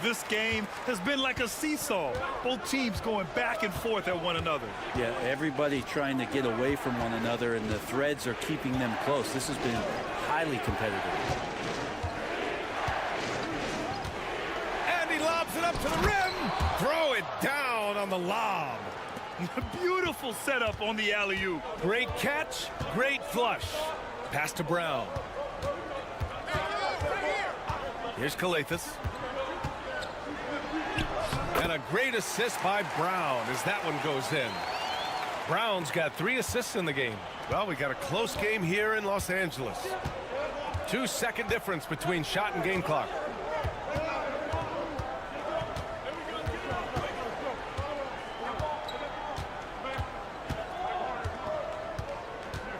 This game has been like a seesaw. Both teams going back and forth at one another. Yeah, everybody trying to get away from one another, and the threads are keeping them close. This has been highly competitive. And he lobs it up to the rim. Throw it down on the lob. Beautiful setup on the alley-oop. Great catch, great flush. Pass to Brown. Here's Calathis. And a great assist by Brown as that one goes in. Brown's got 3 assists in the game. Well, we got a close game here in Los Angeles. 2-second difference between shot and game clock.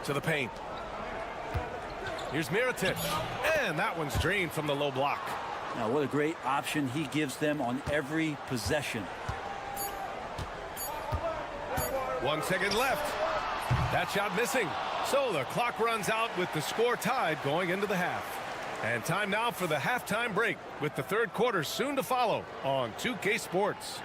To the paint. Here's Mirotic. And that one's drained from the low block. Now, what a great option he gives them on every possession. 1 second left. That shot missing. So the clock runs out with the score tied going into the half. And time now for the halftime break with the third quarter soon to follow on 2K Sports.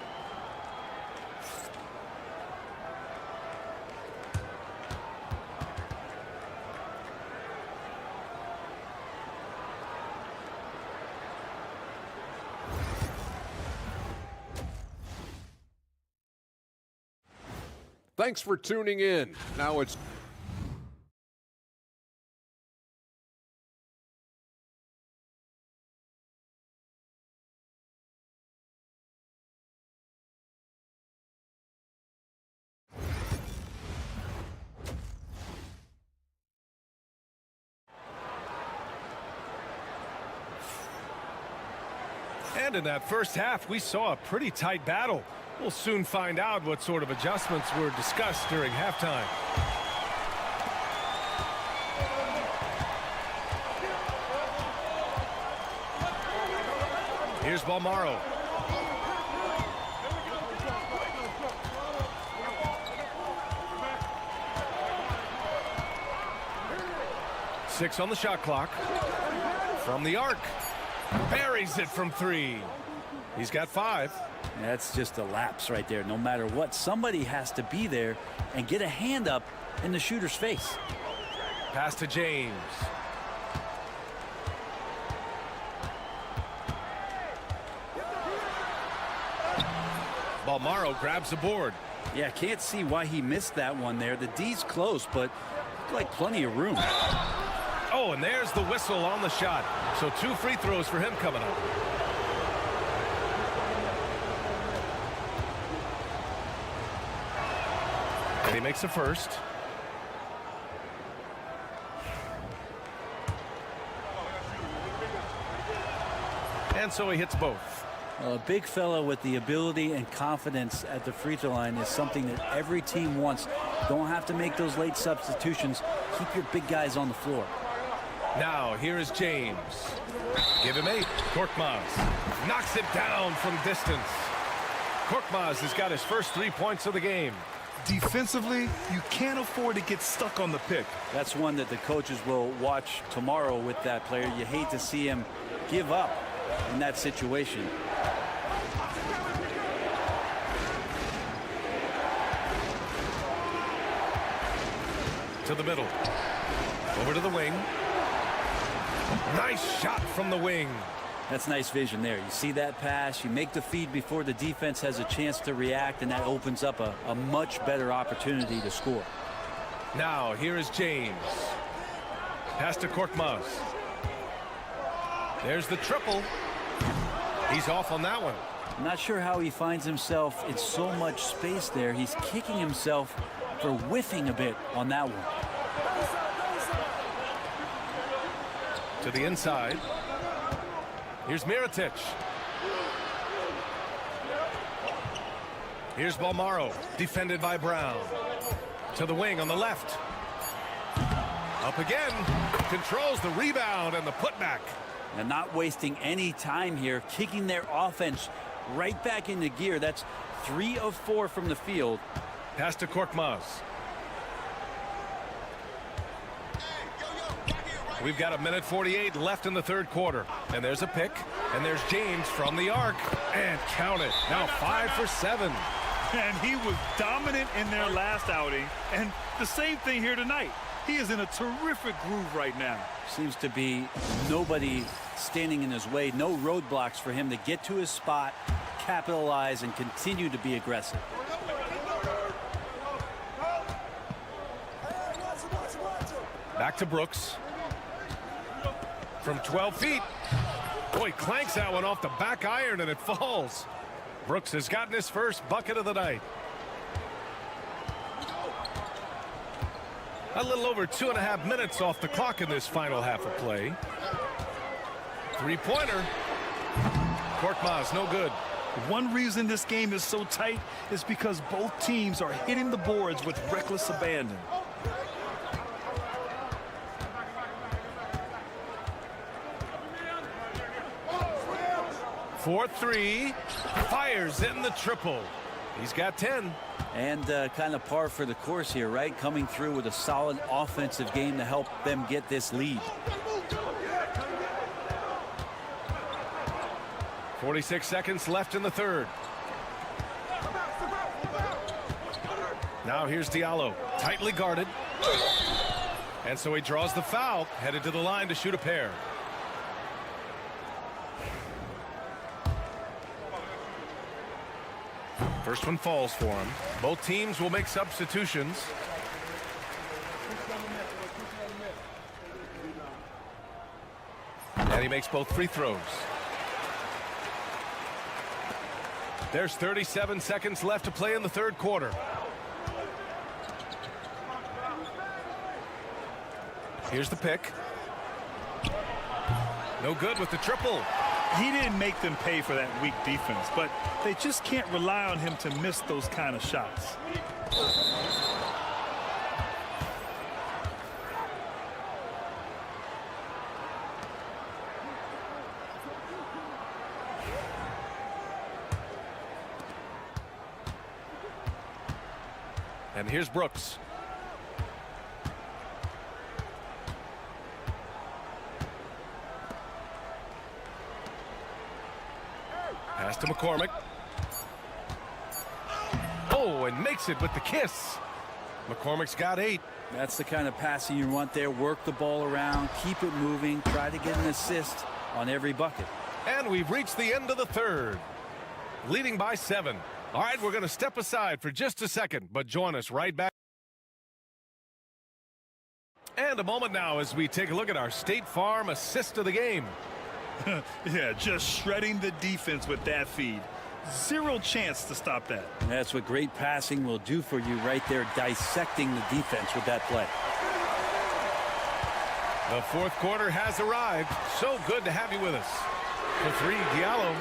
Thanks for tuning in. Now it's And in that first half, we saw a pretty tight battle. We'll soon find out what sort of adjustments were discussed during halftime. Here's Balmaro. Six on the shot clock. From the arc. Buries it from 3. He's got 5. That's just a lapse right there. No matter what, somebody has to be there and get a hand up in the shooter's face. Pass to James. Balmaro grabs the board. Yeah, can't see why he missed that one there. The D's close, but like plenty of room. Oh, and there's the whistle on the shot. So 2 free throws for him coming up. And he makes the first. And so he hits both. Well, a big fella with the ability and confidence at the free throw line is something that every team wants. Don't have to make those late substitutions. Keep your big guys on the floor. Now, here is James. Give him 8. Korkmaz knocks it down from distance. Korkmaz has got his first 3 points of the game. Defensively, you can't afford to get stuck on the pick. That's one that the coaches will watch tomorrow with that player. You hate to see him give up in that situation. To the middle. Over to the wing. Nice shot from the wing. That's nice vision there. You see that pass, you make the feed before the defense has a chance to react, and that opens up a much better opportunity to score. Now, here is James. Pass to Korkmaz. There's the triple. He's off on that one. I'm not sure how he finds himself in so much space there. He's kicking himself for whiffing a bit on that one. To the inside. Here's Mirotic. Here's Balmaro, defended by Brown. To the wing on the left. Up again. Controls the rebound and the putback. And not wasting any time here, kicking their offense right back into gear. That's 3 of 4 from the field. Pass to Korkmaz. We've got 1:48 left in the third quarter. And there's a pick. And there's James from the arc. And count it. Now 5 for 7. And he was dominant in their last outing. And the same thing here tonight. He is in a terrific groove right now. Seems to be nobody standing in his way. No roadblocks for him to get to his spot, capitalize, and continue to be aggressive. Back to Brooks. From 12 feet. Boy, clanks that one off the back iron and it falls. Brooks has gotten his first bucket of the night. A little over 2.5 minutes off the clock in this final half of play. Three-pointer. Korkmaz, no good. One reason this game is so tight is because both teams are hitting the boards with reckless abandon. For 3, fires in the triple. He's got 10. And kind of par for the course here, right? Coming through with a solid offensive game to help them get this lead. 46 seconds left in the third. Now here's Diallo, tightly guarded. And so he draws the foul, headed to the line to shoot a pair. First one falls for him. Both teams will make substitutions. And he makes both free throws. There's 37 seconds left to play in the third quarter. Here's the pick. No good with the triple. He didn't make them pay for that weak defense, but they just can't rely on him to miss those kind of shots. And here's Brooks. Pass to McCormick. Oh, and makes it with the kiss. McCormick's got 8. That's the kind of passing you want there. Work the ball around, keep it moving, try to get an assist on every bucket. And we've reached the end of the third. Leading by 7. All right, we're going to step aside for just a second, but join us right back. And a moment now as we take a look at our State Farm assist of the game. Yeah, just shredding the defense with that feed. Zero chance to stop that. That's what great passing will do for you right there, dissecting the defense with that play. The fourth quarter has arrived. So good to have you with us. For 3, Diallo,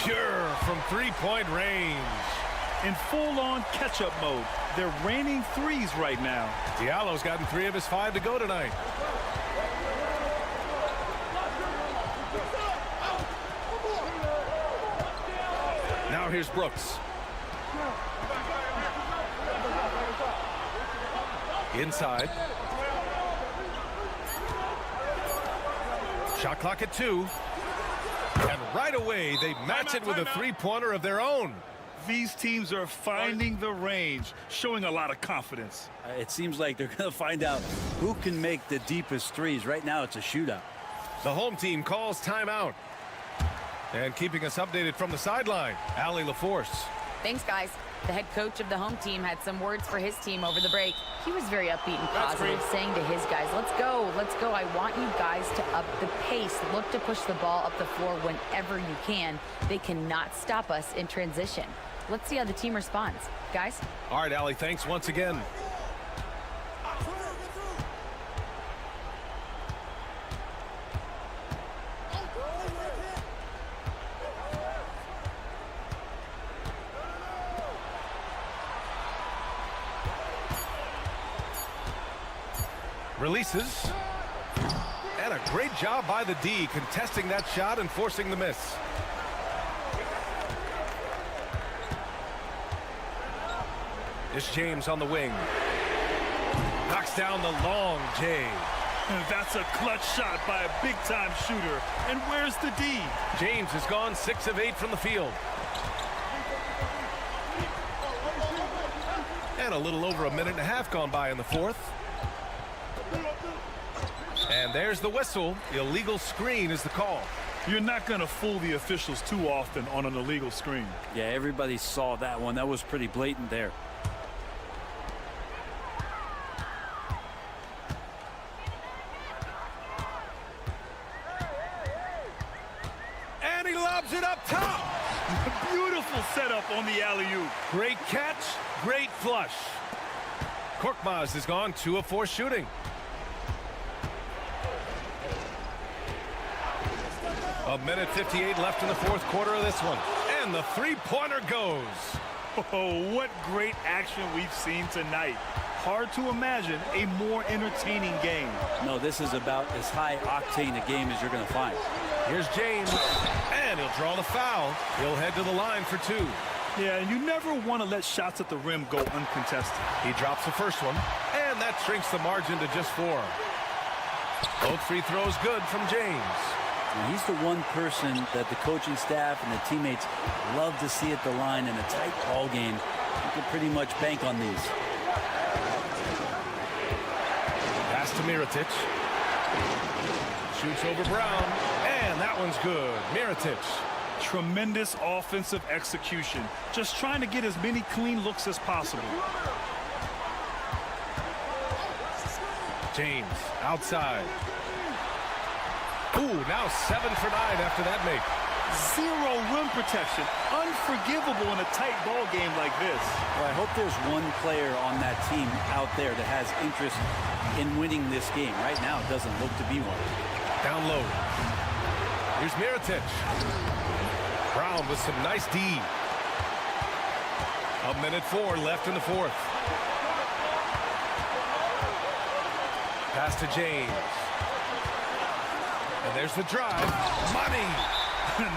pure from three-point range. In full-on catch-up mode. They're raining threes right now. Diallo's gotten 3 of his 5 to go tonight. Now here's Brooks. Inside. Shot clock at 2. And right away, they match it with a three-pointer of their own. These teams are finding the range, showing a lot of confidence. It seems like they're going to find out who can make the deepest threes. Right now, it's a shootout. The home team calls timeout. And keeping us updated from the sideline, Allie LaForce. Thanks, guys. The head coach of the home team had some words for his team over the break. He was very upbeat and positive, saying to his guys, let's go. I want you guys to up the pace. Look to push the ball up the floor whenever you can. They cannot stop us in transition. Let's see how the team responds. Guys? All right, Allie, thanks once again. Releases. And a great job by the D, contesting that shot and forcing the miss. It's James on the wing. Knocks down the long J. That's a clutch shot by a big-time shooter. And where's the D? James has gone 6 of 8 from the field. And a little over a minute and a half gone by in the fourth. And there's the whistle. Illegal screen is the call. You're not going to fool the officials too often on an illegal screen. Yeah, everybody saw that one. That was pretty blatant there. And he lobs it up top. Beautiful setup on the alley-oop. Great catch, great flush. Korkmaz has gone 2 of 4 shooting. A minute 58 left in the fourth quarter of this one. And the three-pointer goes. Oh, what great action we've seen tonight. Hard to imagine a more entertaining game. No, this is about as high-octane a game as you're going to find. Here's James, and he'll draw the foul. He'll head to the line for 2. Yeah, and you never want to let shots at the rim go uncontested. He drops the first one, and that shrinks the margin to just 4. Both free throws good from James. And he's the one person that the coaching staff and the teammates love to see at the line in a tight ball game. You can pretty much bank on these. Pass to Mirotic. Shoots over Brown, and that one's good. Mirotic. Tremendous offensive execution. Just trying to get as many clean looks as possible. James outside. Ooh, now 7 for 9 after that make. 0 rim protection. Unforgivable in a tight ball game like this. Well, I hope there's one player on that team out there that has interest in winning this game. Right now, it doesn't look to be one. Down low. Here's Mirotic. Brown with some nice D. A minute 4 left in the fourth. Pass to James. And there's the drive. Money.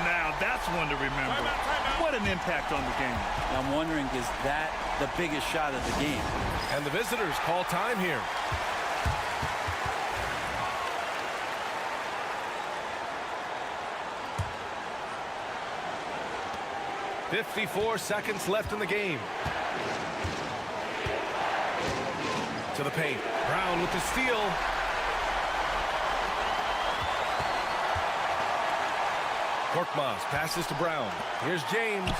Now that's one to remember. What an impact on the game. I'm wondering, is that the biggest shot of the game? And the visitors call time here. .54 seconds left in the game. To the paint. Brown with the steal. Korkmaz passes to Brown. Here's James.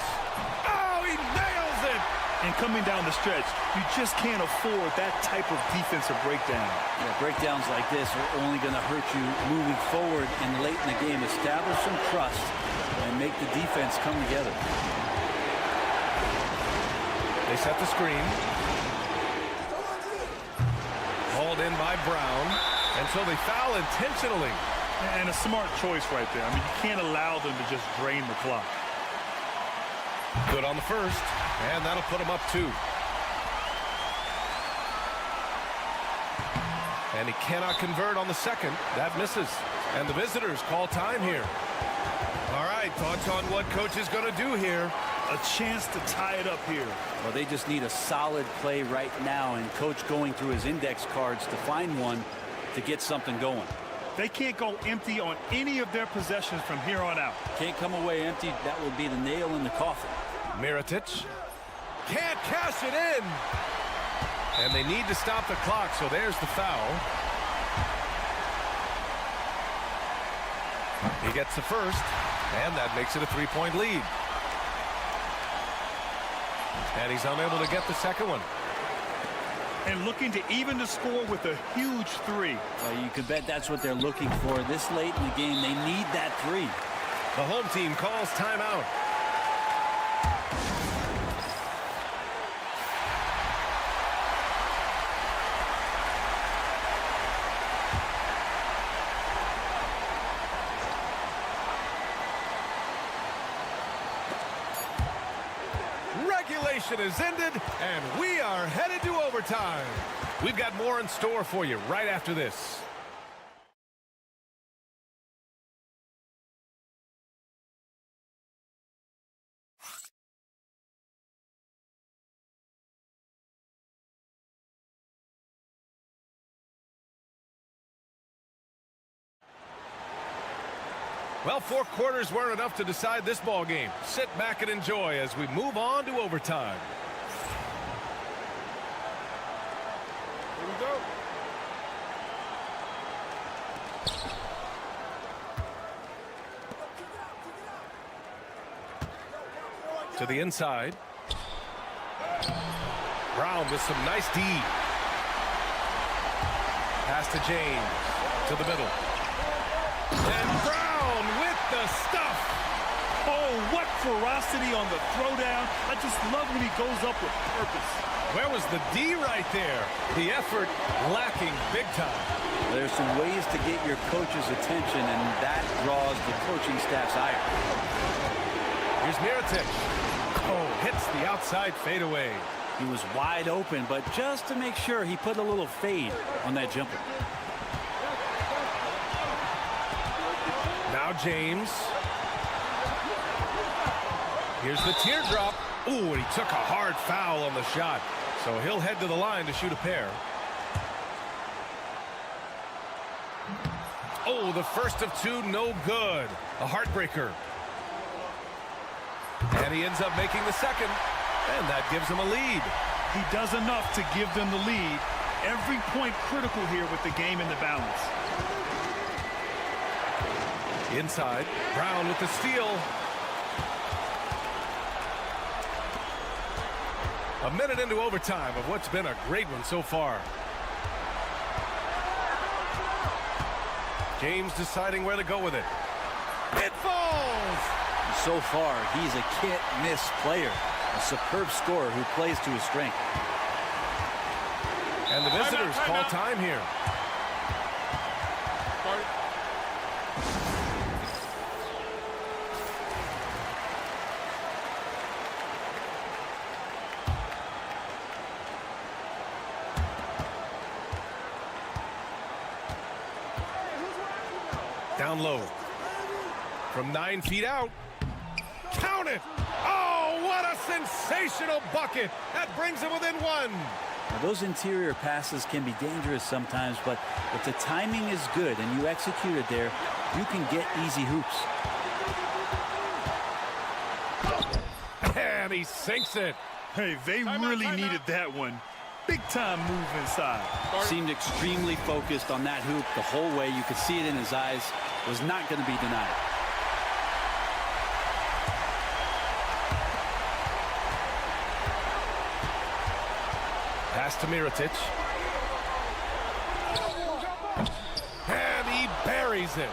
Oh, he nails it! And coming down the stretch, you just can't afford that type of defensive breakdown. Yeah, breakdowns like this are only going to hurt you moving forward and late in the game. Establish some trust and make the defense come together. They set the screen. Hauled in by Brown. And so they foul intentionally. And a smart choice right there. I mean, you can't allow them to just drain the clock. Good on the first. And that'll put them up 2. And he cannot convert on the second. That misses. And the visitors call time here. All right, thoughts on what coach is going to do here. a chance to tie it up here. Well, they just need a solid play right now, and coach going through his index cards to find one to get something going. They can't go empty on any of their possessions from here on out. Can't come away empty. That would be the nail in the coffin. Mirotic can't cash it in. And they need to stop the clock, so there's the foul. He gets the first, and that makes it a 3-point lead. And he's unable to get the second one. And looking to even the score with a huge three. Well, you could bet that's what they're looking for this late in the game. They need that three. The home team calls timeout. Regulation is ended, and we are headed to overtime. We've got more in store for you right after this. Well, 4 quarters weren't enough to decide this ball game. Sit back and enjoy as we move on to overtime. Here we go. To the inside. Brown with some nice D. Pass to James. To the middle. And Brown with the stuff. Oh, what ferocity on the throwdown. I just love when he goes up with purpose. Where was the D right there? The effort lacking big time. There's some ways to get your coach's attention, and that draws the coaching staff's ire. Here's Mirotic. Oh, hits the outside fadeaway. He was wide open, but just to make sure, he put a little fade on that jumper. Now James. Here's the teardrop. Ooh, and he took a hard foul on the shot. So he'll head to the line to shoot a pair. Oh, the first of 2, no good. A heartbreaker. And he ends up making the second. And that gives him a lead. He does enough to give them the lead. Every point critical here with the game in the balance. Inside, Brown with the steal. A minute into overtime of what's been a great one so far. James deciding where to go with it. It falls! So far, he's a can't-miss player. A superb scorer who plays to his strength. And the visitors call time here. Down low. From 9 feet out. Count it! Oh, what a sensational bucket! That brings him within 1. Now, those interior passes can be dangerous sometimes, but if the timing is good and you execute it there, you can get easy hoops. And he sinks it. Hey, they really needed that one. Big time move inside. Seemed extremely focused on that hoop the whole way. You could see it in his eyes. Was not going to be denied. Pass to Mirotic. And he buries it.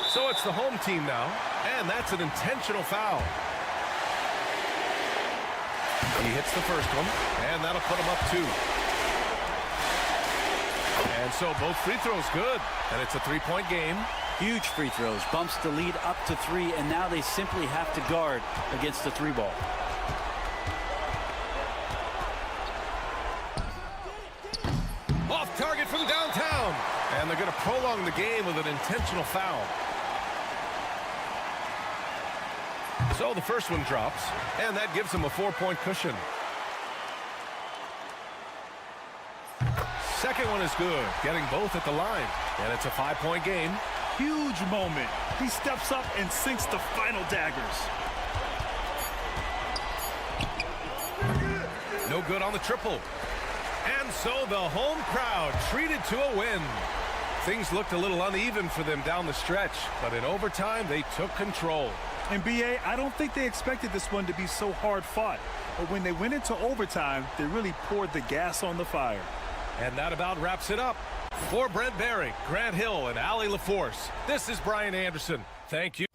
So it's the home team now, and that's an intentional foul. He hits the first one, and that'll put him up 2. And so both free throws good, and it's a 3-point game. Huge free throws, bumps the lead up to 3, and now they simply have to guard against the 3 ball. Off target from downtown, and they're going to prolong the game with an intentional foul. So the first one drops, and that gives him a 4-point cushion. Second one is good, getting both at the line. And it's a 5-point game. Huge moment. He steps up and sinks the final daggers. No good on the triple. And so the home crowd treated to a win. Things looked a little uneven for them down the stretch, but in overtime, they took control. And B.A., I don't think they expected this one to be so hard fought. But when they went into overtime, they really poured the gas on the fire. And that about wraps it up. For Brent Barry, Grant Hill, and Allie LaForce, this is Brian Anderson. Thank you.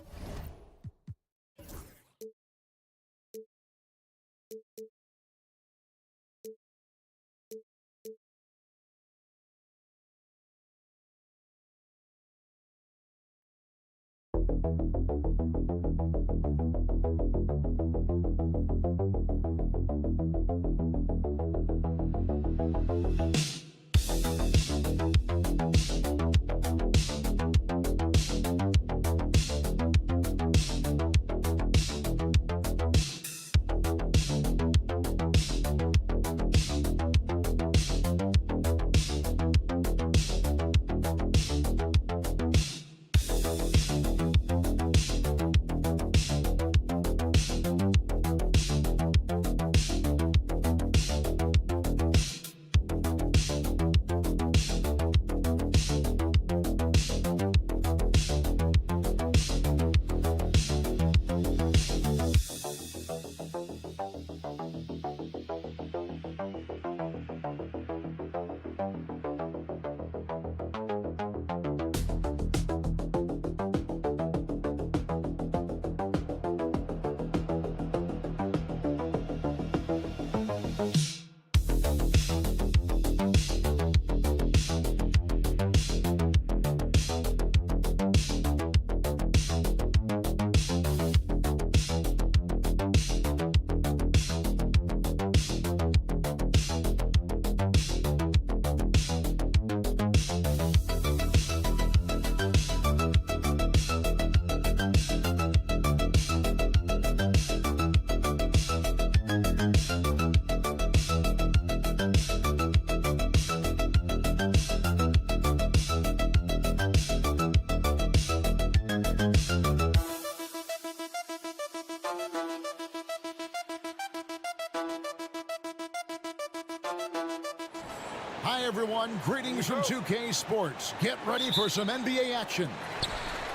Hi, everyone. Greetings from 2K Sports. Get ready for some NBA action.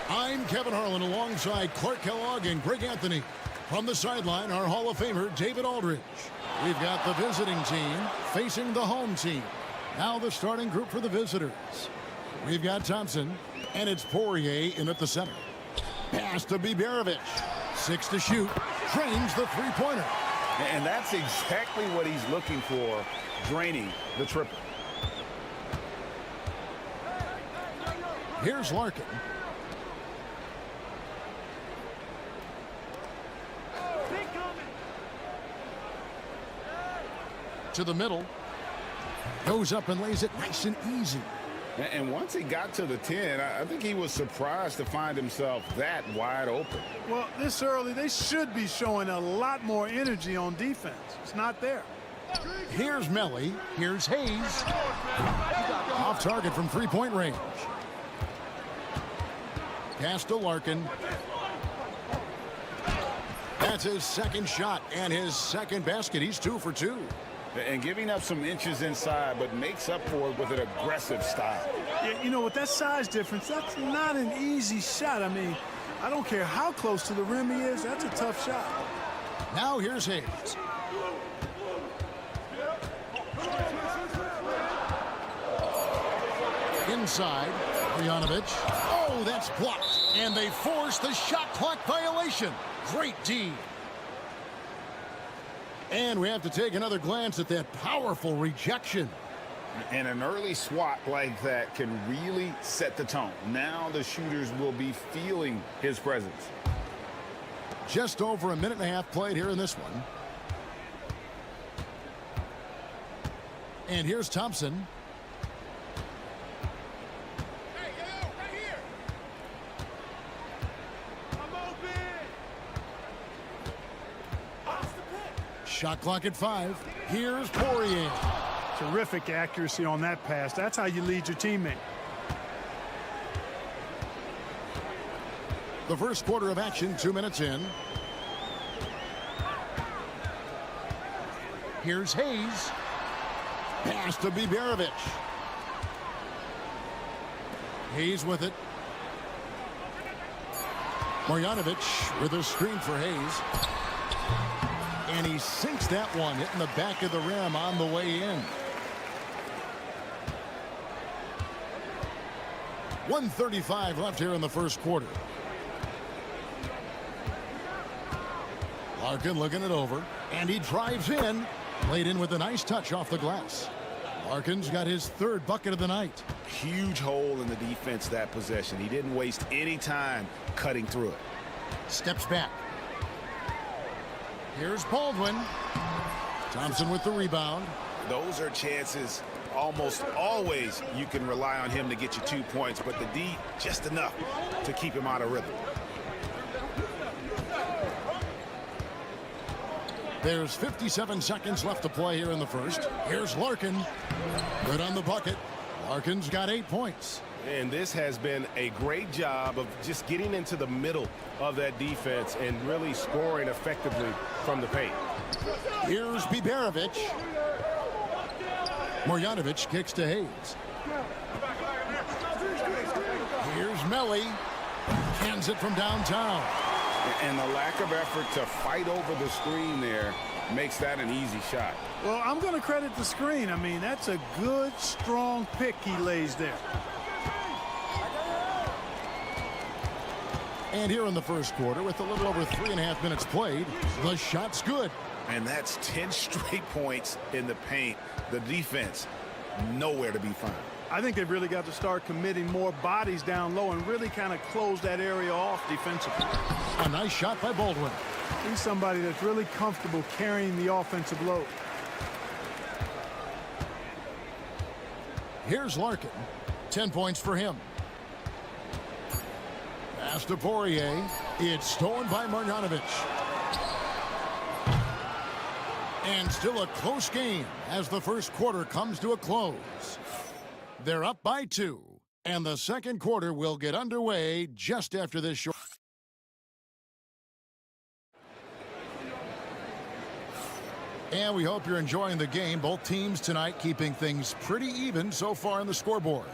I'm Kevin Harlan alongside Clark Kellogg and Greg Anthony. From the sideline, our Hall of Famer, David Aldridge. We've got the visiting team facing the home team. Now the starting group for the visitors. We've got Thompson, and it's Poirier in at the center. Pass to Biberovic. 6 to shoot. Drains the three-pointer. And that's exactly what he's looking for, draining the triple. Here's Larkin. To the middle. Goes up and lays it nice and easy. And once he got to the 10, I think he was surprised to find himself that wide open. Well, this early, they should be showing a lot more energy on defense. It's not there. Here's Melly. Here's Hayes. Off target from three-point range. Pass to Larkin. That's his second shot and his second basket. He's 2 for 2. And giving up some inches inside, but makes up for it with an aggressive style. Yeah, you know, with that size difference, that's not an easy shot. I mean, I don't care how close to the rim he is. That's a tough shot. Now here's Hayes. Inside, Bojanovic. Oh, that's blocked. And they force the shot clock violation. Great D. And we have to take another glance at that powerful rejection. And an early swat like that can really set the tone. Now the shooters will be feeling his presence. Just over a minute and a half played here in this one. And here's Thompson. Shot clock at 5. Here's Poirier. Terrific accuracy on that pass. That's how you lead your teammate. The first quarter of action, 2 minutes in. Here's Hayes. Pass to Biberovic. Hayes with it. Marjanovic with a screen for Hayes. And he sinks that one, hitting the back of the rim on the way in. 1:35 left here in the first quarter. Larkin looking it over, and he drives in. Laid in with a nice touch off the glass. Larkin's got his 3rd bucket of the night. Huge hole in the defense that possession. He didn't waste any time cutting through it. Steps back. Here's Baldwin. Thompson with the rebound. Those are chances almost always you can rely on him to get you 2 points, but the D just enough to keep him out of rhythm. There's 57 seconds left to play here in the first. Here's Larkin. Good on the bucket. Larkin's got 8 points. And this has been a great job of just getting into the middle of that defense and really scoring effectively from the paint. Here's Biberovic. Marjanovic kicks to Hayes. Here's Melly. Hands it from downtown. And the lack of effort to fight over the screen there makes that an easy shot. Well, I'm going to credit the screen. I mean, that's a good, strong pick he lays there. And here in the first quarter, with a little over 3.5 minutes played, the shot's good. And that's 10 straight points in the paint. The defense, nowhere to be found. I think they've really got to start committing more bodies down low and really kind of close that area off defensively. A nice shot by Baldwin. He's somebody that's really comfortable carrying the offensive load. Here's Larkin. 10 points for him. Pass to Poirier. It's stolen by Marjanovic. And still a close game as the first quarter comes to a close. They're up by 2, and the second quarter will get underway just after this short. And we hope you're enjoying the game. Both teams tonight keeping things pretty even so far on the scoreboard.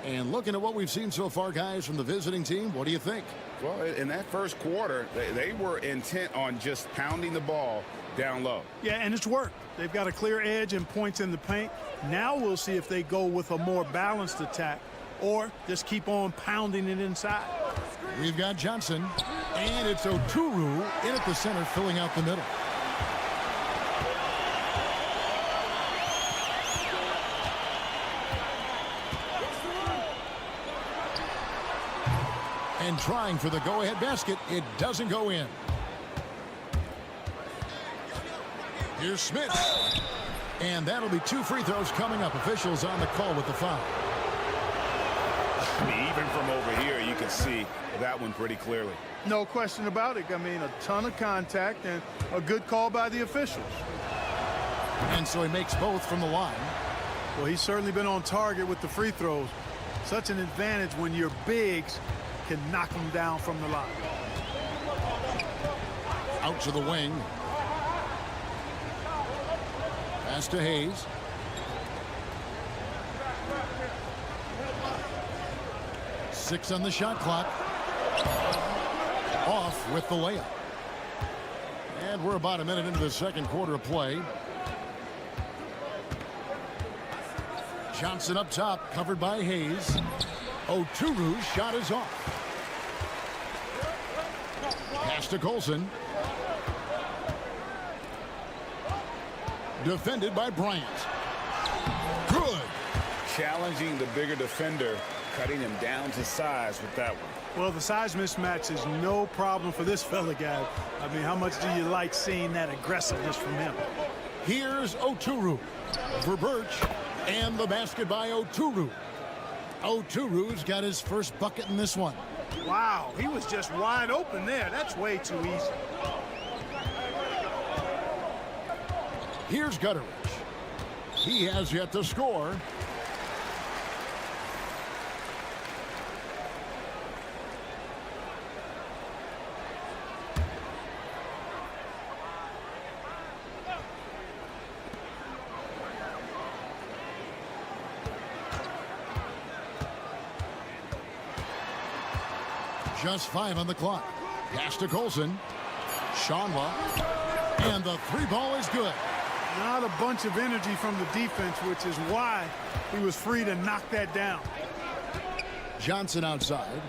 And looking at what we've seen so far, guys, from the visiting team, what do you think? Well, in that first quarter, they were intent on just pounding the ball down low. Yeah, and it's worked. They've got a clear edge and points in the paint. Now we'll see if they go with a more balanced attack or just keep on pounding it inside. We've got Johnson, and it's Oturu in at the center, filling out the middle. And trying for the go-ahead basket, it doesn't go in. Here's Smith. And that'll be 2 free throws coming up. Officials on the call with the foul. I mean, even from over here, you can see that one pretty clearly. No question about it. I mean, a ton of contact and a good call by the officials. And so he makes both from the line. Well, he's certainly been on target with the free throws. Such an advantage when your bigs can knock them down from the line. Out to the wing. Pass to Hayes. Six on the shot clock. Off with the layup. And we're about a minute into the second quarter of play. Johnson up top, covered by Hayes. Oturu's shot is off. Pass to Colson. Defended by Bryant. Good. Challenging the bigger defender, cutting him down to size with that one. Well, the size mismatch is no problem for this fella guy. I mean, how much do you like seeing that aggressiveness from him? Here's Oturu for Birch, and the basket by Oturu. Oturu's got his first bucket in this one. Wow, he was just wide open there. That's way too easy. Here's Gutteridge. He has yet to score. Just 5 on the clock. Pass to Colson. Shanla. And the 3-ball is good. Not a bunch of energy from the defense, which is why he was free to knock that down. Johnson outside.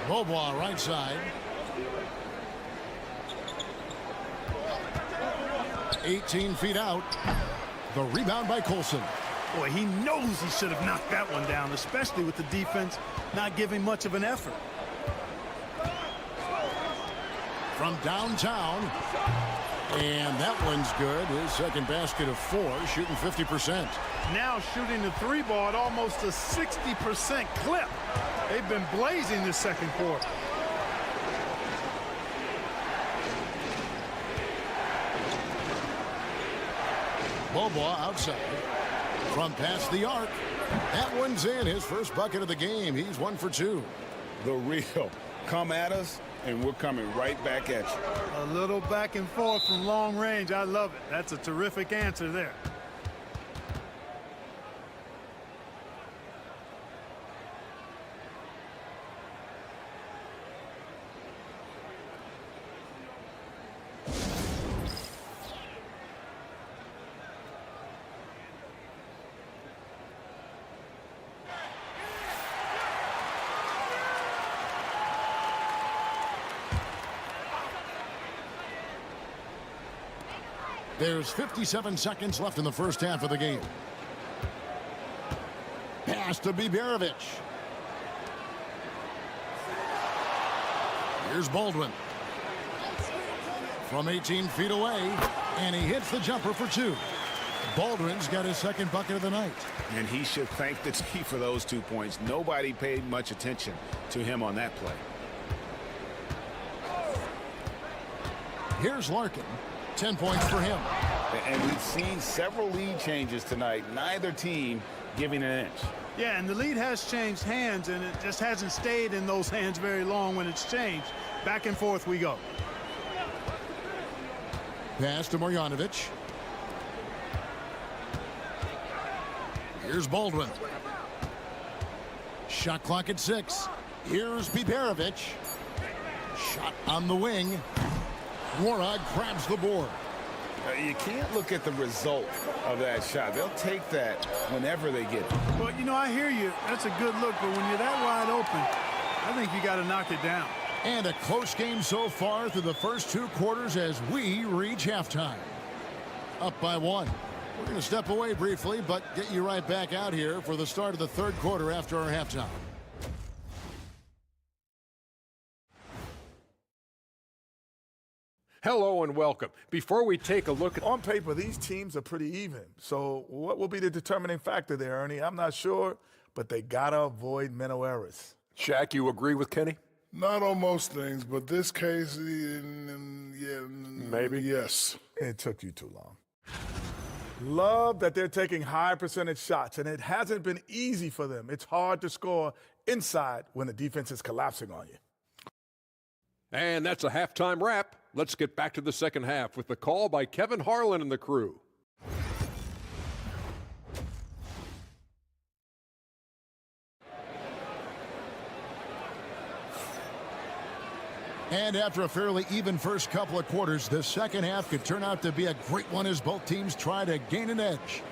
Beaubois right side. 18 feet out. The rebound by Colson. Boy, he knows he should have knocked that one down, especially with the defense not giving much of an effort. From downtown. And that one's good. His second basket of 4, shooting 50%. Now shooting the 3-ball at almost a 60% clip. They've been blazing this second quarter. Beaubois outside. From past the arc. That one's in. His first bucket of the game. He's 1 for 2. The real. Come at us, and we're coming right back at you. A little back and forth from long range. I love it. That's a terrific answer there. There's 57 seconds left in the first half of the game. Pass to Biberovic. Here's Baldwin. From 18 feet away, and he hits the jumper for 2. Baldwin's got his second bucket of the night. And he should thank the team for those 2 points. Nobody paid much attention to him on that play. Here's Larkin. 10 points for him. And we've seen several lead changes tonight. Neither team giving an inch. Yeah, and the lead has changed hands, and it just hasn't stayed in those hands very long when it's changed. Back and forth we go. Pass to Marjanovic. Here's Baldwin. Shot clock at 6. Here's Biberovic. Shot on the wing. Warog grabs the board. You can't look at the result of that shot. They'll take that whenever they get it. Well, you know, I hear you. That's a good look, but when you're that wide open, I think you got to knock it down. And a close game so far through the first 2 quarters as we reach halftime. Up by 1. We're going to step away briefly, but get you right back out here for the start of the third quarter after our halftime. Hello and welcome. Before we take a look at... On paper, these teams are pretty even. So what will be the determining factor there, Ernie? I'm not sure, but they got to avoid mental errors. Shaq, you agree with Kenny? Not on most things, but this case, yeah, maybe. Yes. It took you too long. Love that they're taking high percentage shots, and it hasn't been easy for them. It's hard to score inside when the defense is collapsing on you. And that's a halftime wrap. Let's get back to the second half with the call by Kevin Harlan and the crew. And after a fairly even first couple of quarters, the second half could turn out to be a great one as both teams try to gain an edge.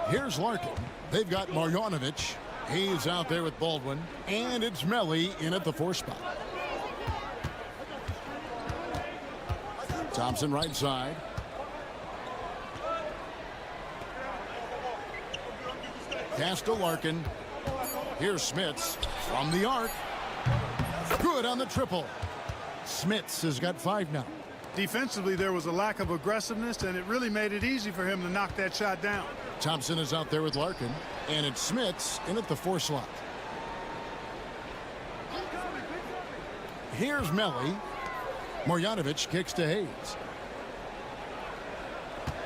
Here's Larkin. They've got Marjanovic. He's out there with Baldwin. And it's Melly in at the 4 spot. Thompson right side. Pass to Larkin. Here's Smits from the arc. Good on the triple. Smits has got 5 now. Defensively, there was a lack of aggressiveness, and it really made it easy for him to knock that shot down. Thompson is out there with Larkin, and it's Smits in at the 4 slot. Here's Melli. Marjanovic kicks to Hayes.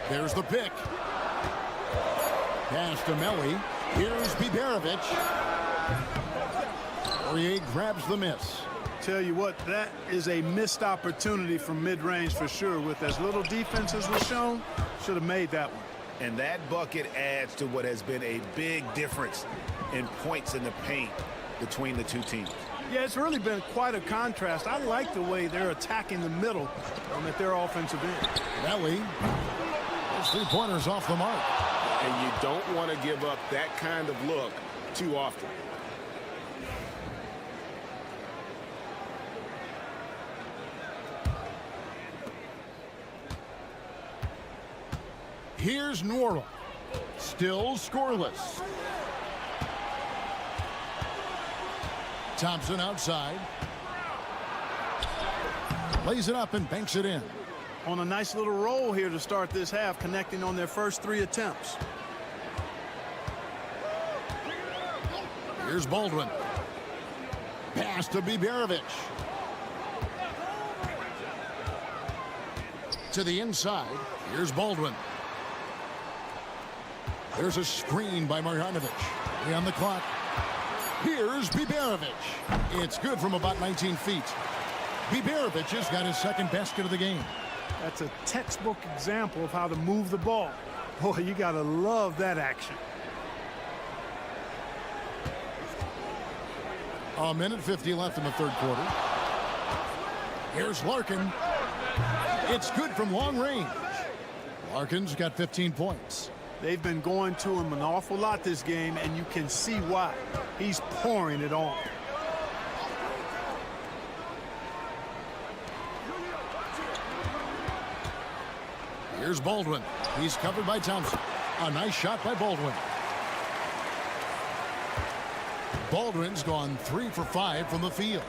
There's the pick. Pass to Melli. Here's Biberovic. Poirier grabs the miss. Tell you what, that is a missed opportunity from mid-range for sure. With as little defense as was shown, should have made that one. And that bucket adds to what has been a big difference in points in the paint between the two teams. Yeah, it's really been quite a contrast. I like the way they're attacking the middle at their offensive end. Melli. Those 3-pointers off the mark. And you don't want to give up that kind of look too often. Here's Nora. Still scoreless. Thompson outside. Lays it up and banks it in. On a nice little roll here to start this half, connecting on their first 3 attempts. Here's Baldwin. Pass to Biberovic. To the inside. Here's Baldwin. There's a screen by Marjanovic. 3 on the clock. Here's Biberovic. It's good from about 19 feet. Biberovic has got his second basket of the game. That's a textbook example of how to move the ball. Boy, you got to love that action. A minute 50 left in the third quarter. Here's Larkin. It's good from long range. Larkin's got 15 points. They've been going to him an awful lot this game, and you can see why. He's pouring it on. Here's Baldwin. He's covered by Thompson. A nice shot by Baldwin. Baldwin's gone 3 for 5 from the field.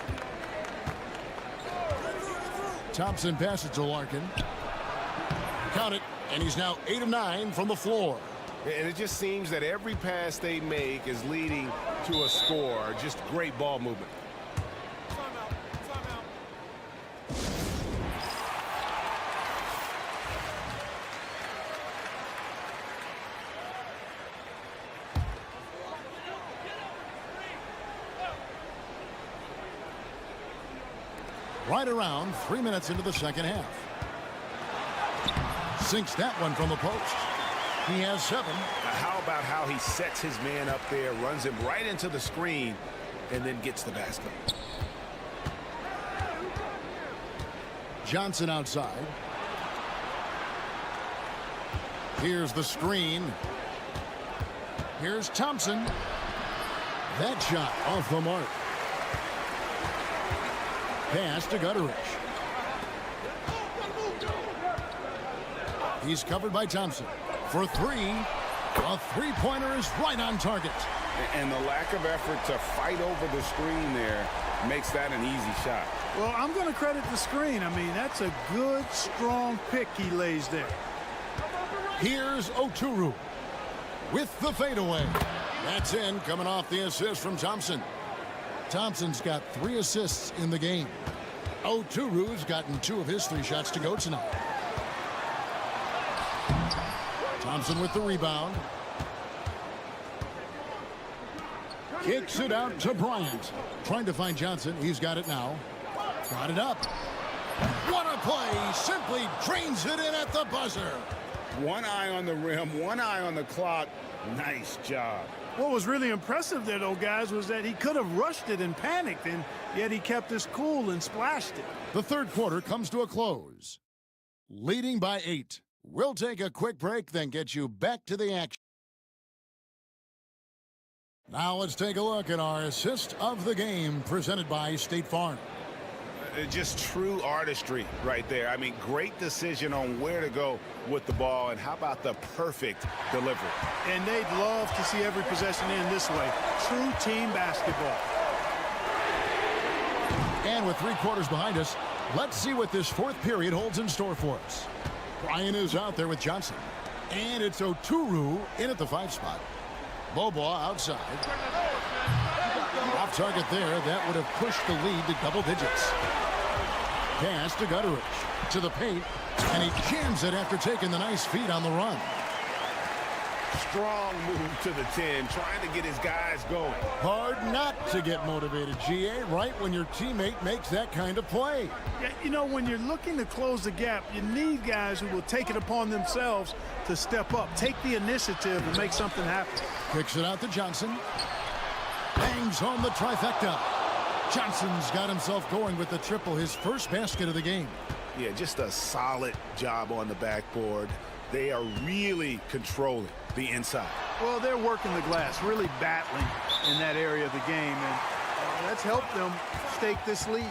Thompson passes to Larkin. Count it. And he's now 8 of 9 from the floor. And it just seems that every pass they make is leading to a score. Just great ball movement. Right around 3 minutes into the second half. Sinks that one from the post. He has 7. How about how he sets his man up there, runs him right into the screen, and then gets the basket. Johnson outside. Here's the screen. Here's Thompson. That shot off the mark. Pass to Gutterich. He's covered by Thompson. For 3, a 3-pointer is right on target. And the lack of effort to fight over the screen there makes that an easy shot. Well, I'm going to credit the screen. I mean, that's a good, strong pick he lays there. Here's Oturu with the fadeaway. That's in, coming off the assist from Thompson. Thompson's got 3 assists in the game. Oturu's gotten 2 of his 3 shots to go tonight. Thompson with the rebound. Kicks it out to Bryant. Trying to find Johnson. He's got it now. Got it up. What a play. Simply drains it in at the buzzer. One eye on the rim, one eye on the clock. Nice job. What was really impressive there, though, guys, was that he could have rushed it and panicked, and yet he kept his cool and splashed it. The third quarter comes to a close. Leading by 8. We'll take a quick break, then get you back to the action. Now let's take a look at our assist of the game presented by State Farm. Just true artistry right there. I mean, great decision on where to go with the ball, and how about the perfect delivery? And they'd love to see every possession end this way. True team basketball. And with 3 quarters behind us, Let's see what this fourth period holds in store for us. Brian is out there with Johnson. And it's Oturu in at the 5 spot. Bobois outside. Off target there. That would have pushed the lead to double digits. Pass to Gutteridge. To the paint. And he jams it after taking the nice feed on the run. Strong move to the 10, trying to get his guys going. Hard not to get motivated, GA, right when your teammate makes that kind of play. Yeah, you know, when you're looking to close the gap, you need guys who will take it upon themselves to step up, take the initiative, and make something happen. Kicks it out to Johnson. Bangs home the trifecta. Johnson's got himself going with the triple, his first basket of the game. Yeah, just a solid job on the backboard. They are really controlling the inside. Well, they're working the glass, really battling in that area of the game, and that's helped them stake this lead.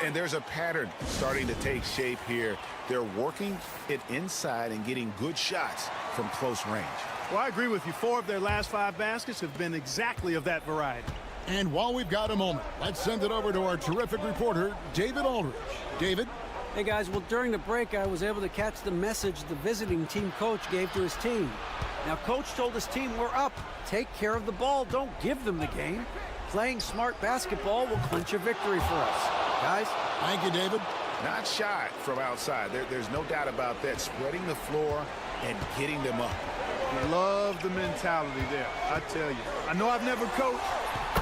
And there's a pattern starting to take shape here. They're working it inside and getting good shots from close range. Well, I agree with you. 4 of their last 5 baskets have been exactly of that variety. And while we've got a moment, let's send it over to our terrific reporter, David Aldridge. David? Hey, guys, well, during the break, I was able to catch the message the visiting team coach gave to his team. Now, coach told his team, we're up. Take care of the ball. Don't give them the game. Playing smart basketball will clinch a victory for us. Guys? Thank you, David. Not shy from outside. There's no doubt about that. Spreading the floor and getting them up. Love the mentality there, I tell you. I know I've never coached,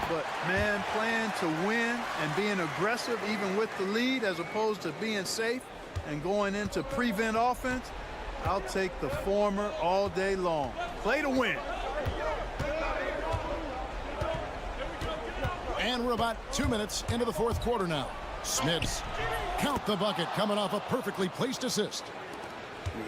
but, man, playing to win and being aggressive even with the lead as opposed to being safe and going into prevent offense, I'll take the former all day long. Play to win. And we're about 2 minutes into the fourth quarter now. Smiths count the bucket coming off a perfectly placed assist.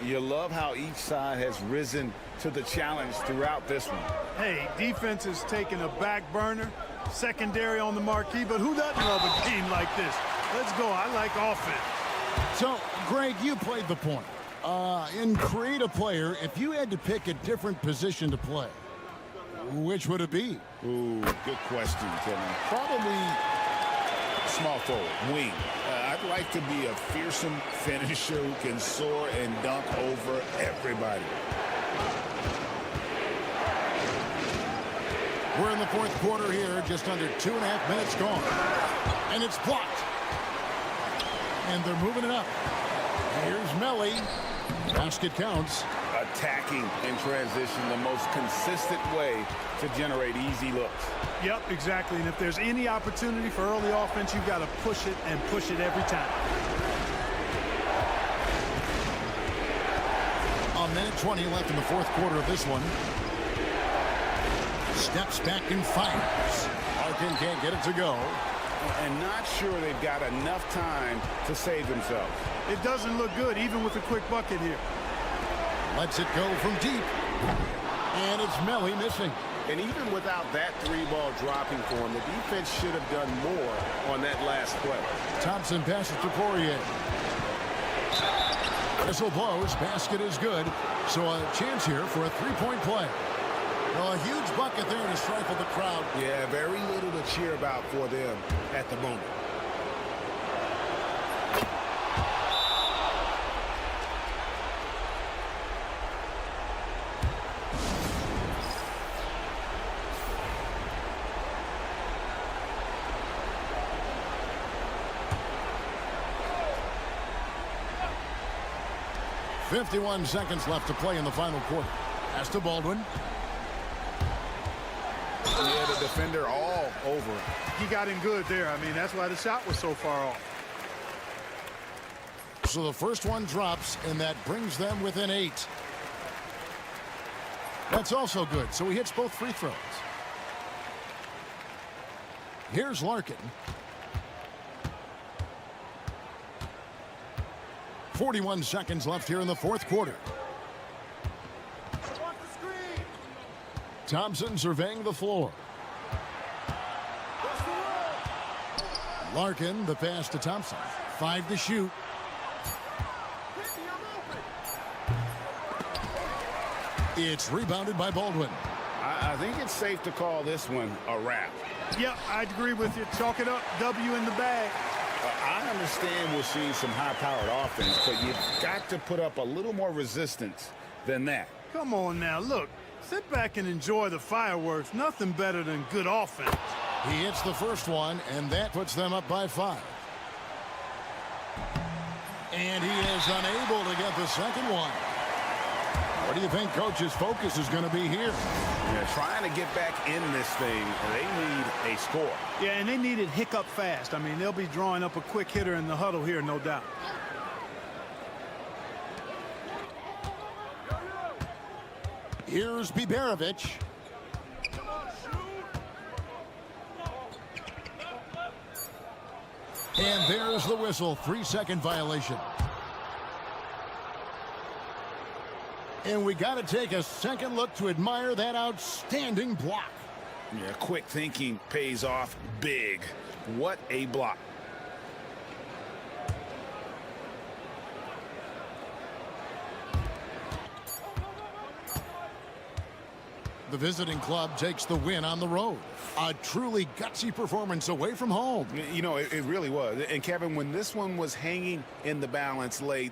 You love how each side has risen to the challenge throughout this one. Hey, defense is taking a back burner, secondary on the marquee, but who doesn't love a game like this? Let's go. I like offense. So, Greg, you played the point. In create a player, if you had to pick a different position to play, which would it be? Ooh, good question, Kevin. Probably small forward, wing. I'd like to be a fearsome finisher who can soar and dunk over everybody. We're in the fourth quarter here, just under 2.5 minutes gone. And it's blocked. And they're moving it up. Here's Melly. Basket counts. Attacking in transition, the most consistent way to generate easy looks. Yep, exactly. And if there's any opportunity for early offense, you've got to push it and push it every time. A minute 20 left in the fourth quarter of this one. Steps back and fires. Larkin can't get it to go. And not sure they've got enough time to save themselves. It doesn't look good, even with a quick bucket here. Lets it go from deep. And it's Melly missing. And even without that 3-ball dropping for him, the defense should have done more on that last play. Thompson passes to Poirier. Whistle blows. Basket is good. So a chance here for a 3-point play. Well, a huge bucket there to stifle the crowd. Yeah, very little to cheer about for them at the moment. .51 seconds left to play in the final quarter. Pass to Baldwin. Yeah, the defender all over him. He got in good there. I mean, that's why the shot was so far off. So the first one drops, and that brings them within 8. That's also good. So he hits both free throws. Here's Larkin. 41 seconds left here in the fourth quarter. Thompson surveying the floor. Larkin, the pass to Thompson. 5 to shoot. It's rebounded by Baldwin. I think it's safe to call this one a wrap. Yep, I'd agree with you. Chalk it up. W in the bag. I understand we're seeing some high-powered offense, but you've got to put up a little more resistance than that. Come on now, look. Sit back and enjoy the fireworks. Nothing better than good offense. He hits the first one, and that puts them up by 5. And he is unable to get the second one. What do you think Coach's focus is going to be here? Yeah, trying to get back in this thing, they need a score. Yeah, and they need it hiccup fast. I mean, they'll be drawing up a quick hitter in the huddle here, no doubt. Here's Biberovic. And there's the whistle. 3-second violation. And we got to take a second look to admire that outstanding block. Yeah, quick thinking pays off big. What a block. The visiting club takes the win on the road. A truly gutsy performance away from home. You know, it really was. And Kevin, when this one was hanging in the balance late,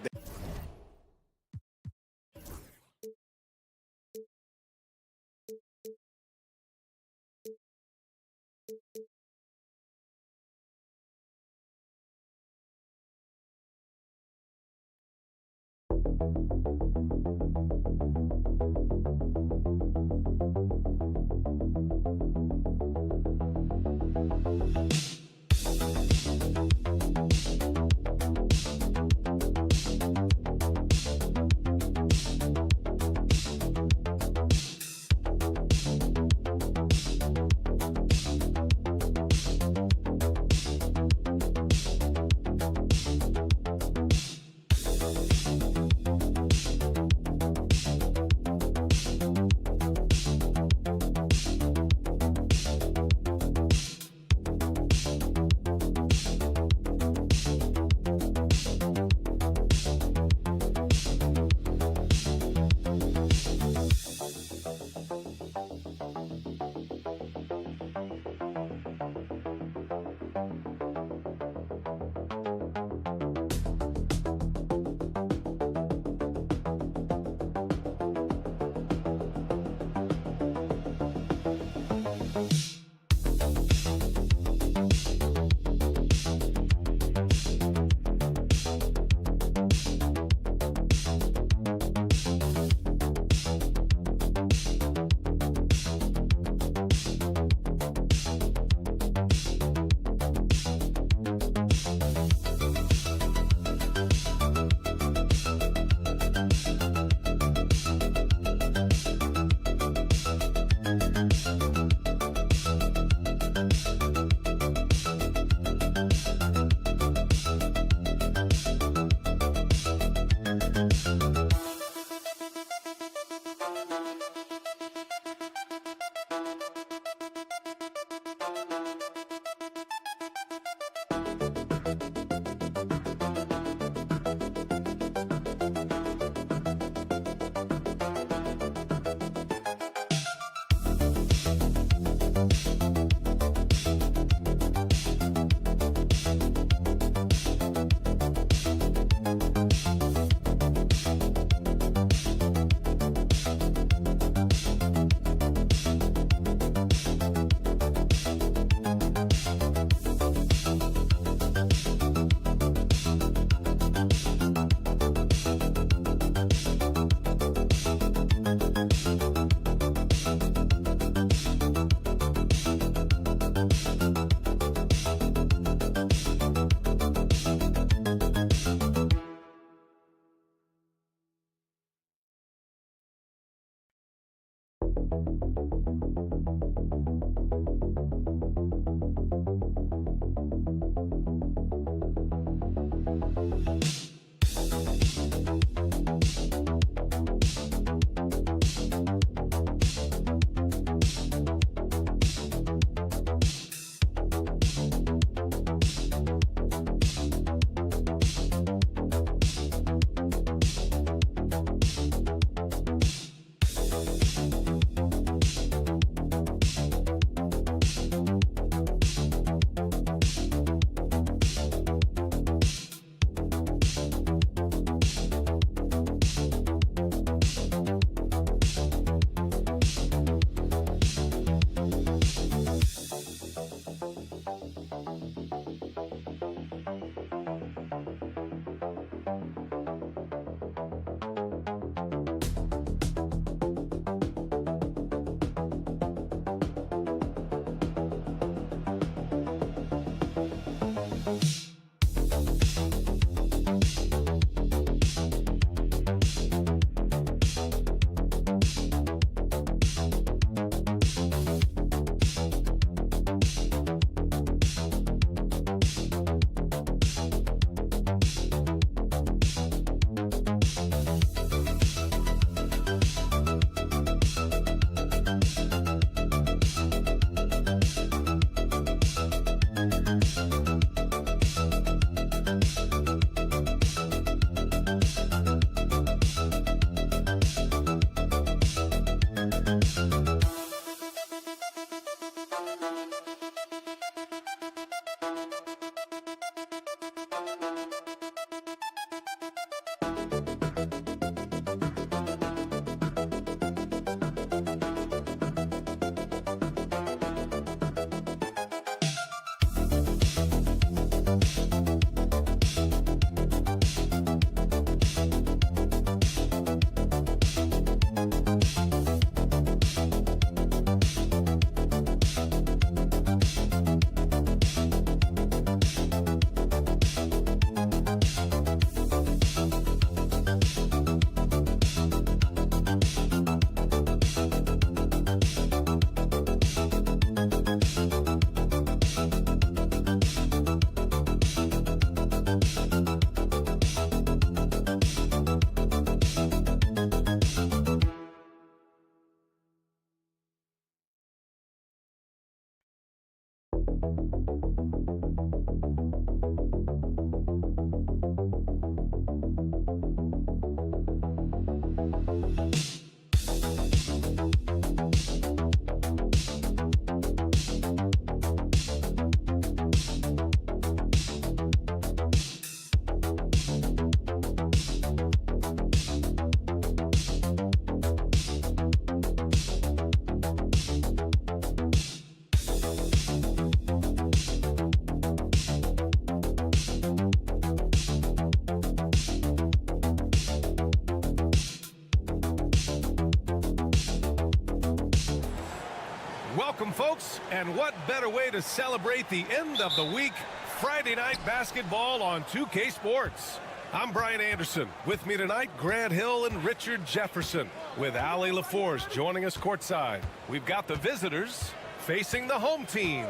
Welcome, folks, and what better way to celebrate the end of the week? Friday night basketball on 2K Sports. I'm Brian Anderson. With me tonight, Grant Hill and Richard Jefferson, with Ali LaForce joining us courtside. We've got the visitors facing the home team.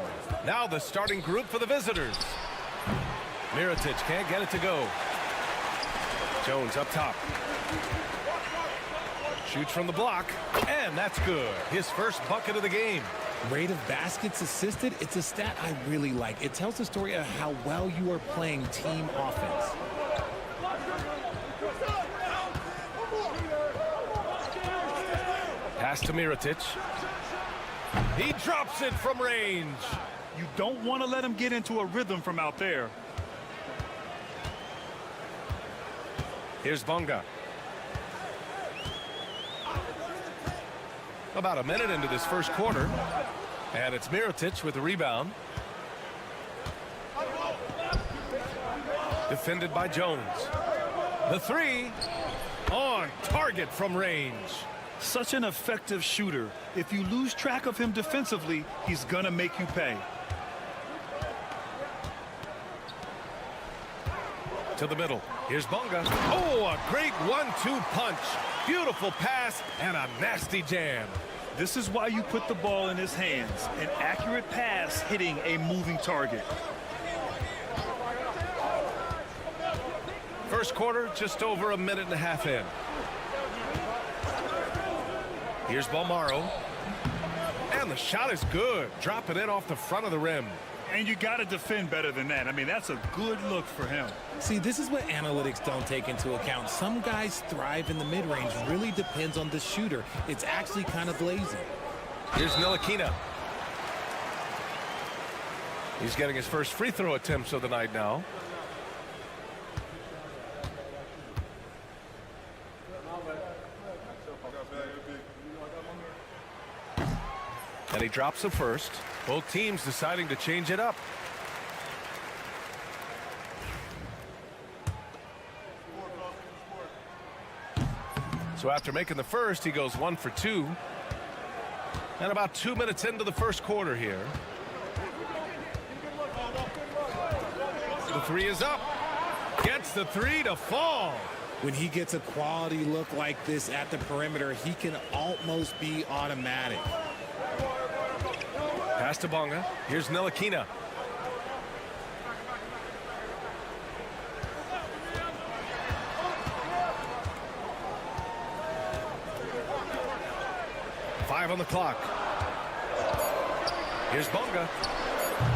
Now the starting group for the visitors. Mirotic can't get it to go. Jones up top. Shoots from the block, and that's good. His first bucket of the game. Rate of baskets assisted, it's a stat I really like. It tells the story of how well you are playing team offense. Pass to Mirotic. He drops it from range. You don't want to let him get into a rhythm from out there. Here's Bonga. About a minute into this first quarter, and it's Mirotic with the rebound. Defended by Jones. The three on target from range. Such an effective shooter. If you lose track of him defensively, he's gonna make you pay. To the middle. Here's Bonga. Oh, a great 1-2 punch. Beautiful pass and a nasty jam. This is why you put the ball in his hands. An accurate pass hitting a moving target. First quarter, just over a minute and a half in. Here's Balmaro. And the shot is good. Drop it in off the front of the rim. And you got to defend better than that. I mean, that's a good look for him. See, this is what analytics don't take into account. Some guys thrive in the mid-range. Really depends on the shooter. It's actually kind of lazy. Here's Ntilikina. He's getting his first free throw attempts of the night now. And he drops the first. Both teams deciding to change it up. So after making the first, he goes 1 for 2. And about 2 minutes into the first quarter here. The three is up. Gets the three to fall. When he gets a quality look like this at the perimeter, he can almost be automatic. Pass to Bonga. Here's Ntilikina. Five on the clock. Here's Bonga.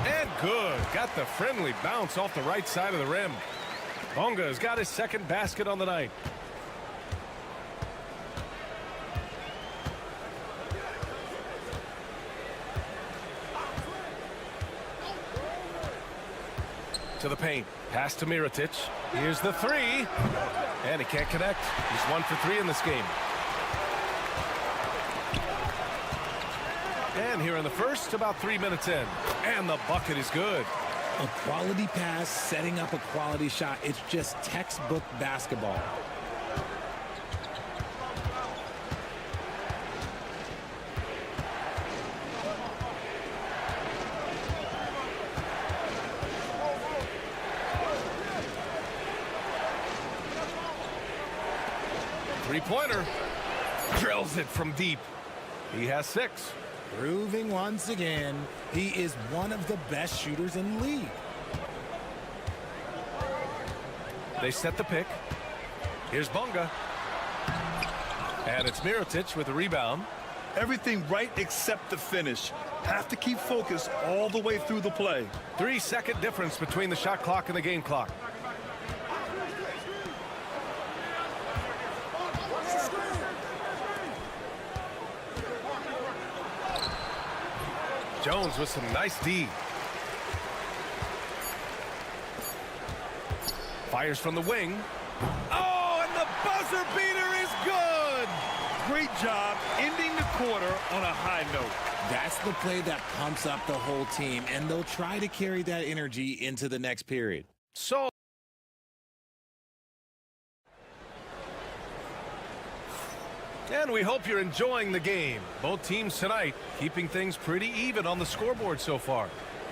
And good. Got the friendly bounce off the right side of the rim. Bonga has got his second basket on the night. To the paint. Pass to Mirotic. Here's the three. And he can't connect. He's 1 for 3 in this game. And here in the first, about 3 minutes in. And the bucket is good. A quality pass, setting up a quality shot. It's just textbook basketball. Three-pointer. Drills it from deep. He has 6. Proving once again, he is one of the best shooters in the league. They set the pick. Here's Bonga. And it's Mirotic with the rebound. Everything right except the finish. Have to keep focused all the way through the play. 3-second difference between the shot clock and the game clock. Jones with some nice D. Fires from the wing. Oh, and the buzzer beater is good! Great job ending the quarter on a high note. That's the play that pumps up the whole team, and they'll try to carry that energy into the next period. So and we hope you're enjoying the game. Both teams tonight keeping things pretty even on the scoreboard so far.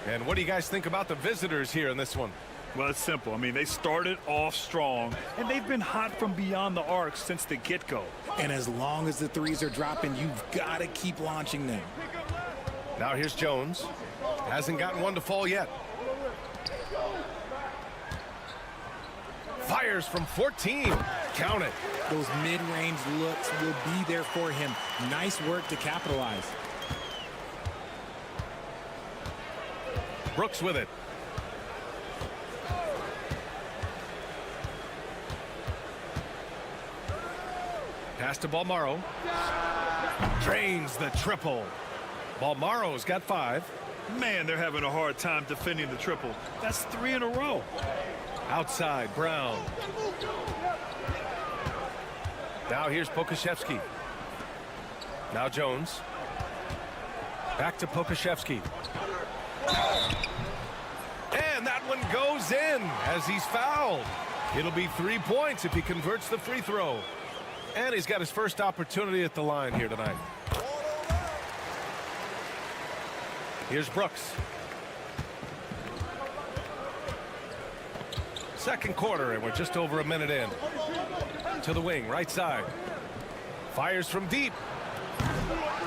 And what do you guys think about the visitors here in this one? Well, it's simple. I mean, they started off strong, and they've been hot from beyond the arc since the get-go. And as long as the threes are dropping, you've got to keep launching them. Now here's Jones. Hasn't gotten one to fall yet. Fires from 14. Count it. Those mid-range looks will be there for him. Nice work to capitalize. Brooks with it. Pass to Balmaro. Drains the triple. Balmaro's got 5. Man, they're having a hard time defending the triple. That's 3 in a row. Outside, Brown. Now here's Pokashevsky. Now Jones. Back to Pokashevsky. And that one goes in as he's fouled. It'll be 3 points if he converts the free throw. And he's got his first opportunity at the line here tonight. Here's Brooks. Second quarter, and we're just over a minute in. To the wing, right side. Fires from deep.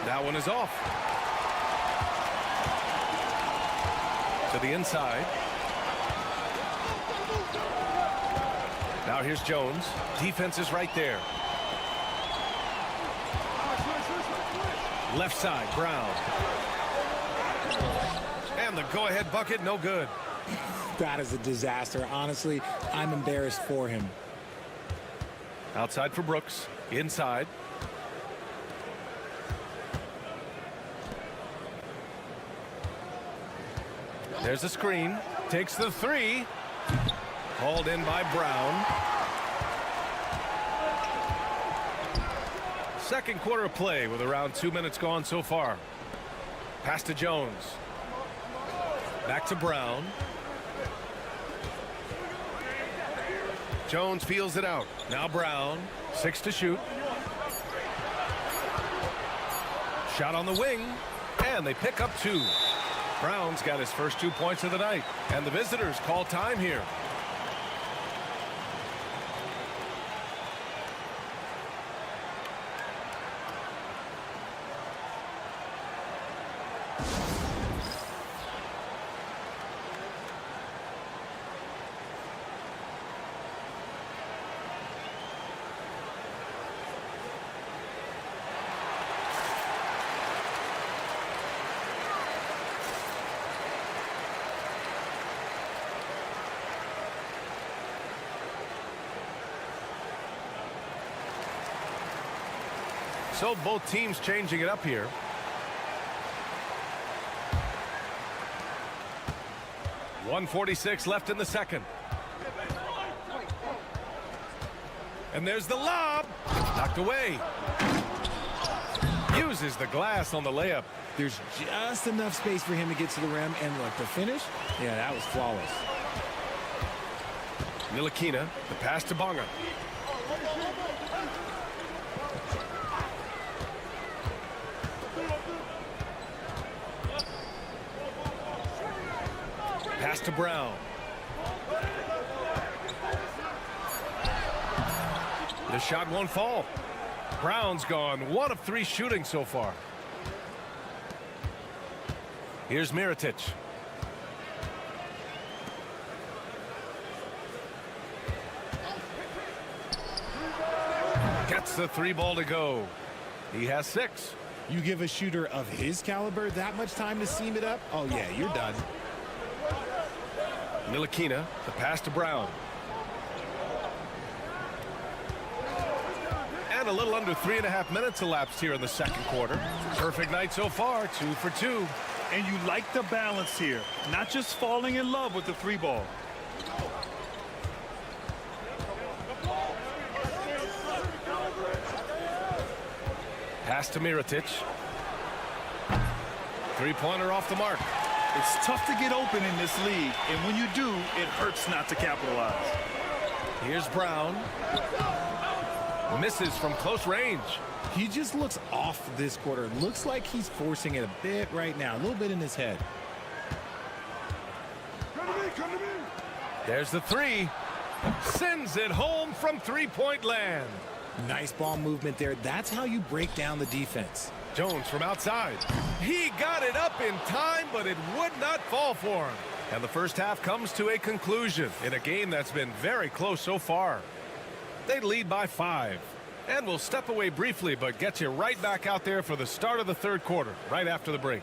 That one is off. To the inside. Now here's Jones. Defense is right there. Left side, Brown. And the go-ahead bucket, no good. That is a disaster. Honestly, I'm embarrassed for him. Outside for Brooks. Inside. There's a screen. Takes the 3. Hauled in by Brown. Second quarter of play with around 2 minutes gone so far. Pass to Jones. Back to Brown. Jones feels it out. Now Brown. 6 to shoot. Shot on the wing. And they pick up 2. Brown's got his first 2 points of the night. And the visitors call time here. So both teams changing it up here. .146 left in the second. And there's the lob. Knocked away. Uses the glass on the layup. There's just enough space for him to get to the rim. And look, the finish, yeah, that was flawless. Ntilikina, the pass to Bonga. Pass to Brown. The shot won't fall. Brown's gone 1 of 3 shooting so far. Here's Mirotic. Gets the 3 ball to go. He has 6. You give a shooter of his caliber that much time to seam it up, oh yeah, you're done. Ntilikina, the pass to Brown. And a little under 3.5 minutes elapsed here in the second quarter. Perfect night so far, 2 for 2. And you like the balance here, not just falling in love with the three ball. Pass to Mirotic. Three-pointer off the mark. It's tough to get open in this league, and when you do, it hurts not to capitalize. Here's Brown. Misses from close range. He just looks off this quarter. Looks like he's forcing it a bit right now, a little bit in his head. There's the three. Sends it home from three-point land. Nice ball movement there. That's how you break down the defense. Jones from outside. He got it up in time, but it would not fall for him. And the first half comes to a conclusion in a game that's been very close so far. They lead by 5. And we'll step away briefly, but get you right back out there for the start of the third quarter, right after the break.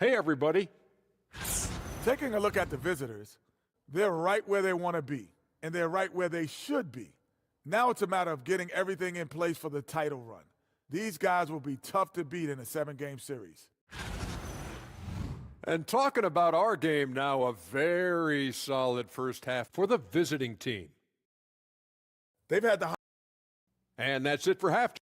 Hey, everybody. Taking a look at the visitors, they're right where they want to be, and they're right where they should be. Now it's a matter of getting everything in place for the title run. These guys will be tough to beat in a 7-game series. And talking about our game now, a very solid first half for the visiting team. They've had the... And that's it for halftime.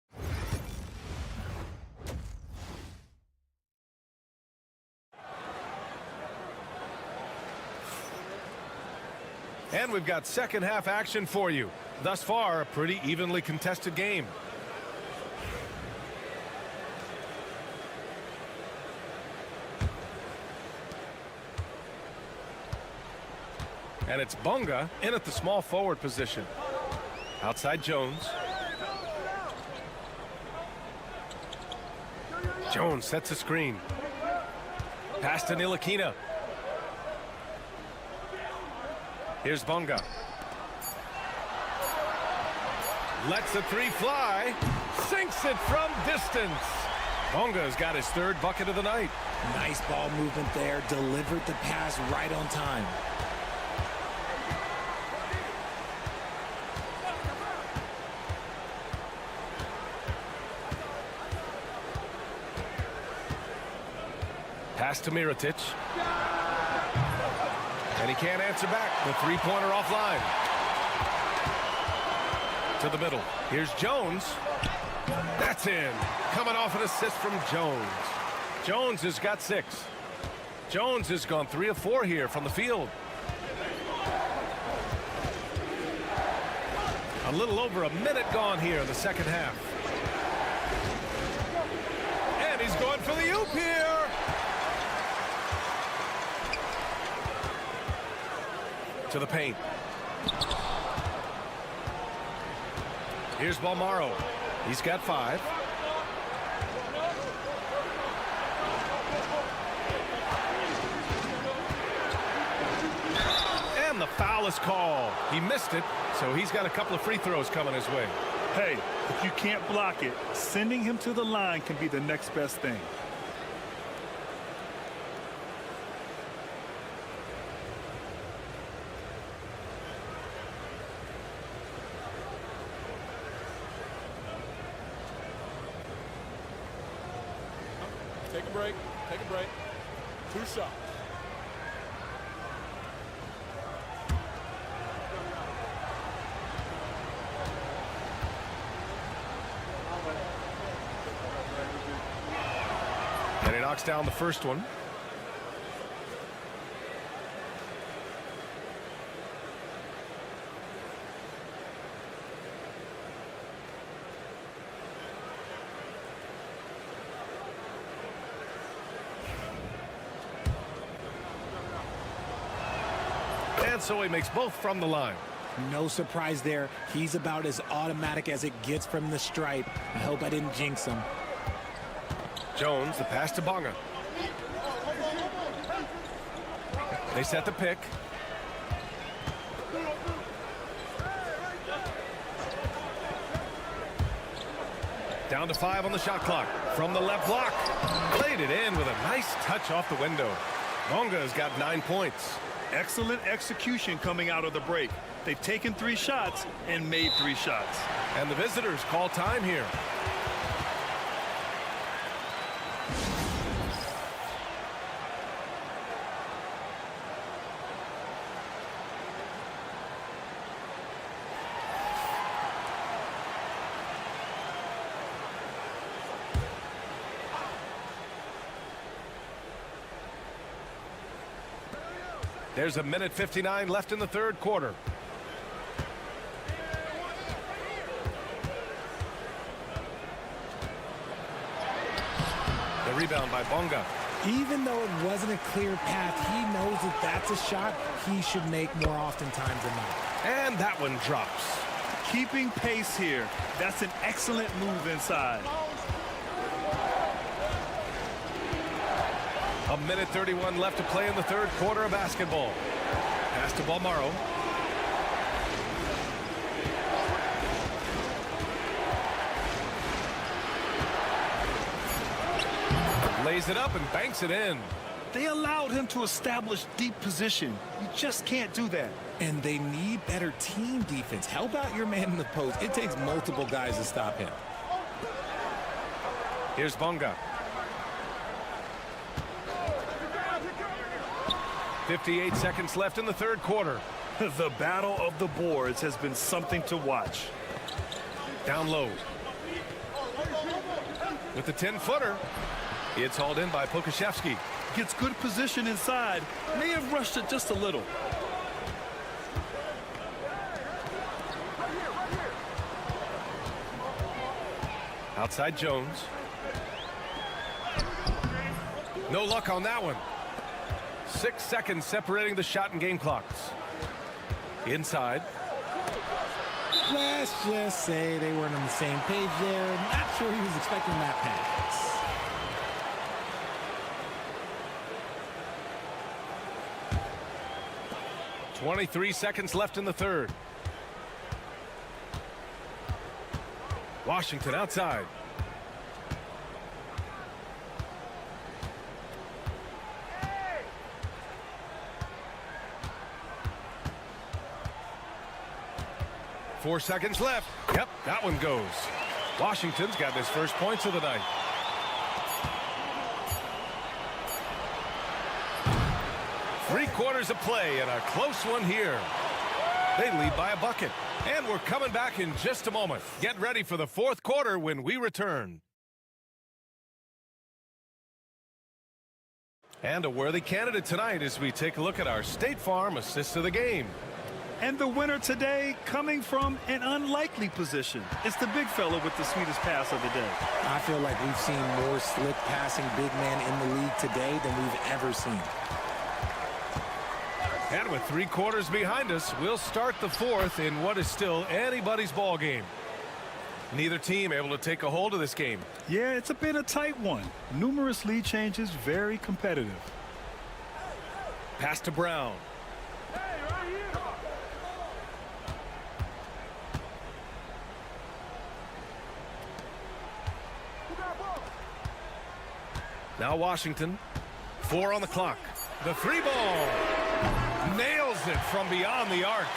And we've got second half action for you. Thus far, a pretty evenly contested game. And it's Bunga in at the small forward position. Outside Jones. Jones sets a screen. Pass to Ntilikina. Here's Bunga. Lets the three fly. Sinks it from distance. Bunga's got his third bucket of the night. Nice ball movement there. Delivered the pass right on time. Pass to Mirotic. And he can't answer back. The three-pointer offline. To the middle. Here's Jones. That's in. Coming off an assist from Jones. Jones has got 6. Jones has gone 3 of 4 here from the field. A little over a minute gone here in the second half. And he's going for the oop here. To the paint. Here's Balmaro. He's got 5. And the foul is called. He missed it, so he's got a couple of free throws coming his way. Hey, if you can't block it, sending him to the line can be the next best thing. Take a break. Take a break. 2 shots. And he knocks down the first one. And so he makes both from the line. No surprise there. He's about as automatic as it gets from the stripe. I hope I didn't jinx him. Jones, the pass to Bonga. They set the pick. Down to 5 on the shot clock. From the left block. Played it in with a nice touch off the window. Bonga's got 9 points. Excellent execution coming out of the break. They've taken 3 shots and made 3 shots. And the visitors call time here. There's a minute 59 left in the third quarter. The rebound by Bonga. Even though it wasn't a clear path, he knows that that's a shot he should make more oftentimes than not. And that one drops. Keeping pace here. That's an excellent move inside. A minute 31 left to play in the third quarter of basketball. Pass to Balmaro. Lays it up and banks it in. They allowed him to establish deep position. You just can't do that. And they need better team defense. Help out your man in the post. It takes multiple guys to stop him. Here's Bonga. 58 seconds left in the third quarter. The battle of the boards has been something to watch. Down low. With the 10-footer. It's hauled in by Pokashevsky. Gets good position inside. May have rushed it just a little. Outside Jones. No luck on that one. 6 seconds separating the shot and game clocks. Inside. Let's just say they weren't on the same page there. Not sure he was expecting that pass. 23 seconds left in the third. Washington outside. Four seconds left. Yep, that one goes. Washington's got his first points of the night. Three-quarters of play and a close one here. They lead by a bucket. And we're coming back in just a moment. Get ready for the fourth quarter when we return. And a worthy candidate tonight as we take a look at our State Farm assist of the game. And the winner today coming from an unlikely position. It's the big fella with the sweetest pass of the day. I feel like we've seen more slick passing big men in the league today than we've ever seen. And with 3 quarters behind us, we'll start the fourth in what is still anybody's ball game. Neither team able to take a hold of this game. Yeah, it's been a tight one. Numerous lead changes, very competitive. Pass to Brown. Now Washington. 4 on the clock. The 3 ball. Nails it from beyond the arc.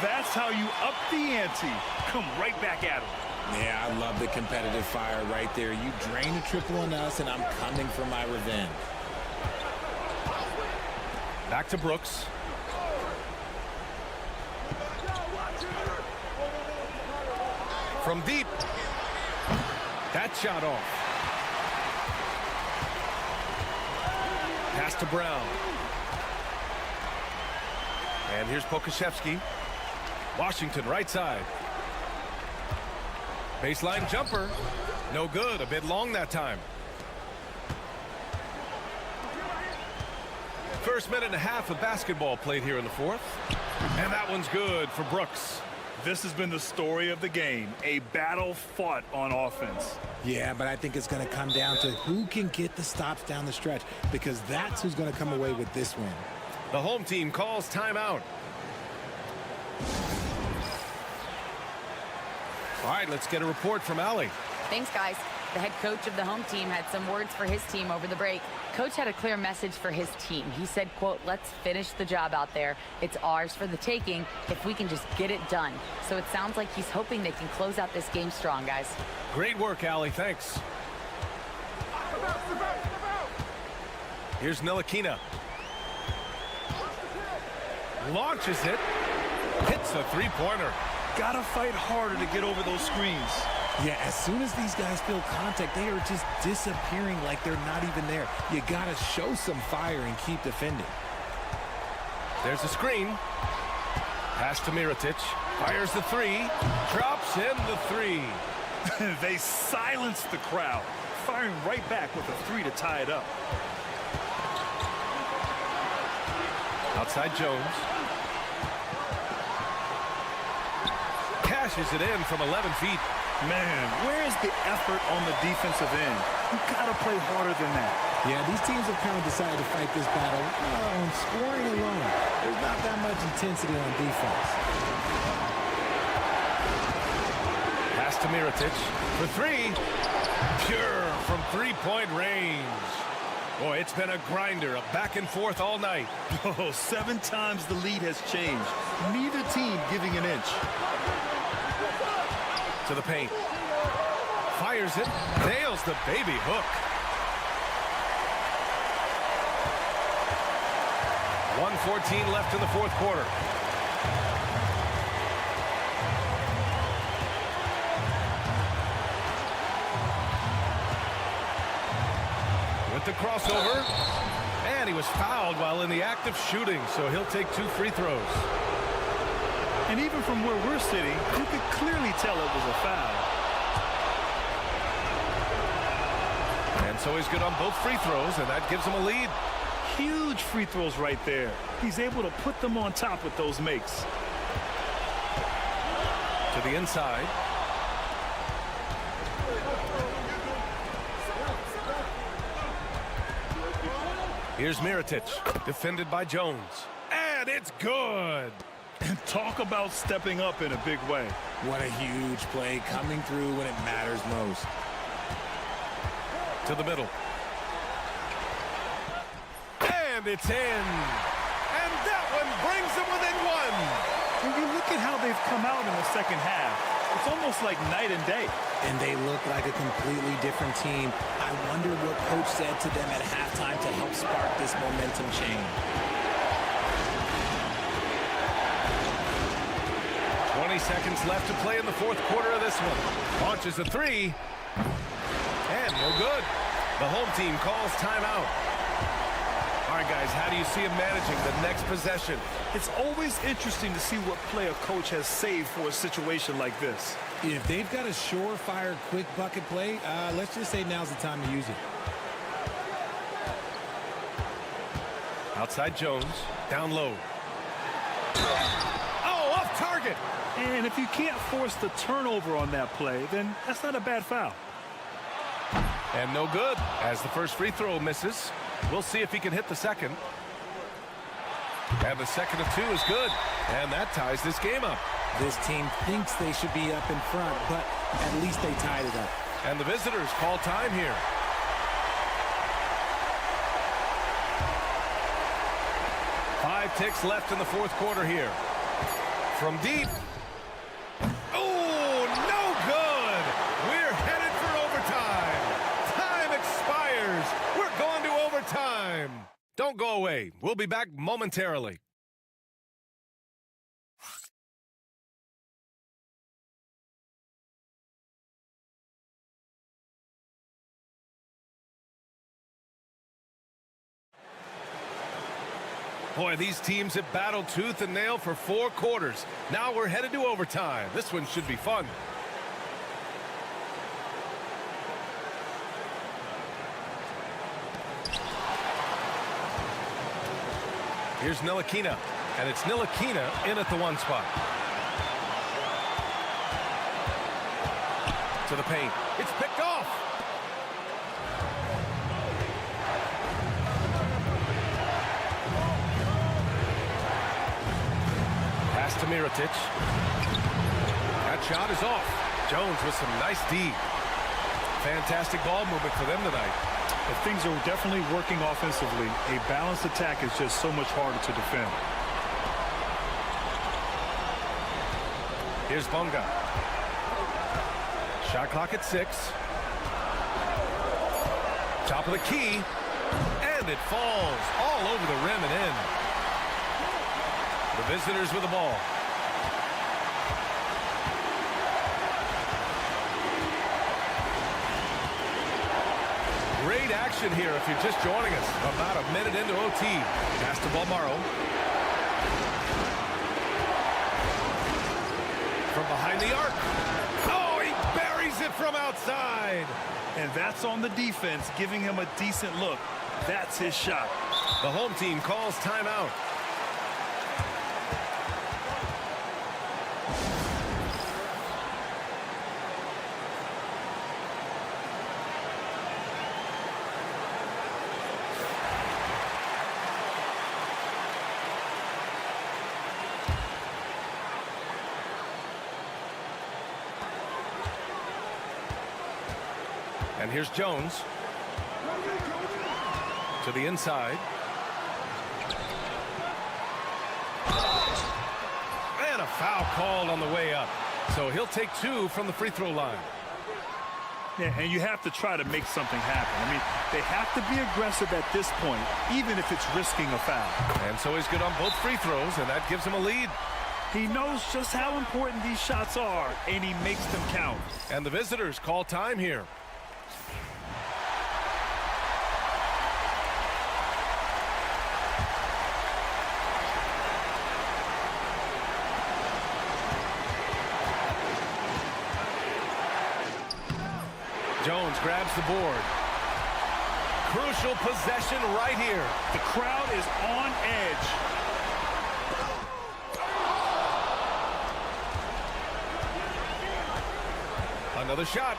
That's how you up the ante. Come right back at him. Yeah, I love the competitive fire right there. You drain a triple on us, and I'm coming for my revenge. Back to Brooks. From deep. That shot off. Pass to Brown. And here's Pokashevsky. Washington right side. Baseline jumper. No good. A bit long that time. First minute and a half of basketball played here in the fourth. And that one's good for Brooks. This has been the story of the game, a battle fought on offense. Yeah, but I think it's going to come down to who can get the stops down the stretch, because that's who's going to come away with this win. The home team calls timeout. All right, let's get a report from Allie. Thanks, guys. The head coach of the home team had some words for his team over the break. Coach had a clear message for his team. He said, quote, "Let's finish the job out there. It's ours for the taking if we can just get it done." So it sounds like he's hoping they can close out this game strong, guys. Great work, Allie. Thanks. Here's Ntilikina. Launches it. Hits a three-pointer. Gotta fight harder to get over those screens. Yeah, as soon as these guys feel contact, they are just disappearing like they're not even there. You got to show some fire and keep defending. There's a screen. Pass to Mirotic. Fires the three. Drops in the three. They silenced the crowd, firing right back with a three to tie it up. Outside Jones. Cashes it in from 11 feet. Man, where is the effort on the defensive end? You gotta play harder than that. Yeah, these teams have kind of decided to fight this battle on scoring alone. There's not that much intensity on defense. Pass to Mirotic for three. Pure from three-point range. Boy, it's been a grinder, a back and forth all night. Oh, 7 times the lead has changed. Neither team giving an inch. To the paint. Fires it. Nails the baby hook. 1:14 left in the fourth quarter. With the crossover. And he was fouled while in the act of shooting, so he'll take 2 free throws. And even from where we're sitting, you could clearly tell it was a foul. And so he's good on both free throws, and that gives him a lead. Huge free throws right there. He's able to put them on top with those makes. To the inside. Here's Mirotic, defended by Jones. And it's good. And talk about stepping up in a big way. What a huge play, coming through when it matters most. To the middle. And it's in. And that one brings them within 1. When you look at how they've come out in the second half, it's almost like night and day. And they look like a completely different team. I wonder what coach said to them at halftime to help spark this momentum change. 20 seconds left to play in the fourth quarter of this one. Launches a three. And no good. The home team calls timeout. All right, guys, how do you see him managing the next possession? It's always interesting to see what play a coach has saved for a situation like this. If they've got a surefire, quick bucket play, let's just say now's the time to use it. Outside Jones, down low. Oh, off target. And if you can't force the turnover on that play, then that's not a bad foul. And no good, as the first free throw misses. We'll see if he can hit the second. And the second of 2 is good. And that ties this game up. This team thinks they should be up in front, but at least they tied it up. And the visitors call time here. Five ticks left in the fourth quarter here. From deep. Oh, no good. We're headed for overtime. Time expires. We're going to overtime. Don't go away. We'll be back momentarily. Boy, these teams have battled tooth and nail for 4 quarters. Now we're headed to overtime. This one should be fun. Here's Ntilikina, and it's Ntilikina in at the 1 spot. to the paint. It's picked off. Pass to Mirotic. That shot is off. Jones with some nice D. Fantastic ball movement for them tonight. But things are definitely working offensively. A balanced attack is just so much harder to defend. Here's Bonga. Shot clock at 6. Top of the key. And it falls all over the rim and in. The visitors with the ball. Great action here if you're just joining us. About a minute into OT. Pass to Balmaro. From behind the arc. Oh, he buries it from outside. And that's on the defense, giving him a decent look. That's his shot. The home team calls timeout. And here's Jones to the inside. And a foul called on the way up. So he'll take 2 from the free throw line. Yeah, and you have to try to make something happen. I mean, they have to be aggressive at this point, even if it's risking a foul. And so he's good on both free throws, and that gives him a lead. He knows just how important these shots are, and he makes them count. And the visitors call time here. Jones grabs the board. Crucial possession right here. The crowd is on edge. Another shot.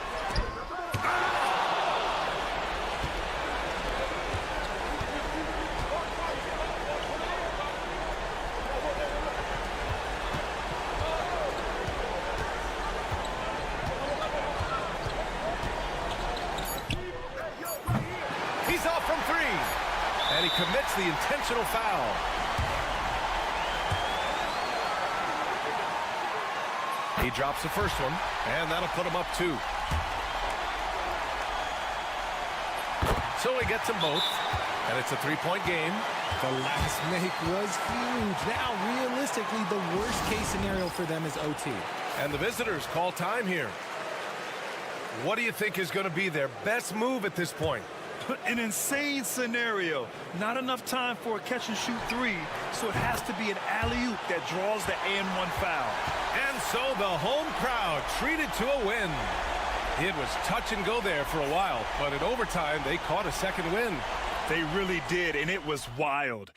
He's off from 3. And he commits the intentional foul. He drops the first one, and that'll put him up 2. So he gets them both, and it's a 3-point game. The last make was huge. Now, realistically, the worst-case scenario for them is OT. And the visitors call time here. What do you think is going to be their best move at this point? An insane scenario. Not enough time for a catch-and-shoot 3, so it has to be an alley-oop that draws the and-1 foul. And so the home crowd treated to a win. It was touch and go there for a while, but in overtime, they caught a second win. They really did, and it was wild.